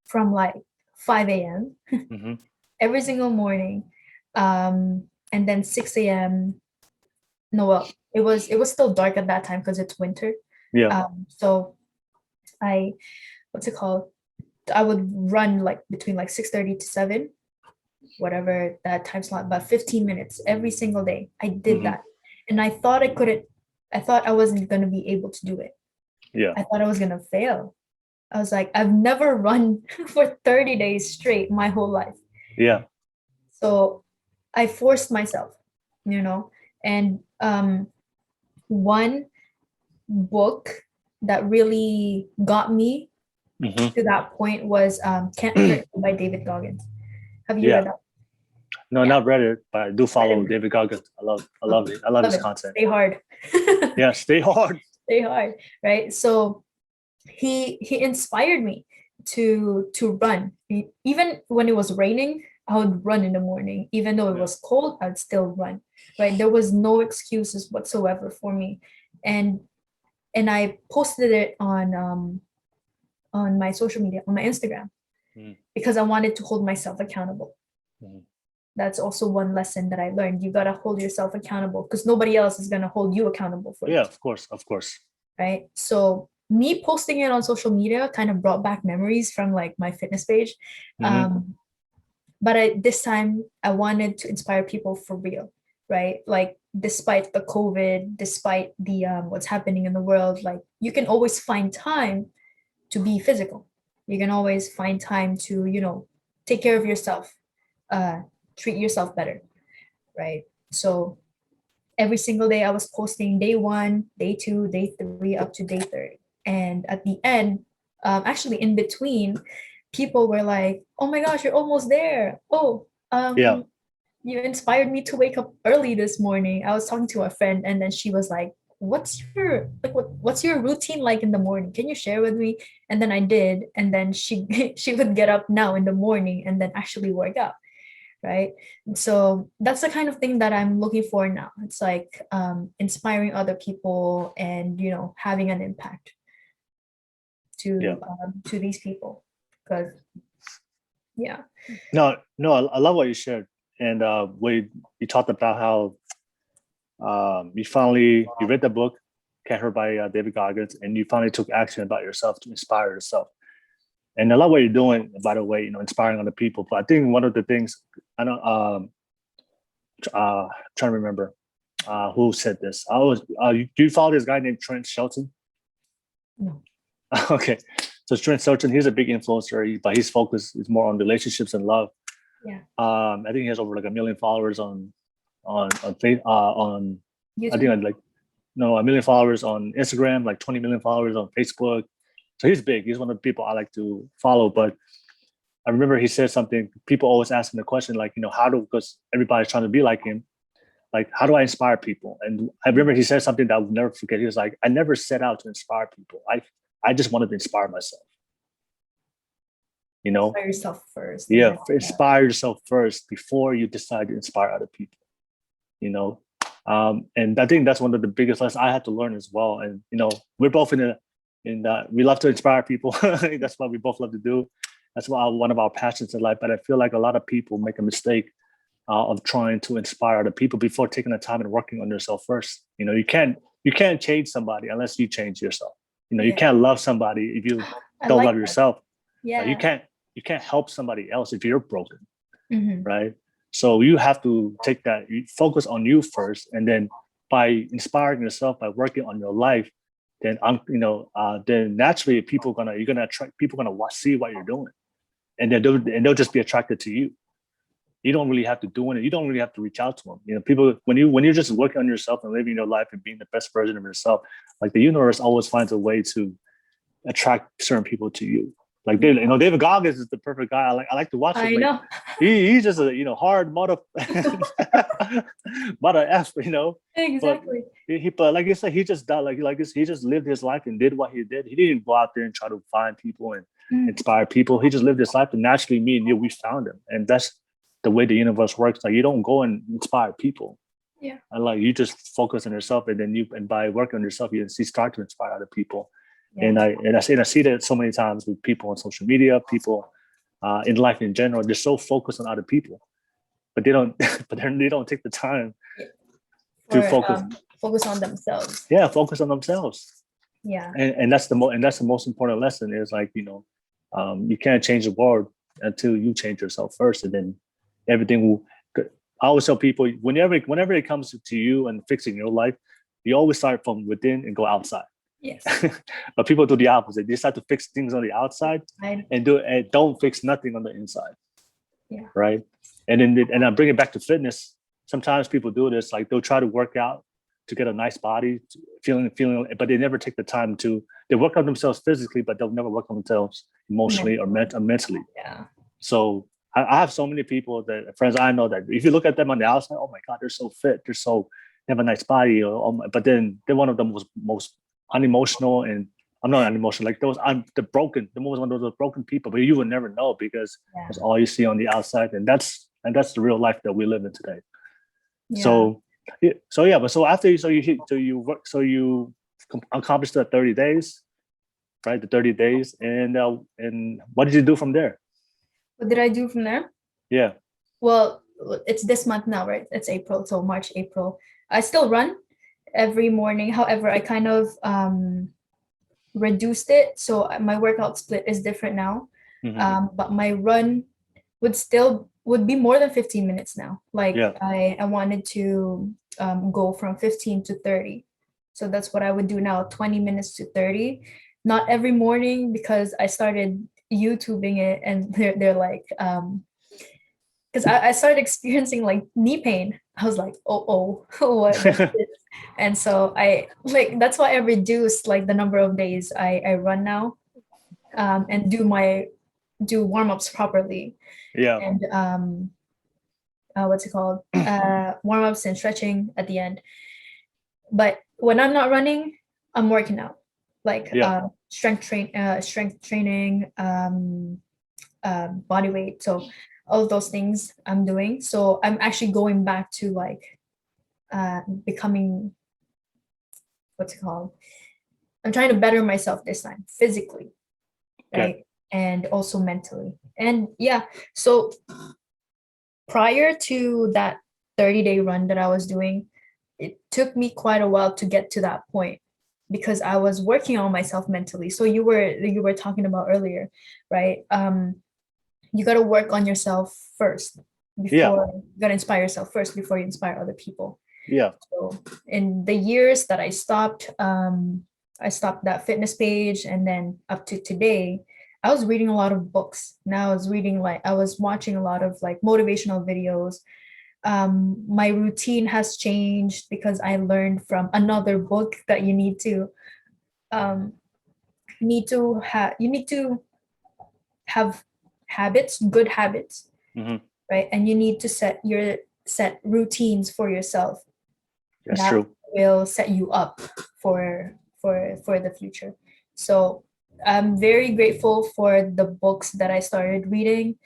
Speaker 1: from like 5 a.m. Mm-hmm. every single morning, and then 6 a.m. No, well, it was still dark at that time because it's winter.
Speaker 2: Yeah.
Speaker 1: So what's it called? I would run like between like 6:30 to 7, whatever that time slot, about 15 minutes every single day. I did mm-hmm. that. And I thought I wasn't going to be able to do it.
Speaker 2: Yeah.
Speaker 1: I thought I was going to fail. I was like, I've never run for 30 days straight my whole life.
Speaker 2: Yeah.
Speaker 1: So I forced myself, and one book that really got me mm-hmm. to that point was Can't Hurt by David Goggins. Have you read that?
Speaker 2: No, not read it, but I do follow David Goggins. I love it. I love his content.
Speaker 1: Stay hard.
Speaker 2: Yeah, stay hard.
Speaker 1: Stay hard, right? So he inspired me to run. Even when it was raining, I would run in the morning. Even though it was cold, I'd still run, right? There was no excuses whatsoever for me. And I posted it on my social media, on my Instagram, because I wanted to hold myself accountable. That's also one lesson that I learned. You got to hold yourself accountable, because nobody else is going to hold you accountable for it.
Speaker 2: Yeah, of course.
Speaker 1: Right? So me posting it on social media kind of brought back memories from like my fitness page. Mm-hmm. But this time I wanted to inspire people for real, right? Like despite the COVID, despite the what's happening in the world, like you can always find time to be physical. You can always find time to, take care of yourself, treat yourself better, right? So every single day I was posting day 1, day 2, day 3, up to day 30. And at the end, actually in between, people were like, "Oh my gosh, you're almost there. Oh,
Speaker 2: Yeah.
Speaker 1: you inspired me to wake up early this morning." I was talking to a friend, and then she was like, what's your routine like in the morning? Can you share with me?" And then I did, and then she she would get up now in the morning and then actually work out, right? So that's the kind of thing that I'm looking for now. It's like inspiring other people and having an impact to these people, because
Speaker 2: No, I love what you shared, and you talked about how you read the book Can't Hurt by David Goggins, and you finally took action about yourself to inspire yourself. And I love what you're doing, by the way, inspiring other people. But I think one of the things, I know, trying to remember who said this. Do you follow this guy named Trent Shelton?
Speaker 1: No.
Speaker 2: Okay, so Trent Shelton, he's a big influencer, but his focus is more on relationships and love.
Speaker 1: Yeah.
Speaker 2: I think he has over like 1 million followers on YouTube. I think like 1 million followers on Instagram, like 20 million followers on Facebook. So he's big. He's one of the people I like to follow. But I remember he said something. People always ask him the question, like, because everybody's trying to be like him. Like, how do I inspire people? And I remember he said something that I will never forget. He was like, I never set out to inspire people. I just wanted to inspire myself.
Speaker 1: Inspire yourself first.
Speaker 2: Yeah, inspire yourself first before you decide to inspire other people. And I think that's one of the biggest lessons I had to learn as well. And we're both we love to inspire people. That's what we both love to do. That's one of our passions in life. But I feel like a lot of people make a mistake of trying to inspire other people before taking the time and working on yourself first. You can't change somebody unless you change yourself. You can't love somebody if you don't love yourself.
Speaker 1: Yeah.
Speaker 2: You can't help somebody else if you're broken,
Speaker 1: Mm-hmm.
Speaker 2: right? So you have to you focus on you first, and then by inspiring yourself, by working on your life, then then naturally you're gonna attract people see what you're doing, and they'll just be attracted to you. You don't really have to do it. You don't really have to reach out to them. People, when you're just working on yourself and living your life and being the best version of yourself, like the universe always finds a way to attract certain people to you. Like David Goggins is the perfect guy. I like to watch him.
Speaker 1: I know.
Speaker 2: He's just a hard mother F,
Speaker 1: Exactly.
Speaker 2: But like you said, he just died he just lived his life and did what he did. He didn't go out there and try to find people and inspire people. He just lived his life, and naturally, me and you, we found him. And that's the way the universe works. Like, you don't go and inspire people.
Speaker 1: Yeah.
Speaker 2: And you just focus on yourself, and then by working on yourself, you start to inspire other people. Yeah. And I see that so many times with people on social media, people in life in general. They're so focused on other people, but they don't take the time to
Speaker 1: focus on themselves.
Speaker 2: Yeah, focus on themselves.
Speaker 1: Yeah.
Speaker 2: And that's the most important lesson is you can't change the world until you change yourself first, and then everything will. I always tell people, whenever it comes to you and fixing your life, you always start from within and go outside.
Speaker 1: Yes.
Speaker 2: But people do the opposite. They start to fix things on the outside and don't fix nothing on the inside.
Speaker 1: Yeah.
Speaker 2: Right. And I bring it back to fitness. Sometimes people do this, like they'll try to work out to get a nice body, feeling, but they never take the time they work on themselves physically, but they'll never work on themselves emotionally or mentally.
Speaker 1: Yeah.
Speaker 2: So I have so many people friends I know that if you look at them on the outside, oh my God, they're so fit. They have a nice body. But then they're one of the most unemotional, and I'm not unemotional. Like they're broken. The most one of those broken people, but you would never know because that's all you see on the outside, and that's the real life that we live in today. Yeah. So after you accomplished the 30 days, right? The 30 days, and what did you do from there?
Speaker 1: What did I do from there?
Speaker 2: Yeah.
Speaker 1: Well, it's this month now, right? It's April, so March, April. I still run every morning. However, I kind of reduced it, so my workout split is different now. Mm-hmm. But my run would be more than 15 minutes now. I wanted to go from 15 to 30. So that's what I would do now, 20 minutes to 30. Not every morning, because I started YouTubing it, and they're like, because I started experiencing like knee pain. I was like, oh, what is this? And so that's why I reduced like the number of days I run now, and do my do warm-ups properly.
Speaker 2: Yeah.
Speaker 1: And what's it called? Warm-ups and stretching at the end. But when I'm not running, I'm working out, like strength training, body weight. So all of those things I'm doing. So I'm actually going back to like becoming, what's it called? I'm trying to better myself this time, physically, right?
Speaker 2: Okay.
Speaker 1: And also mentally. And yeah, so prior to that 30-day run that I was doing, it took me quite a while to get to that point because I was working on myself mentally. So you were talking about earlier, right? You got to work on yourself first before you got to inspire yourself first before you inspire other people.
Speaker 2: Yeah.
Speaker 1: So in the years that I stopped that fitness page, and then up to today, I was reading a lot of books. Now I was watching a lot of like motivational videos. My routine has changed because I learned from another book that you need to have habits, good habits, right? And you need to set routines for yourself.
Speaker 2: That's true.
Speaker 1: Will set you up for the future. So I'm very grateful for the books that I started reading.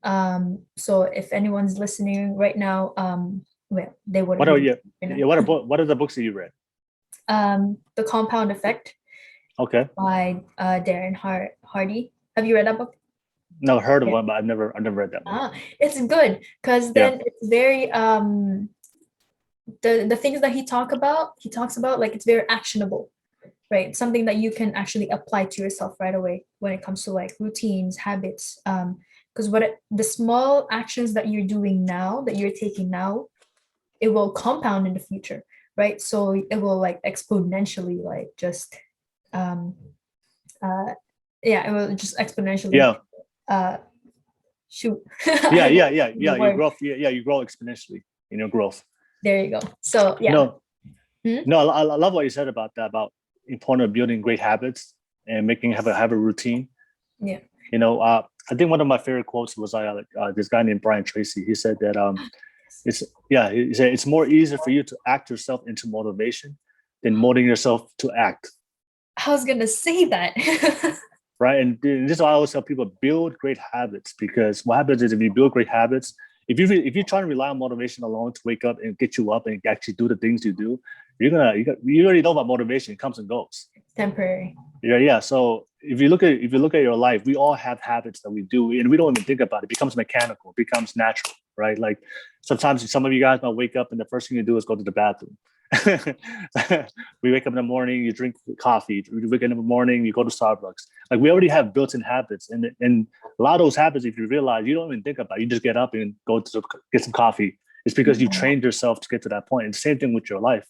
Speaker 1: So if anyone's listening right now, well, they would.
Speaker 2: What are the books that you read?
Speaker 1: The Compound Effect.
Speaker 2: Okay.
Speaker 1: By Darren Hardy. Have you read that book?
Speaker 2: No, heard of one, but I've never read that one.
Speaker 1: It's good because then it's very the things that he talks about, like it's very actionable, right? Something that you can actually apply to yourself right away when it comes to like routines, habits. Because the small actions that you're doing now, that you're taking now, it will compound in the future, right? So it will like exponentially like just it will just exponentially shoot.
Speaker 2: You grow. You grow exponentially in your growth.
Speaker 1: There you go. So
Speaker 2: I love what you said about that, about important of building great habits and have a routine.
Speaker 1: Yeah.
Speaker 2: I think one of my favorite quotes was this guy named Brian Tracy. He said that he said it's more easier for you to act yourself into motivation than motivating yourself to act.
Speaker 1: I was gonna say that.
Speaker 2: Right. And this is why I always tell people, build great habits, because what happens is if you build great habits, if you try to rely on motivation alone to wake up and get you up and actually do the things you do, you already know about motivation. It comes and goes.
Speaker 1: Temporary.
Speaker 2: Yeah. So if you look at your life, we all have habits that we do and we don't even think about it. It becomes mechanical, it becomes natural, right? Like sometimes some of you guys might wake up and the first thing you do is go to the bathroom. We wake up in the morning, you drink coffee. You wake up in the morning, you go to Starbucks. Like we already have built-in habits, and a lot of those habits, if you realize, you don't even think about it. You just get up and go to get some coffee. It's because you trained yourself to get to that point. And the same thing with your life.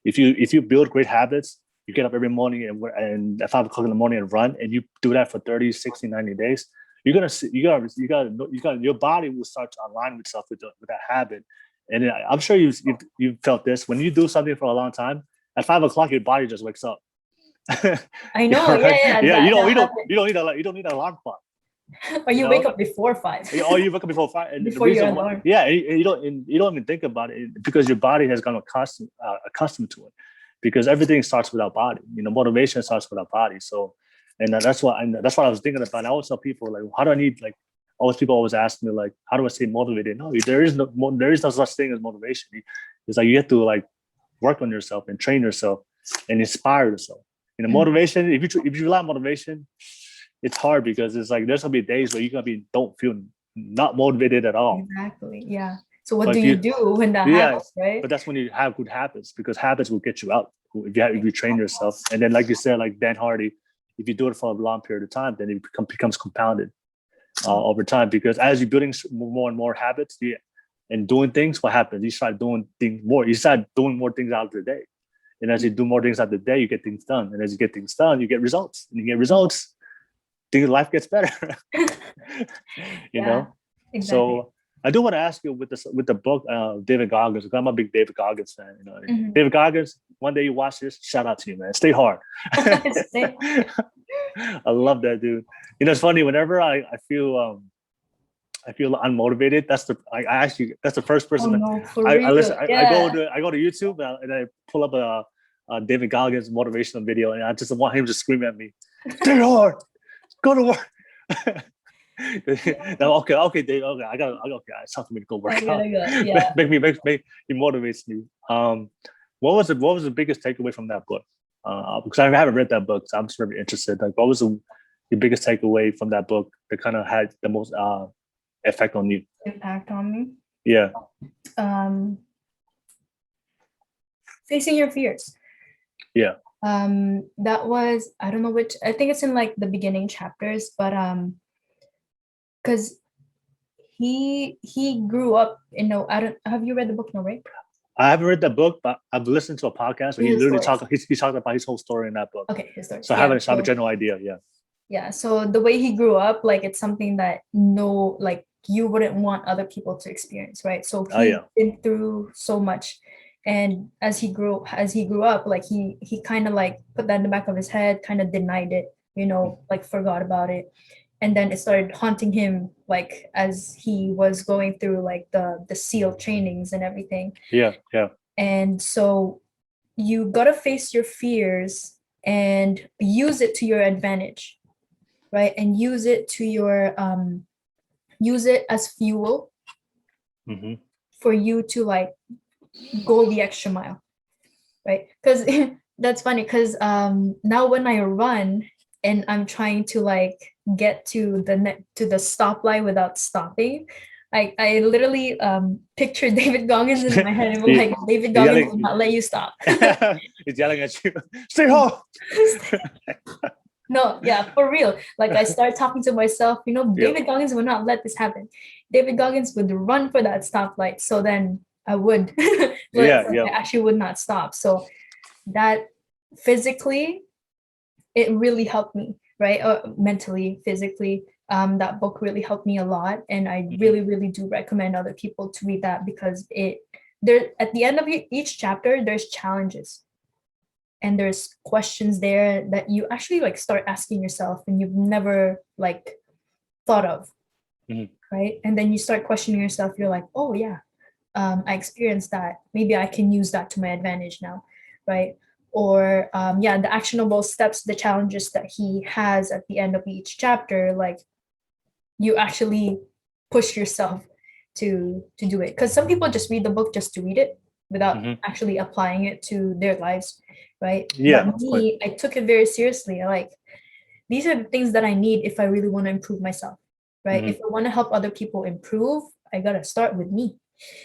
Speaker 2: If you build great habits, you get up every morning and at 5 o'clock in the morning and run, and you do that for 30, 60, 90 days. You're gonna see, your body will start to align itself with that habit. And I'm sure you've felt this when you do something for a long time. At 5 o'clock, your body just wakes up.
Speaker 1: I know,
Speaker 2: You don't need an alarm clock.
Speaker 1: Or you wake up before 5.
Speaker 2: Or you wake up before 5. And
Speaker 1: before your alarm.
Speaker 2: You don't even think about it because your body has gotten accustomed to it. Because everything starts with our body. Motivation starts with our body. So, and that's what I was thinking about. I always tell people, like, how do I need, like, always people always ask me, like, how do I stay motivated? No, there is no such thing as motivation. It's like you have to like work on yourself and train yourself and inspire yourself. Motivation, if you rely on motivation, it's hard because it's like there's gonna be days where don't feel not motivated at all.
Speaker 1: Exactly. Yeah. So what do you do when that happens, right?
Speaker 2: But that's when you have good habits, because habits will get you out if you train yourself. And then, like you said, like Dan Hardy, if you do it for a long period of time, then it becomes compounded over time. Because as you're building more and more habits and doing things, what happens? You start doing things more. You start doing more things out of the day. And as you do more things out of the day, you get things done. And as you get things done, you get results. And you get results, life gets better. Exactly. So I do want to ask you with the book, David Goggins, because I'm a big David Goggins fan. David Goggins, one day you watch this, shout out to you, man. Stay hard. I love that, dude. You know, it's funny. Whenever I feel unmotivated, I actually that's the first
Speaker 1: Oh
Speaker 2: person that
Speaker 1: no, for
Speaker 2: I
Speaker 1: real.
Speaker 2: listen.
Speaker 1: Yeah.
Speaker 2: I go to YouTube and I pull up a David Goggins motivational video, and I just want him to scream at me, "Stay hard, go to work." No, okay, Dave. Okay, okay. It's time for me to go
Speaker 1: I
Speaker 2: work out.
Speaker 1: gotta go. Yeah.
Speaker 2: He motivates me. What was the biggest takeaway from that book? Because I haven't read that book, so I'm just very interested. Like, what was the biggest takeaway from that book that kind of had the most effect on you?
Speaker 1: Impact on me.
Speaker 2: Yeah.
Speaker 1: Facing your fears.
Speaker 2: Yeah.
Speaker 1: That was, I don't know which, I think it's in like the beginning chapters, but because he grew up in no, I don't, have you read the book No Rape?
Speaker 2: I haven't read that book, but I've listened to a podcast where he
Speaker 1: His
Speaker 2: literally
Speaker 1: stories.
Speaker 2: he talked about his whole story in that book.
Speaker 1: Okay, his story.
Speaker 2: So I have a general idea. Yeah.
Speaker 1: Yeah, so the way he grew up, like it's something that no, like you wouldn't want other people to experience, right? So he's been through so much, and as he grew up, like he kind of like put that in the back of his head, kind of denied it, you know, like forgot about it, and then it started haunting him, like as he was going through like the SEAL trainings and everything.
Speaker 2: Yeah.
Speaker 1: And so you gotta face your fears and use it to your advantage, right? And use it to your use it as fuel for you to like go the extra mile, right? Because that's funny, because now when I run and I'm trying to like get to the stoplight without stopping, I literally picture David Goggins in my head and I'm like, David Goggins will not let you stop.
Speaker 2: He's yelling at you, stay home.
Speaker 1: No, yeah, for real. Like I start talking to myself, you know, David Goggins would not let this happen. David Goggins would run for that stoplight. So then I would, I actually would not stop. So that physically, it really helped me, right? Mentally, physically, that book really helped me a lot. And I really, really do recommend other people to read that, because there at the end of each chapter, there's challenges. And there's questions there that you actually like start asking yourself and you've never like thought of, right? And then you start questioning yourself. You're like, oh yeah, I experienced that. Maybe I can use that to my advantage now, right? Or the actionable steps, the challenges that he has at the end of each chapter, like you actually push yourself to do it. Because some people just read the book just to read it without actually applying it to their lives, right?
Speaker 2: Yeah.
Speaker 1: But me, I took it very seriously. Like, these are the things that I need if I really want to improve myself, right? If I want to help other people improve, I gotta start with me.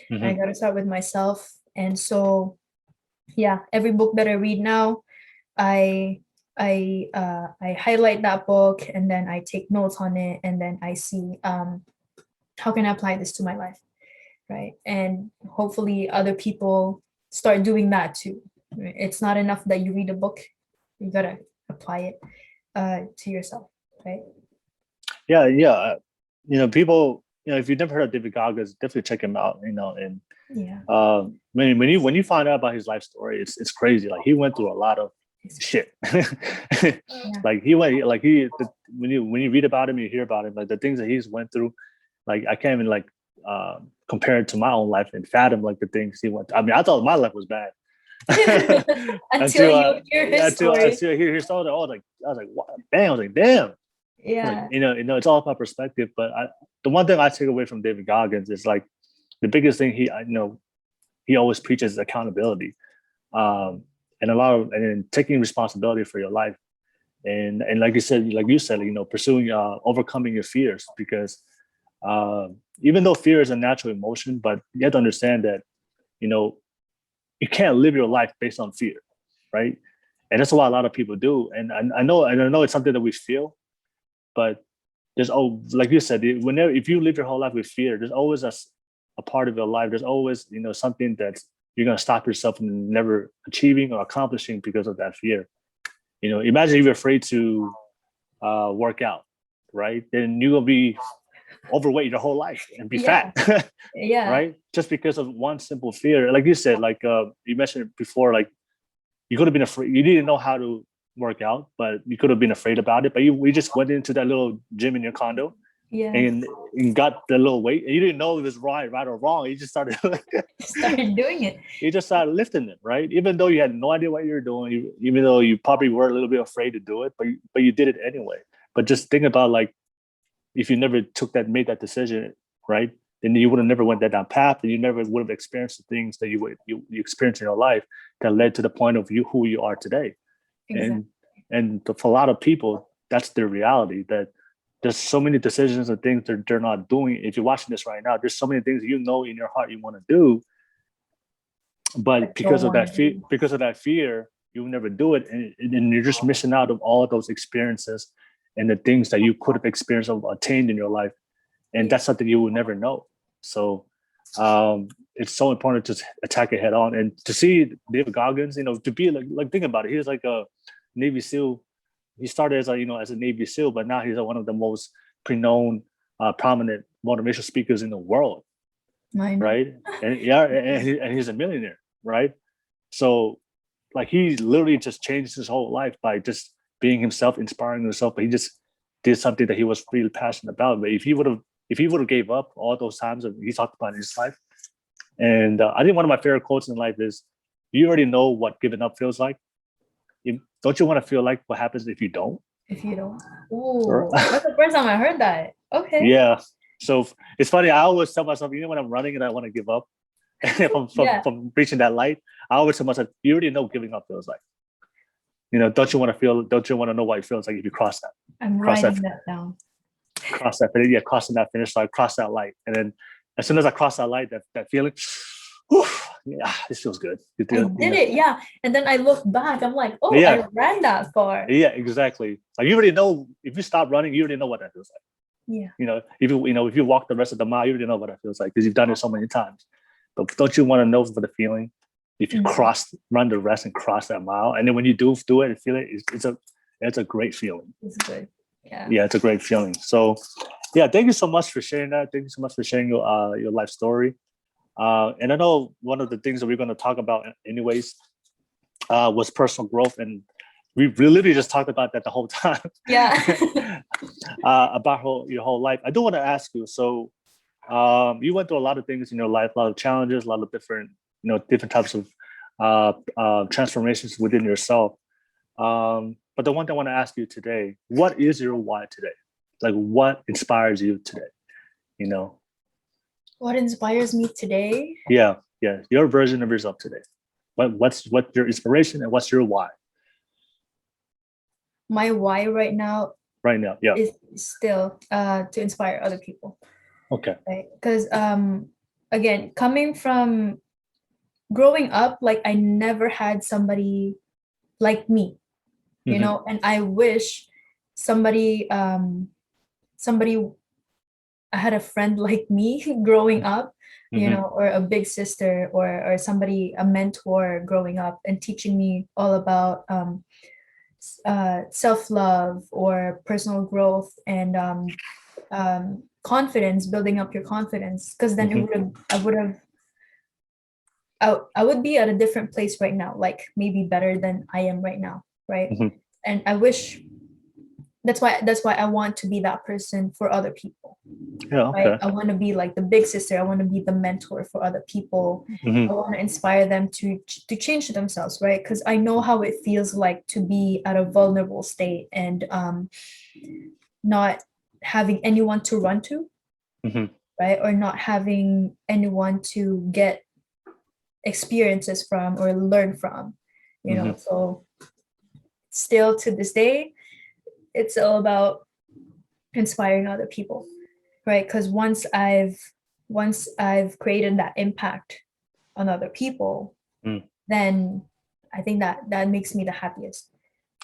Speaker 1: I gotta start with myself. And so, yeah, every book that I read now, I highlight that book and then I take notes on it, and then I see how can I apply this to my life, right? And hopefully other people start doing that too. It's not enough that you read a book, you gotta apply it to yourself, right?
Speaker 2: Yeah. You know, people, you know, if you've never heard of David Goggins, definitely check him out. You know, and when you find out about his life story, it's crazy. Like, he went through a lot of shit. Like when you read about him, you hear about him, like the things that he's went through, like I can't even like compare it to my own life and fathom like the things he went through. I mean, I thought my life was bad.
Speaker 1: until you hear his story.
Speaker 2: Until I hear his story, I was like, what? Damn! I was like, damn.
Speaker 1: Yeah.
Speaker 2: Like, you know, it's all about perspective. But the one thing I take away from David Goggins is like the biggest thing he always preaches is accountability, and taking responsibility for your life, and like you said, you know, pursuing overcoming your fears, because even though fear is a natural emotion, but you have to understand that, you know, you can't live your life based on fear, right? And that's what a lot of people do. And I know it's something that we feel, but there's like you said, if you live your whole life with fear, there's always a part of your life. There's always, you know, something that you're gonna stop yourself from never achieving or accomplishing because of that fear. You know, imagine if you're afraid to work out, right? Then you're gonna be overweight your whole life and be fat. Right? Just because of one simple fear. Like you said, like you mentioned before, like you could have been afraid, you didn't know how to work out, but you could have been afraid about it. But we just went into that little gym in your condo
Speaker 1: Yeah.
Speaker 2: and got the little weight, and you didn't know it was right or wrong. You just started
Speaker 1: doing it.
Speaker 2: You just started lifting it, right? Even though you had no idea what you were doing, even though you probably were a little bit afraid to do it, but you did it anyway. But just think about, like, if you never made that decision, right? Then you would have never went down path, and you never would have experienced the things that you experienced in your life that led to the point of who you are today. Exactly. And for a lot of people, that's their reality, that there's so many decisions and things that they're not doing. If you're watching this right now, there's so many things in your heart you want to do, but because of that fear, you never do it, and you're just missing out on all of those experiences and the things that you could have experienced or attained in your life, and that's something you will never know. So it's so important to attack it head on, and to see David Goggins, to be like think about it. He was like a Navy SEAL. He started as a Navy SEAL, but now he's one of the most renowned, prominent motivational speakers in the world. Right? And he's a millionaire, right? So, like, he literally just changed his whole life by just being himself, inspiring himself. But he just did something that he was really passionate about. But if he would have gave up all those times that he talked about in his life, and I think one of my favorite quotes in life is, "You already know what giving up feels like. Don't you want to feel like what happens if you don't?"
Speaker 1: If you don't. Ooh, that's the first time I heard that. Okay.
Speaker 2: Yeah. So it's funny. I always tell myself, when I'm running and I want to give up from reaching that light, I always tell myself, you already know giving up feels like. Don't you want to know what it feels like if you cross that?
Speaker 1: I'm writing that down.
Speaker 2: Crossing that finish line, cross that light. And then as soon as I cross that light, that feeling, whew, yeah, this feels good.
Speaker 1: I did it, yeah. And then I look back, I'm like, oh, I ran that far.
Speaker 2: Yeah, exactly. Like, you already know, if you stop running, you already know what that feels like.
Speaker 1: Yeah.
Speaker 2: If you walk the rest of the mile, you already know what that feels like because you've done it so many times. But don't you want to know for the feeling if you run the rest and cross that mile, and then when you do it and feel it, it's a great feeling.
Speaker 1: It's good. Yeah.
Speaker 2: Yeah, it's a great feeling. So, yeah, thank you so much for sharing that. Thank you so much for sharing your life story. And I know one of the things that we're going to talk about anyways was personal growth, and we literally just talked about that the whole time.
Speaker 1: Yeah.
Speaker 2: About your whole life. I do want to ask you, so you went through a lot of things in your life, a lot of challenges, a lot of different types of transformations within yourself. But the one thing I want to ask you today, what is your why today? Like, what inspires you today?
Speaker 1: What inspires me today?
Speaker 2: Yeah. Your version of yourself today. What's your inspiration and what's your why?
Speaker 1: My why right now,
Speaker 2: yeah,
Speaker 1: is still to inspire other people.
Speaker 2: Okay.
Speaker 1: Right? Because again, coming from growing up, like, I never had somebody like me, and I wish somebody I had a friend like me growing up, or a big sister or somebody, a mentor growing up and teaching me all about self-love or personal growth and confidence, building up your confidence, because then I would be at a different place right now, like maybe better than I am right now, right? And I wish that's why I want to be that person for other people.
Speaker 2: Yeah, okay.
Speaker 1: Right? I want to be like the big sister. I want to be the mentor for other people. I want to inspire them to change themselves, right? Because I know how it feels like to be at a vulnerable state and not having anyone to run to, right? Or not having anyone to get experiences from or learn from, So still to this day, it's all about inspiring other people, right? Because once I've created that impact on other people, then I think that makes me the happiest.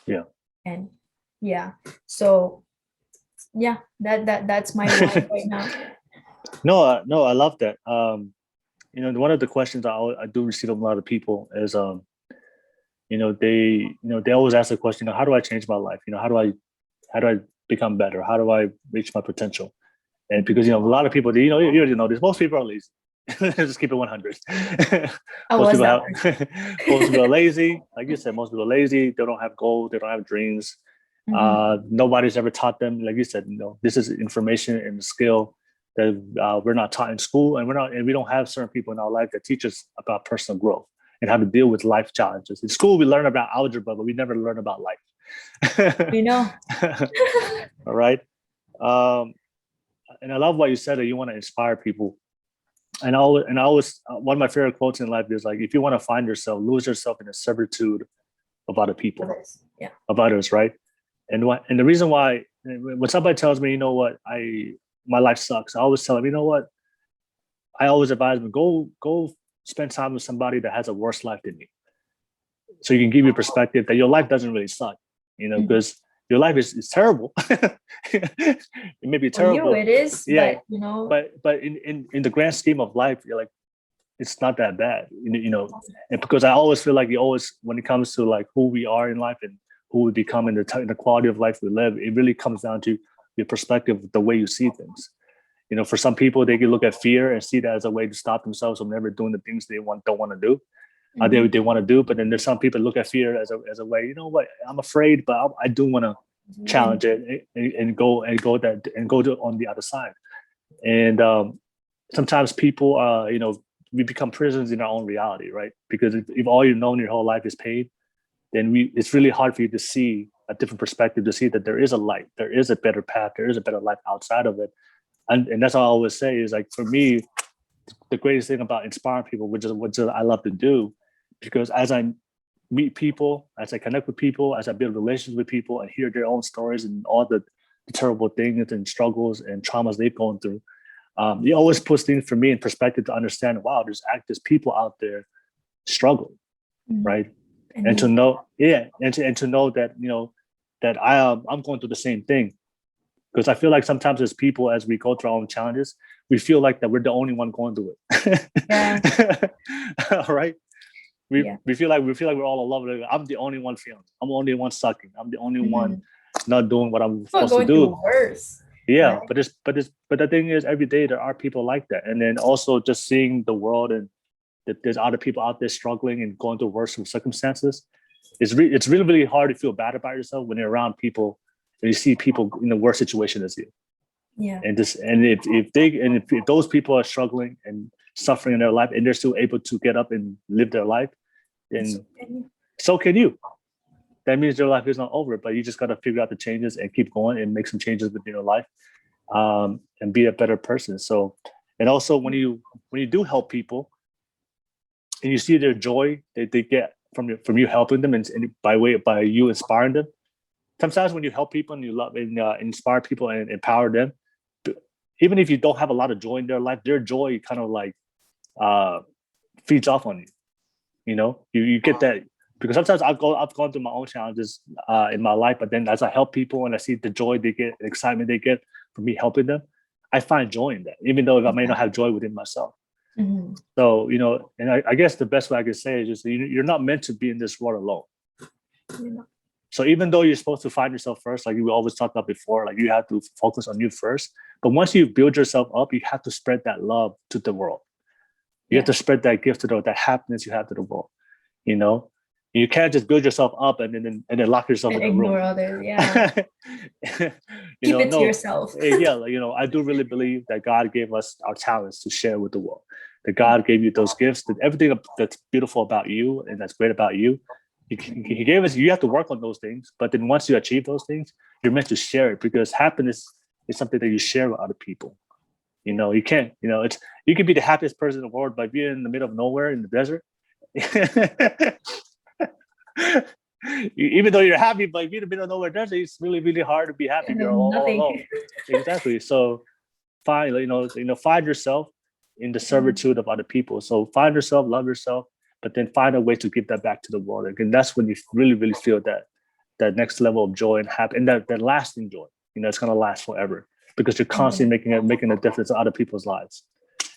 Speaker 2: Yeah.
Speaker 1: And so that's my life right now.
Speaker 2: No, I love that. One of the questions I do receive from a lot of people is, they always ask the question, how do I change my life? How do I become better? How do I reach my potential? And because, a lot of people, you already know this, most people are lazy. Just keep it 100.
Speaker 1: I
Speaker 2: Most
Speaker 1: was
Speaker 2: people
Speaker 1: that
Speaker 2: have,
Speaker 1: person.
Speaker 2: most people are lazy. Like you said, most people are lazy. They don't have goals. They don't have dreams.
Speaker 1: Mhm.
Speaker 2: Nobody's ever taught them. Like you said, this is information and skill that we're not taught in school, and we don't have certain people in our life that teach us about personal growth and how to deal with life challenges. In school, we learn about algebra, but we never learn about life.
Speaker 1: You know.
Speaker 2: All right. Um, and I love what you said, that you want to inspire people. And I always one of my favorite quotes in life is like, if you want to find yourself, lose yourself in the servitude of other people,
Speaker 1: Others. Yeah.
Speaker 2: of others, right? And the reason why, when somebody tells me, my life sucks, I always tell them, I always advise them, go spend time with somebody that has a worse life than you, so you can give you perspective that your life doesn't really suck, because your life is terrible. It may be
Speaker 1: For you,
Speaker 2: terrible,
Speaker 1: it is.
Speaker 2: yeah,
Speaker 1: But
Speaker 2: but in the grand scheme of life, you're like, it's not that bad, and because I always feel like when it comes to like who we are in life and who we become in the quality of life we live, it really comes down to your perspective, the way you see things. For some people, they can look at fear and see that as a way to stop themselves from never doing the things they don't want to do. They want to do, but then there's some people look at fear as a way. You know what? I'm afraid, but I do want to challenge it and go on the other side. And sometimes people, we become prisoners in our own reality, right? Because if all you've known your whole life is pain, then it's really hard for you to see a different perspective, to see that there is a light, there is a better path, there is a better life outside of it. And that's all I always say is, like, for me, the greatest thing about inspiring people, which is what I love to do, because as I meet people, as I connect with people, as I build relations with people and hear their own stories and all the terrible things and struggles and traumas they've gone through, it always puts things for me in perspective to understand, wow, there's people out there struggling, right? And to know, and to know that, that I'm going through the same thing. Because I feel like sometimes as people, as we go through our own challenges, we feel like that we're the only one going through it.
Speaker 1: Yeah.
Speaker 2: All right. We feel like we're all alone. Like, I'm the only one feeling. I'm the only one sucking. I'm the only one not doing what I'm supposed to do.
Speaker 1: Worse.
Speaker 2: Yeah,
Speaker 1: Right?
Speaker 2: but the thing is, every day there are people like that, and then also just seeing the world and that there's other people out there struggling and going through worse circumstances. It's really, really hard to feel bad about yourself when you're around people and you see people in the worst situation as you.
Speaker 1: Yeah.
Speaker 2: And if those people are struggling and suffering in their life and they're still able to get up and live their life, then so can you. That means your life is not over, but you just got to figure out the changes and keep going and make some changes within your life, and be a better person. So, and also when you do help people and you see their joy that they get from you helping them and by you inspiring them. Sometimes when you help people and you love and inspire people and empower them, even if you don't have a lot of joy in their life, their joy kind of like feeds off on you. You get that, because sometimes I've gone through my own challenges in my life, but then as I help people and I see the joy they get, the excitement they get from me helping them, I find joy in that, even though I may not have joy within myself. So, and I guess the best way I could say is just, you're not meant to be in this world alone. So even though you're supposed to find yourself first, like we always talked about before, like you have to focus on you first. But once you build yourself up, you have to spread that love to the world. You have to spread that gift to that happiness you have to the world. You can't just build yourself up and then lock yourself in a room.
Speaker 1: Ignore others. Yeah. Keep it to yourself.
Speaker 2: I do really believe that God gave us our talents to share with the world. That God gave you those gifts, that everything that's beautiful about you and that's great about you, He gave us. You have to work on those things, but then once you achieve those things, you're meant to share it, because happiness is something that you share with other people. You can't. You can be the happiest person in the world, but being in the middle of nowhere in the desert. Even though you're happy, but being in the middle of nowhere desert, it's really, really hard to be happy. You're all alone. Exactly. So find yourself in the servitude of other people. So find yourself, love yourself, but then find a way to give that back to the world. And that's when you really, really feel that next level of joy and happiness, and that lasting joy. It's going to last forever, because you're constantly making a difference in other people's lives.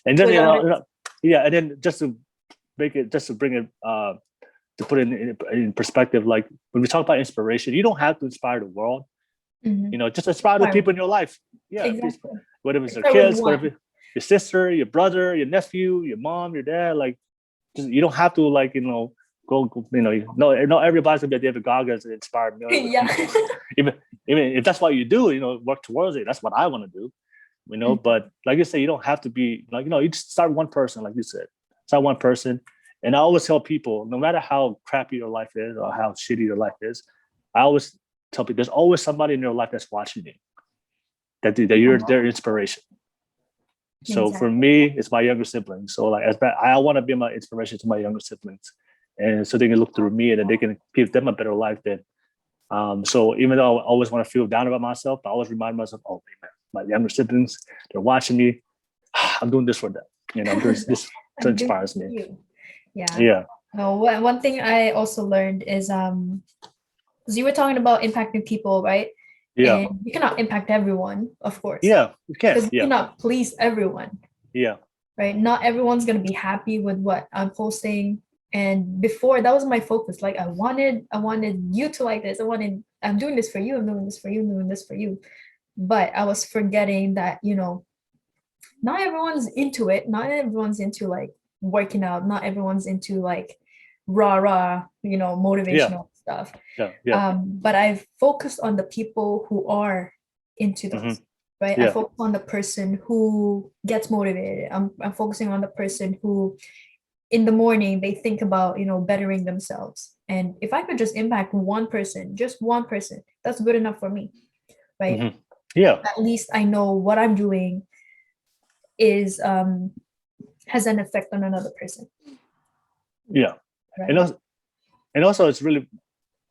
Speaker 2: And then, and then just to bring it, to put it in perspective, like when we talk about inspiration, you don't have to inspire the world. Just inspire the people in your life. Yeah,
Speaker 1: exactly.
Speaker 2: Whether it's their kids, whatever. your sister, your brother, your nephew, your mom, your dad. Like, just, you don't have to like, go, not everybody's gonna be a David Goggins and inspire millions of people. Even if that's what you do, work towards it. That's what I want to do, But like you say, you don't have to be like, you just start one person, like you said, start one person. And I always tell people, no matter how crappy your life is or how shitty your life is, I always tell people there's always somebody in your life that's watching you, that you're their inspiration. So for me, it's my younger siblings. So like, I want to be my inspiration to my younger siblings, and so they can look through me and then they can give them a better life. Then, so even though I always want to feel down about myself, I always remind myself, oh man, my younger siblings, they're watching me. I'm doing this for them. This inspires me. Yeah.
Speaker 1: No, one thing I also learned is because you were talking about impacting people, right?
Speaker 2: Yeah.
Speaker 1: And you cannot impact everyone, of course.
Speaker 2: Yeah, you can.
Speaker 1: Because you cannot please everyone.
Speaker 2: Yeah.
Speaker 1: Right. Not everyone's gonna be happy with what I'm posting. And before, that was my focus. Like I wanted you to like this. I'm doing this for you. I'm doing this for you. I'm doing this for you. But I was forgetting that, not everyone's into it. Not everyone's into like working out. Not everyone's into like rah, motivational stuff. But I've focused on the people who are into those, right? I focus on the person who gets motivated. I'm focusing on the person who in the morning they think about, bettering themselves. And if I could just impact one person, just one person, that's good enough for me, right?
Speaker 2: Yeah.
Speaker 1: At least I know what I'm doing is has an effect on another person.
Speaker 2: Yeah. Right? And also it's really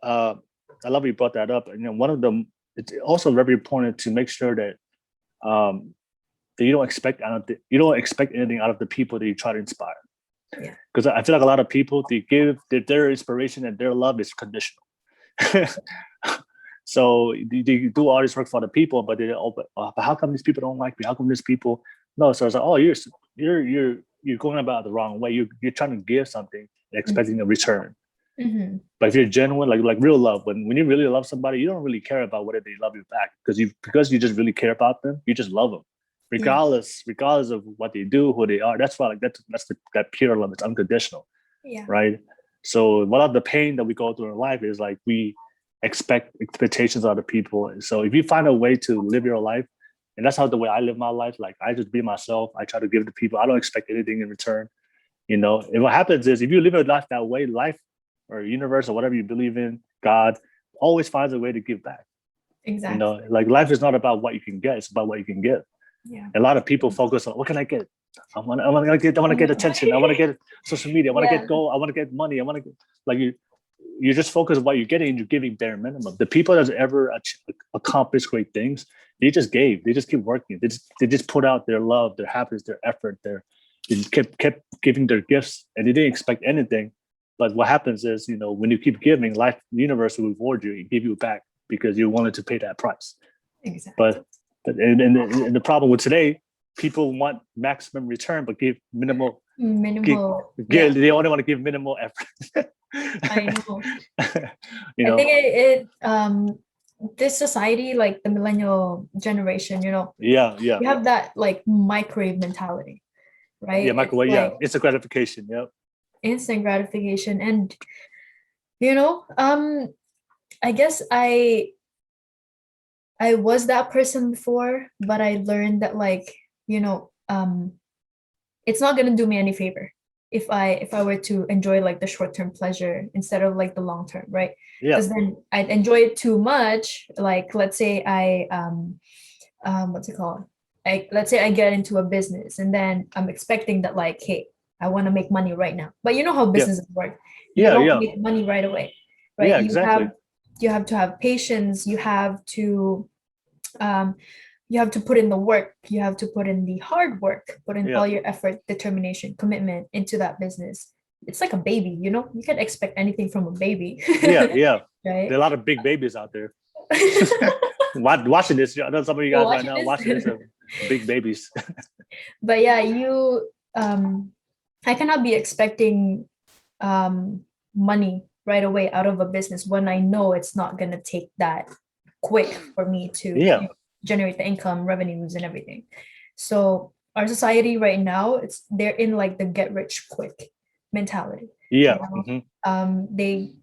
Speaker 2: I love you brought that up. One of them, it's also very important to make sure that that you don't expect anything out of the people that you try to inspire. Yeah. Because I feel like a lot of people, they give their inspiration and their love is conditional. So they do all this work for the people, but but how come these people don't like me? How come these people? No, so it's like, oh, you're going about it the wrong way. You're trying to give something and expecting a return. But if you're genuine, like real love, when you really love somebody, you don't really care about whether they love you back because you just really care about them. You just love them, regardless of what they do, who they are. That's why that pure love. It's unconditional, right? So a lot of the pain that we go through in life is like we expect expectations out of people. And so if you find a way to live your life, and that's how the way I live my life. Like I just be myself. I try to give to people. I don't expect anything in return. And what happens is if you live your life that way, life or universe or whatever you believe in, God always finds a way to give back.
Speaker 1: Exactly.
Speaker 2: Like life is not about what you can get; it's about what you can give. Yeah. A lot of people focus on what can I get. I want to get attention. I want to get social media. I want to get gold. I want to get money. I want to get like you just focus on what you're getting and you're giving bare minimum. The people that ever accomplished great things, they just gave. They just keep working. They just put out their love, their happiness, their effort. They kept giving their gifts, and they didn't expect anything. But what happens is, when you keep giving, life, the universe will reward you and give you back because you wanted to pay that price.
Speaker 1: Exactly.
Speaker 2: But the problem with today, people want maximum return but give minimal. They only want to give minimal effort.
Speaker 1: I know. I think this society, like the millennial generation, you have that like microwave mentality, right?
Speaker 2: Yeah, microwave. Like, instant gratification. Yep.
Speaker 1: Instant gratification, and I guess I was that person before, but I learned that like it's not gonna do me any favor if I were to enjoy like the short-term pleasure instead of like the long-term, right? Because then I'd enjoy it too much. Like let's say I what's it called? Let's say I get into a business and then I'm expecting that like, hey, I want to make money right now. But you know how businesses work. You don't make money right away, right?
Speaker 2: Yeah, exactly.
Speaker 1: You have to have patience. You have to put in the work. You have to put in the hard work, put in all your effort, determination, commitment into that business. It's like a baby, you can expect anything from a baby.
Speaker 2: Yeah.
Speaker 1: Right?
Speaker 2: There are a lot of big babies out there. Watching this, I know some of you guys right now watching this are big babies.
Speaker 1: But yeah, I cannot be expecting money right away out of a business when I know it's not going to take that quick for me to generate the income, revenues, and everything. So our society right now, they're in like the get rich quick mentality.
Speaker 2: Yeah.
Speaker 1: They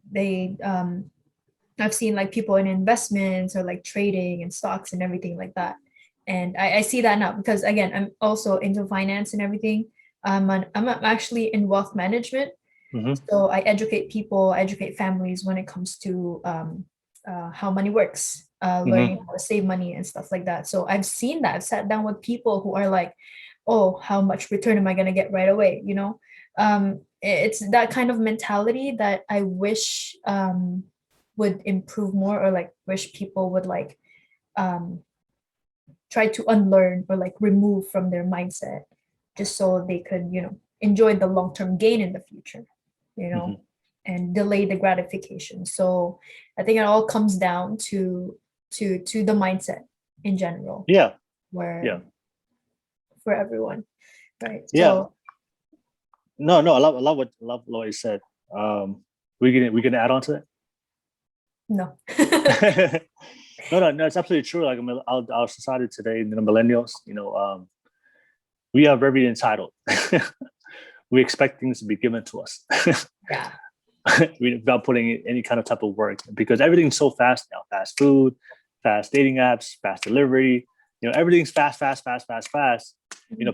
Speaker 1: I've seen like people in investments or like trading and stocks and everything like that. And I see that now because again, I'm also into finance and everything. I'm actually in wealth management. So I educate people, I educate families when it comes to how money works, learning how to save money and stuff like that. So I've seen that. I've sat down with people who are like, oh, how much return am I going to get right away? It's that kind of mentality that I wish would improve more, or like wish people would like try to unlearn or like remove from their mindset, just so they could enjoy the long-term gain in the future, and delay the gratification. So I think it all comes down to the mindset in general. Where for everyone, right? So
Speaker 2: no, I love what you said. We can add on to it.
Speaker 1: No.
Speaker 2: No, it's absolutely true. Like our society today, the millennials, we are very entitled. We expect things to be given to us.
Speaker 1: Yeah.
Speaker 2: Without putting in any kind of type of work, because everything's so fast now. Fast food, fast dating apps, fast delivery. Everything's fast.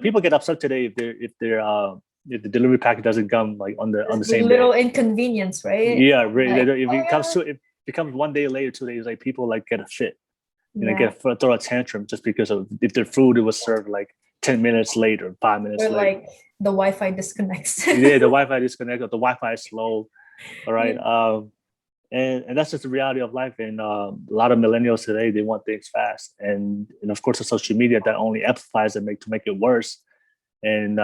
Speaker 2: People get upset today if the delivery package doesn't come like on the same
Speaker 1: little
Speaker 2: day.
Speaker 1: Inconvenience, right?
Speaker 2: Yeah, really. If it becomes 1 day later, 2 days, like people like get a fit, throw a tantrum just because of if their food it was served like 10 minutes later, 5 minutes
Speaker 1: or
Speaker 2: later.
Speaker 1: like the Wi-Fi disconnects.
Speaker 2: Yeah, the Wi-Fi disconnects, or the Wi-Fi is slow. All right. And that's just the reality of life. And a lot of millennials today, they want things fast. And of course, the social media that only amplifies it to make it worse. And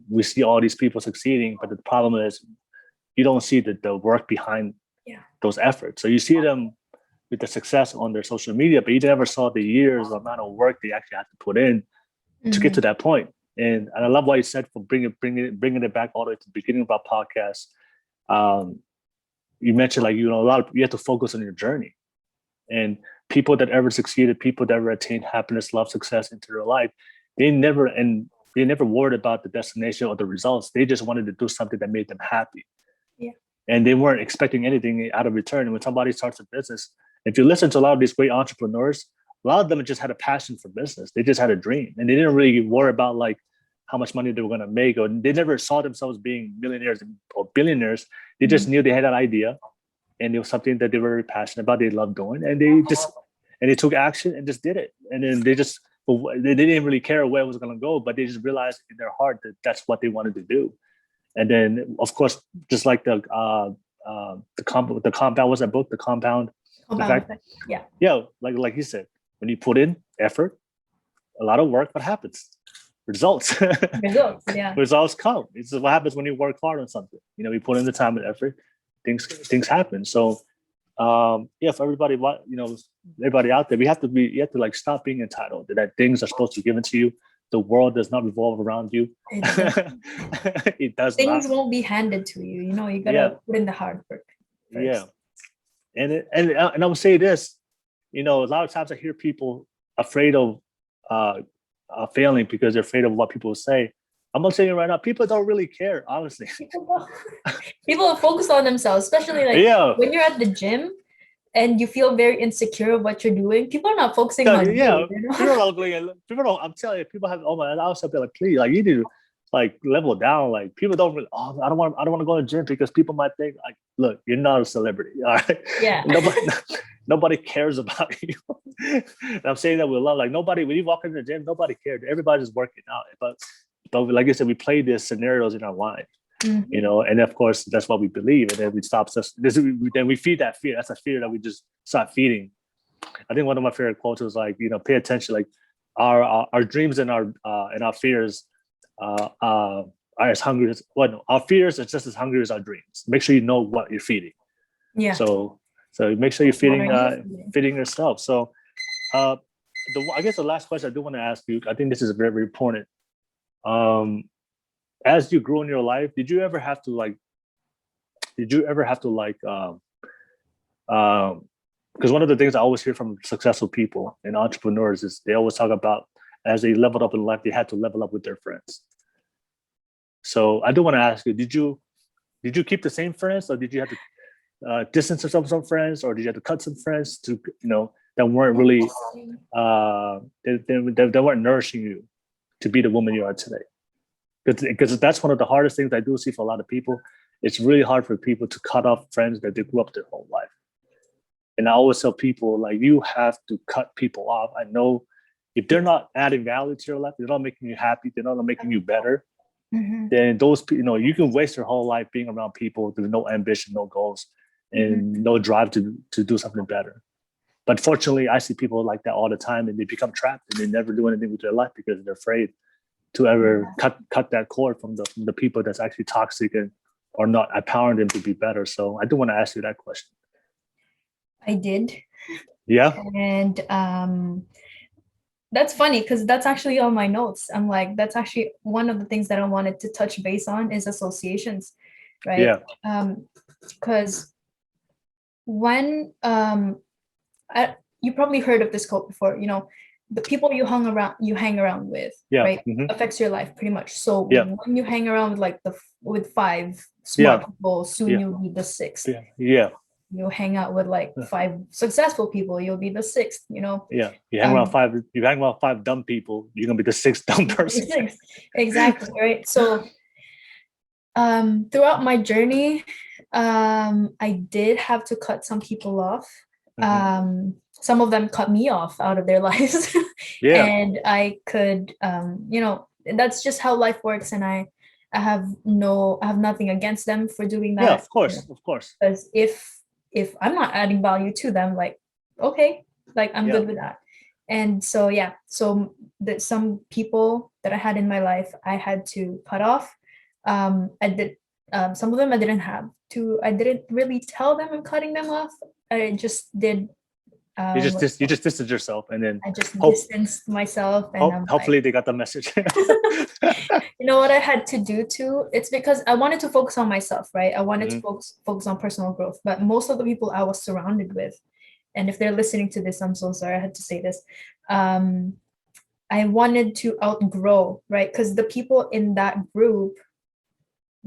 Speaker 2: we see all these people succeeding, but the problem is you don't see the work behind those efforts. So you see them with the success on their social media, but you never saw the years, the amount of work they actually have to put in to get to that point. And I love what you said for bringing it back all the way to the beginning of our podcast. You mentioned you have to focus on your journey, and people that ever succeeded, people that ever attained happiness, love, success into their life, they never worried about the destination or the results. They just wanted to do something that made them happy.
Speaker 1: Yeah.
Speaker 2: And they weren't expecting anything out of return. And when somebody starts a business, if you listen to a lot of these great entrepreneurs, a lot of them just had a passion for business. They just had a dream, and they didn't really worry about like how much money they were going to make, or they never saw themselves being millionaires or billionaires. They just knew they had an idea, and it was something that they were very passionate about. They loved doing, and they took action and just did it. And then they didn't really care where it was going to go, but they just realized in their heart that that's what they wanted to do. And then, of course, just like the compound, was that book, The Compound?
Speaker 1: Effect. Yeah.
Speaker 2: Yeah, like you said, when you put in effort, a lot of work, what happens? Results.
Speaker 1: Yeah.
Speaker 2: Results come. It's what happens when you work hard on something. We put in the time and effort, things happen. So for everybody, everybody out there, you have to like stop being entitled that things are supposed to be given to you. The world does not revolve around you. It does
Speaker 1: Things
Speaker 2: not.
Speaker 1: won't be handed to you. You gotta put in the hard work first.
Speaker 2: Yeah. And I would say this, a lot of times I hear people afraid of failing because they're afraid of what people will say. I'm not saying right now, people don't really care, honestly.
Speaker 1: People are focused on themselves, especially like when you're at the gym and you feel very insecure of what you're doing. People are not focusing on you.
Speaker 2: People don't. I'm telling you, people have. Oh my! I was like, please, like you need to like level down. Like people don't really. Oh, I don't want to go to the gym because people might think like, look, you're not a celebrity. All right.
Speaker 1: Yeah.
Speaker 2: Nobody cares about you. And I'm saying that with love. Like nobody, when you walk into the gym, nobody cares. Everybody's working out. But like I said, we play these scenarios in our life. And of course that's what we believe, and then we stop. Then we feed that fear. That's a fear that we just start feeding. I think one of my favorite quotes was like, pay attention. Like our dreams and our fears are as hungry as our fears are just as hungry as our dreams. Make sure you know what you're feeding.
Speaker 1: Yeah.
Speaker 2: So make sure you're feeding yourself. So I guess the last question I do want to ask you, I think this is very, very important. As you grow in your life, did you ever have to because one of the things I always hear from successful people and entrepreneurs is they always talk about as they leveled up in life, they had to level up with their friends. So I do want to ask you, did you keep the same friends, or did you have to distance yourself from some friends, or did you have to cut some friends to, that weren't really, they weren't nourishing you to be the woman you are today? Because that's one of the hardest things I do see for a lot of people. It's really hard for people to cut off friends that they grew up their whole life. And I always tell people, like, you have to cut people off. I know if they're not adding value to your life, they're not making you happy, they're not making you better, then those people, you can waste your whole life being around people with no ambition, no goals, and no drive to do something better. But fortunately, I see people like that all the time, and they become trapped and they never do anything with their life because they're afraid to ever cut that cord from the people that's actually toxic and or not empowering them to be better. So I do want to ask you that question.
Speaker 1: I did.
Speaker 2: Yeah.
Speaker 1: And that's funny because that's actually on my notes. I'm like, that's actually one of the things that I wanted to touch base on is associations, right?
Speaker 2: Yeah.
Speaker 1: Because when you probably heard of this quote before, the people you hang around with, right, affects your life pretty much. So when you hang around with with 5 smart people, soon you'll be the 6th.
Speaker 2: Yeah.
Speaker 1: You hang out with 5 successful people, you'll be the 6th.
Speaker 2: Yeah. You hang around 5 dumb people, you're gonna be the 6th dumb person.
Speaker 1: Exactly, right? So throughout my journey, I did have to cut some people off. Some of them cut me off out of their lives. And I could, that's just how life works. And I have nothing against them for doing that.
Speaker 2: Yeah, of course.
Speaker 1: Because if I'm not adding value to them, okay, I'm good with that. And so, so some people that I had in my life, I had to cut off. I did, some of them I didn't really tell them I'm cutting them off. I just did.
Speaker 2: You just distanced yourself, and then
Speaker 1: I just distanced myself, and
Speaker 2: hopefully they got the message.
Speaker 1: You know what I had to do too? It's because I wanted to focus on myself, right? I wanted to focus on personal growth, but most of the people I was surrounded with, and if they're listening to this, I'm so sorry I had to say this. I wanted to outgrow, right? Because the people in that group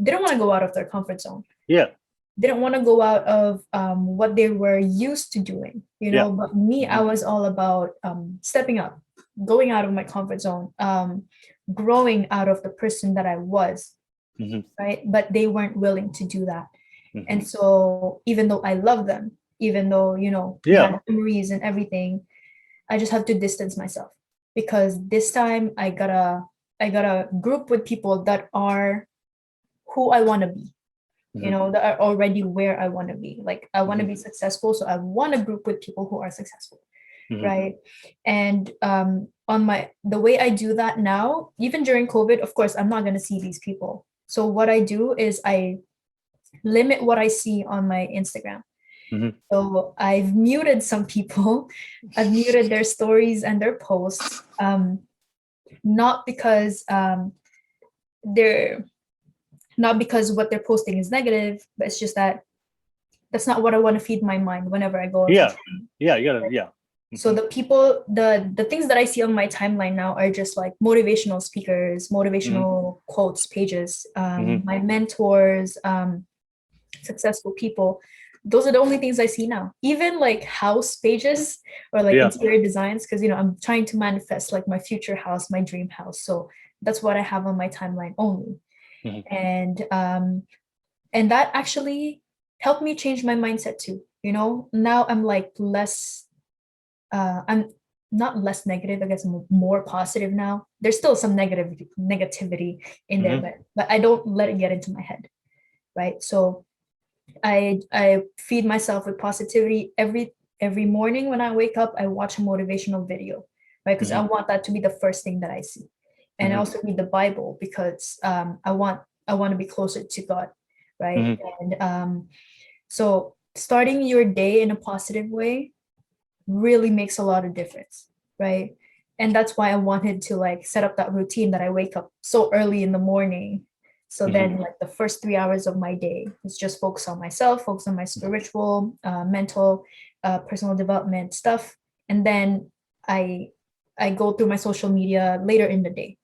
Speaker 1: didn't want to go out of their comfort zone.
Speaker 2: Yeah.
Speaker 1: Didn't want to go out of what they were used to doing, but me, I was all about stepping up, going out of my comfort zone, growing out of the person that I was, right? But they weren't willing to do that. And so even though I love them, even though, we had memories and everything, I just have to distance myself, because this time I gotta group with people that are who I want to be. That are already where I want to be. I want to be successful, so I want to group with people who are successful, right? And the way I do that now, even during COVID, of course, I'm not going to see these people. So what I do is I limit what I see on my Instagram. So I've muted some people. I've muted their stories and their posts, not because not because what they're posting is negative, but it's just that's not what I want to feed my mind whenever I go.
Speaker 2: You gotta.
Speaker 1: So the people, the things that I see on my timeline now are just motivational speakers, motivational quotes pages, my mentors, successful people. Those are the only things I see now. Even house pages or interior designs, because I'm trying to manifest my future house, my dream house. So that's what I have on my timeline only. And that actually helped me change my mindset too. Now I'm less, I'm not less negative, I guess I'm more positive now. There's still some negativity in there, but I don't let it get into my head, right? So I feed myself with positivity every morning. When I wake up, I watch a motivational video, right? Because I want that to be the first thing that I see. And I also read the Bible because I want to be closer to God, right? And so starting your day in a positive way really makes a lot of difference, right? And that's why I wanted to set up that routine that I wake up so early in the morning. So then the first 3 hours of my day is just focus on myself, focus on my spiritual, mental, personal development stuff. And then I I go through my social media later in the day,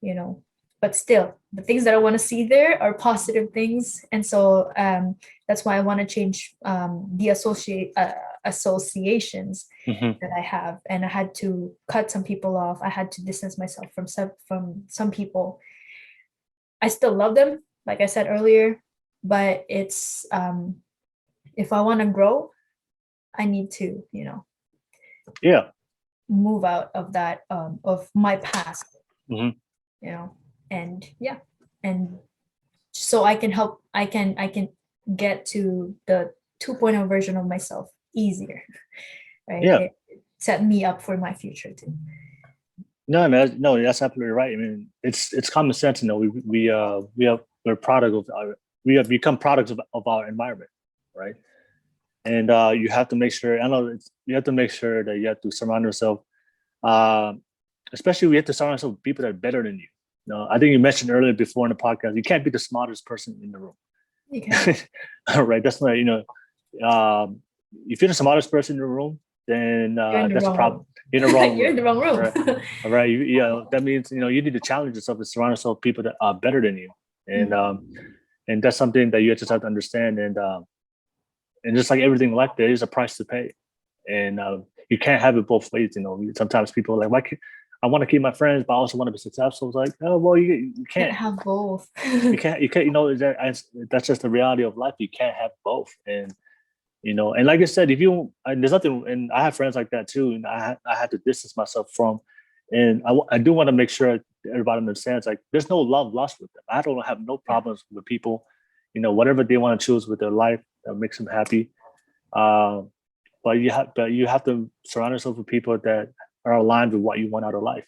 Speaker 1: you know. But still, the things that I want to see there are positive things, and so that's why I want to change the associations
Speaker 2: Mhm.
Speaker 1: that I have, and I had to cut some people off. I had to distance myself from some people. I still love them, like I said earlier, but it's if I want to grow, I need to, you know,
Speaker 2: Yeah.
Speaker 1: move out of that of my past,
Speaker 2: Mhm.
Speaker 1: you know, and yeah, and so I can help. I can get to the 2.0 version of myself easier, right?
Speaker 2: Yeah.
Speaker 1: It set me up for my future too.
Speaker 2: No, no, that's absolutely right. I mean, it's common sense. You know, we're product of our, we have become products of our environment, right? And you have to make sure. I know you have to make sure that you have to surround yourself. Uh, Especially we have to surround ourselves with people that are better than you. You know, I think you mentioned earlier before in the podcast, you can't be the smartest person in the room.
Speaker 1: You can.
Speaker 2: Right? That's not, you know, um, if you're the smartest person in the room, then
Speaker 1: You're in the
Speaker 2: that's a
Speaker 1: wrong
Speaker 2: problem.
Speaker 1: room.
Speaker 2: You're in the wrong
Speaker 1: You're in
Speaker 2: room.
Speaker 1: the wrong room.
Speaker 2: Right? All right. That means, you know, you need to challenge yourself and surround yourself with people that are better than you. And that's something that you just have to understand. And just like everything in life, there is a price to pay. And you can't have it both ways. You know, sometimes people are like, why can't I want to keep my friends, but I also want to be successful? It's like, oh, well, you
Speaker 1: Can't
Speaker 2: can't.
Speaker 1: have both.
Speaker 2: You can't, you know, that's just the reality of life. You can't have both. And, you know, and like I said, if you, there's nothing, and I have friends like that too, and I had to distance myself from, and I do want to make sure everybody understands, like, there's no love lost with them. I don't have no problems with people, you know, whatever they want to choose with their life that makes them happy. Um, but you have to surround yourself with people that are aligned with what you want out of life,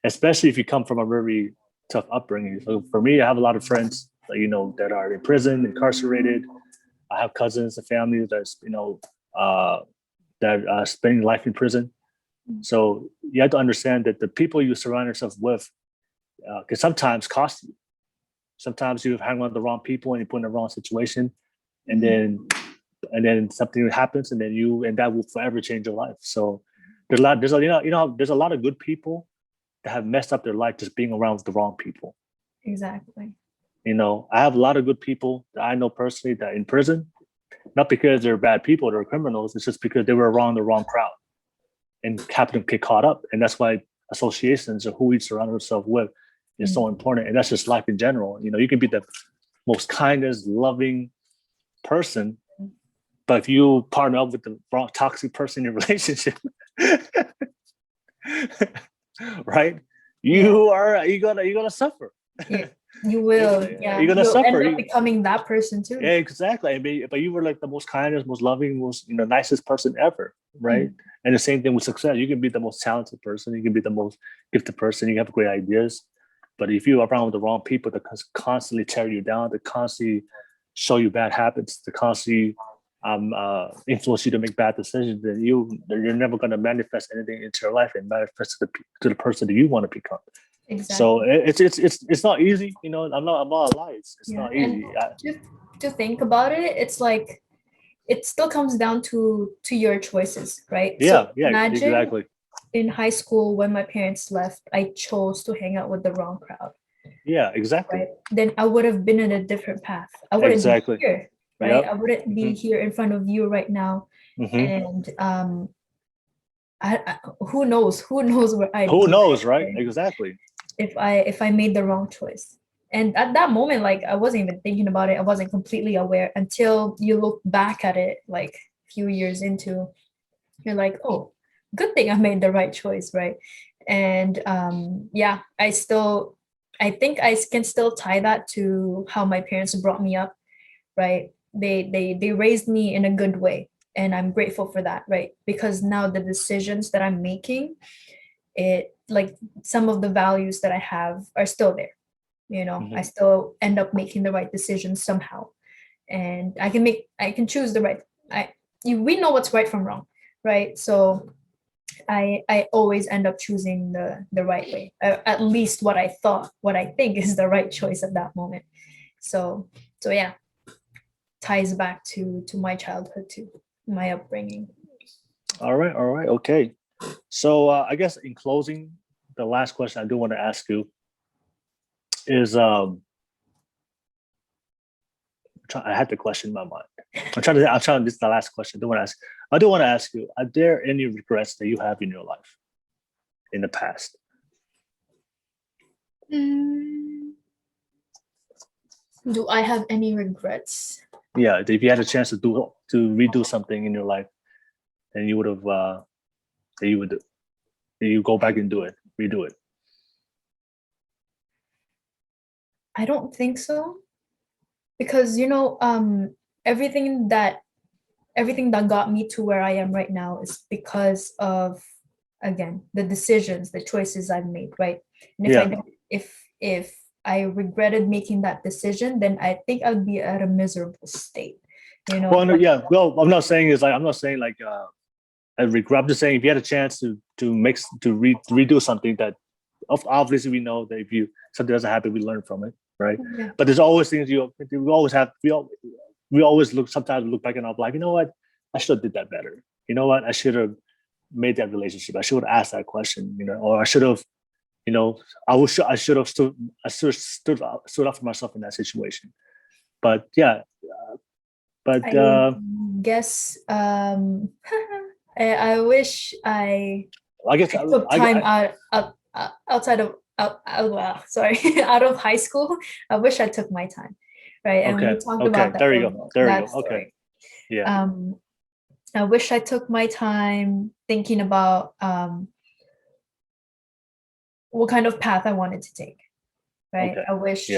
Speaker 2: especially if you come from a very tough upbringing. So for me, I have a lot of friends, you know, that are in prison, incarcerated. I have cousins and family that's, you know, uh, that are spending life in prison. So you have to understand that the people you surround yourself with can sometimes cost you. Sometimes you hang around the wrong people and you put in the wrong situation, and then something happens, and that will forever change your life. So there's a lot of good people that have messed up their life just being around with the wrong people.
Speaker 1: Exactly.
Speaker 2: You know, I have a lot of good people that I know personally that are in prison, not because they're bad people, they're criminals. It's just because they were around the wrong crowd and happened to get caught up. And that's why associations or who we surround ourselves with is so important. And that's just life in general. You know, you can be the most kindest, loving person, but if you partner up with the wrong toxic person in your relationship, right? You're gonna suffer.
Speaker 1: Yeah, you will. Yeah,
Speaker 2: You're gonna
Speaker 1: you'll
Speaker 2: suffer.
Speaker 1: end up becoming that person too.
Speaker 2: Yeah, exactly. I mean, but you were like the most kindest, most loving, most, you know, nicest person ever, right? And the same thing with success. You can be the most talented person. You can be the most gifted person. You have great ideas, but if you're around with the wrong people that constantly tear you down, that constantly show you bad habits, that constantly influence you to make bad decisions, then you're never going to manifest anything into your life and manifest to the person that you want to become.
Speaker 1: Exactly.
Speaker 2: So it's not easy, you know. I'm not a lie. It's not easy.
Speaker 1: And to think about it, it's like it still comes down to your choices, right?
Speaker 2: Yeah,
Speaker 1: So
Speaker 2: yeah,
Speaker 1: imagine
Speaker 2: exactly.
Speaker 1: in high school when my parents left, I chose to hang out with the wrong crowd.
Speaker 2: Yeah, exactly.
Speaker 1: Right? Then I would have been in a different path. I wouldn't
Speaker 2: Exactly.
Speaker 1: be here, right?
Speaker 2: Yep.
Speaker 1: I wouldn't be here in front of you right now. And who knows? Who knows where I'd
Speaker 2: Who
Speaker 1: be
Speaker 2: knows, right? Exactly.
Speaker 1: if I made the wrong choice. And at that moment, like I wasn't even thinking about it. I wasn't completely aware until you look back at it, like a few years into, you're like, oh, good thing I made the right choice, right? And yeah, I think I can still tie that to how my parents brought me up, right? They raised me in a good way, and I'm grateful for that, right? Because now the decisions that I'm making, it like some of the values that I have are still there. You know, I still end up making the right decisions somehow, and I can choose the right. We know what's right from wrong, right? So I always end up choosing the right way, at least what I think is the right choice at that moment. So yeah, ties back to my childhood too, my upbringing.
Speaker 2: All right. Okay. So I guess in closing, the last question I do want to ask you is I had the question in my mind. I'm trying. This is the last question. I do want to ask you: are there any regrets that you have in your life in the past?
Speaker 1: Do I have any regrets?
Speaker 2: Yeah, if you had a chance to redo something in your life, then you would have. That you would do. You go back and redo it.
Speaker 1: I don't think so, because everything that got me to where I am right now is because of, again, the decisions, the choices I've made, right? And if I regretted making that decision, then I think I'd be at a miserable state.
Speaker 2: Well, no, yeah. Well, I'm not saying I regret. I'm just saying if you had a chance to redo something that, obviously we know that if something doesn't happen, we learn from it, right?
Speaker 1: Yeah.
Speaker 2: But there's always things we always have. We always sometimes look back and I'm like, you know what, I should have did that better. You know what, I should have made that relationship. I should have asked that question. Or I should have. I should have stood up for myself in that situation. But yeah.
Speaker 1: I guess I wish I took time outside of out of high school. I wish I took my time, right? And we talked about that.
Speaker 2: There you go. Okay.
Speaker 1: Story.
Speaker 2: Yeah.
Speaker 1: I wish I took my time thinking about what kind of path I wanted to take, right?
Speaker 2: Okay.
Speaker 1: I wish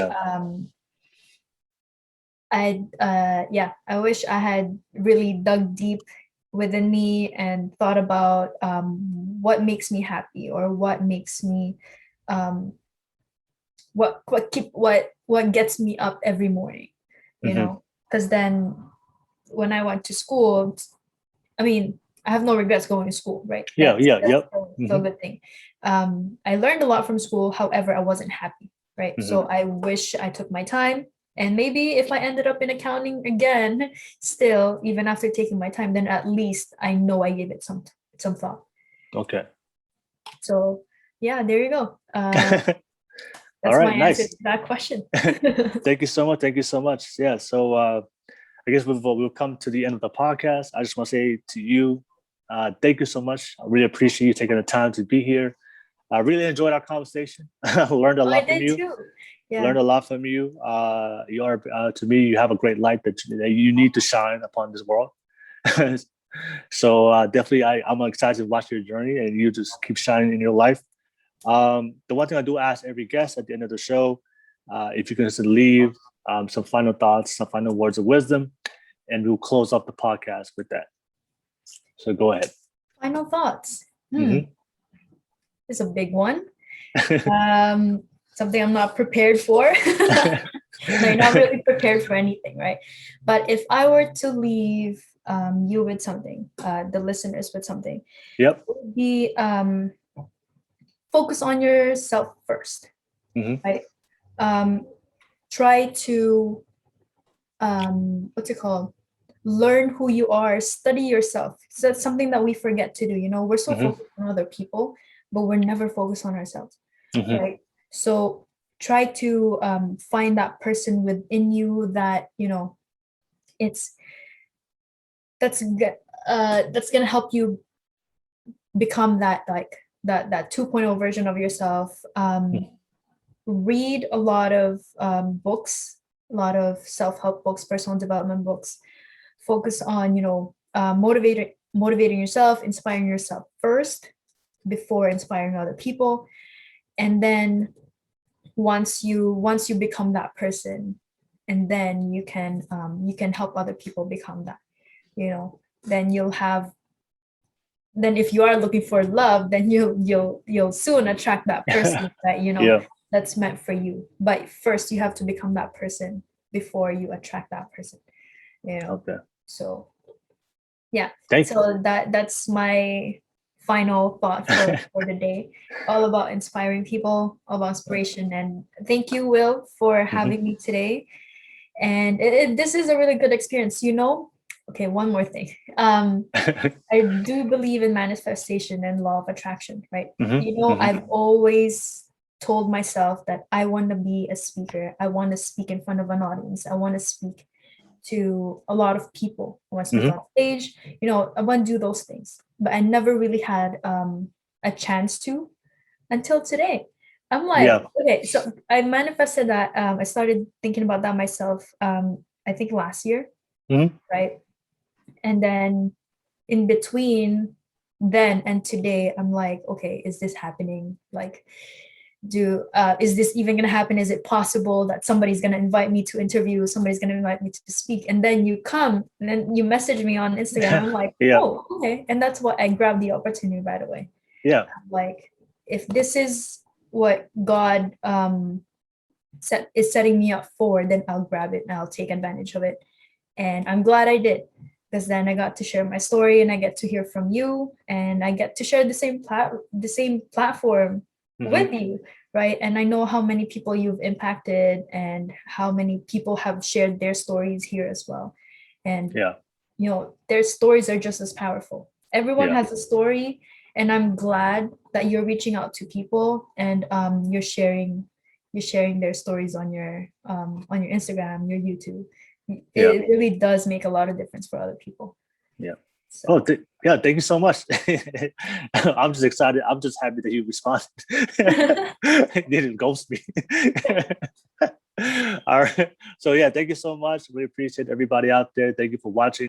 Speaker 1: I wish I had really dug deep within me and thought about what makes me happy, or what makes me what gets me up every morning, because then when I went to school, I mean, I have no regrets going to school, right?
Speaker 2: Yep.
Speaker 1: So good thing. I learned a lot from school. However, I wasn't happy, right? So I wish I took my time. And maybe if I ended up in accounting again, still, even after taking my time, then at least I know I gave it some thought.
Speaker 2: Okay.
Speaker 1: So yeah, there you go. That's
Speaker 2: all right,
Speaker 1: my
Speaker 2: nice.
Speaker 1: answer to that question.
Speaker 2: Thank you so much. Yeah. So I guess we'll come to the end of the podcast. I just want to say to you, thank you so much. I really appreciate you taking the time to be here. I really enjoyed our conversation. I learned a lot from you.
Speaker 1: Too. Yeah.
Speaker 2: Learned a lot from you. You are, to me, you have a great light that you need to shine upon this world. So definitely, I'm excited to watch your journey, and you just keep shining in your life. The one thing I do ask every guest at the end of the show, if you can just leave some final thoughts, some final words of wisdom, and we'll close up the podcast with that. So go ahead.
Speaker 1: Final thoughts. It's a big one. Something I'm not prepared for. I'm not really prepared for anything, right? But if I were to leave you with something, the listeners with something,
Speaker 2: it
Speaker 1: would be focus on yourself first, right? Try to learn who you are, study yourself. So that's something that we forget to do. We're so focused on other people, but we're never focused on ourselves, right? So try to find that person within you that that's gonna help you become that that 2.0 version of yourself. Read a lot of books, a lot of self-help books, personal development books. Focus on motivating yourself, inspiring yourself first before inspiring other people. And then once you become that person, and then you can help other people become that, then if you are looking for love, then you'll soon attract that person that that's meant for you. But first you have to become that person before you attract that person.
Speaker 2: Okay.
Speaker 1: So yeah.
Speaker 2: Thank you.
Speaker 1: That's my final thought for the day. All about inspiring people, all about inspiration. And thank you, Will, for having me today. And this is a really good experience. okay, one more thing. I do believe in manifestation and law of attraction, right? I've always told myself that I want to be a speaker. I want to speak in front of an audience. I want to speak to a lot of people. I want to speak on stage. I want to do those things, but I never really had a chance to until today. I'm like, okay, so I manifested that. I started thinking about that myself. I think last year, right? And then in between then and today, I'm like, okay, is this happening? Like, is this even gonna happen? Is it possible that somebody's gonna invite me to interview, somebody's gonna invite me to speak, and then you come and then you message me on Instagram? I'm like, oh, okay. And that's what I grabbed the opportunity right away. I'm like, if this is what God is setting me up for, then I'll grab it and I'll take advantage of it. And I'm glad I did, because then I got to share my story and I get to hear from you, and I get to share the same platform with you, right? And I know how many people you've impacted and how many people have shared their stories here as well. And their stories are just as powerful. Everyone has a story, and I'm glad that you're reaching out to people and you're sharing their stories on your Instagram, your YouTube. It really does make a lot of difference for other people. So.
Speaker 2: Thank you so much. I'm just excited. I'm just happy that you responded. Didn't ghost me. All right. So thank you so much. We appreciate everybody out there. Thank you for watching.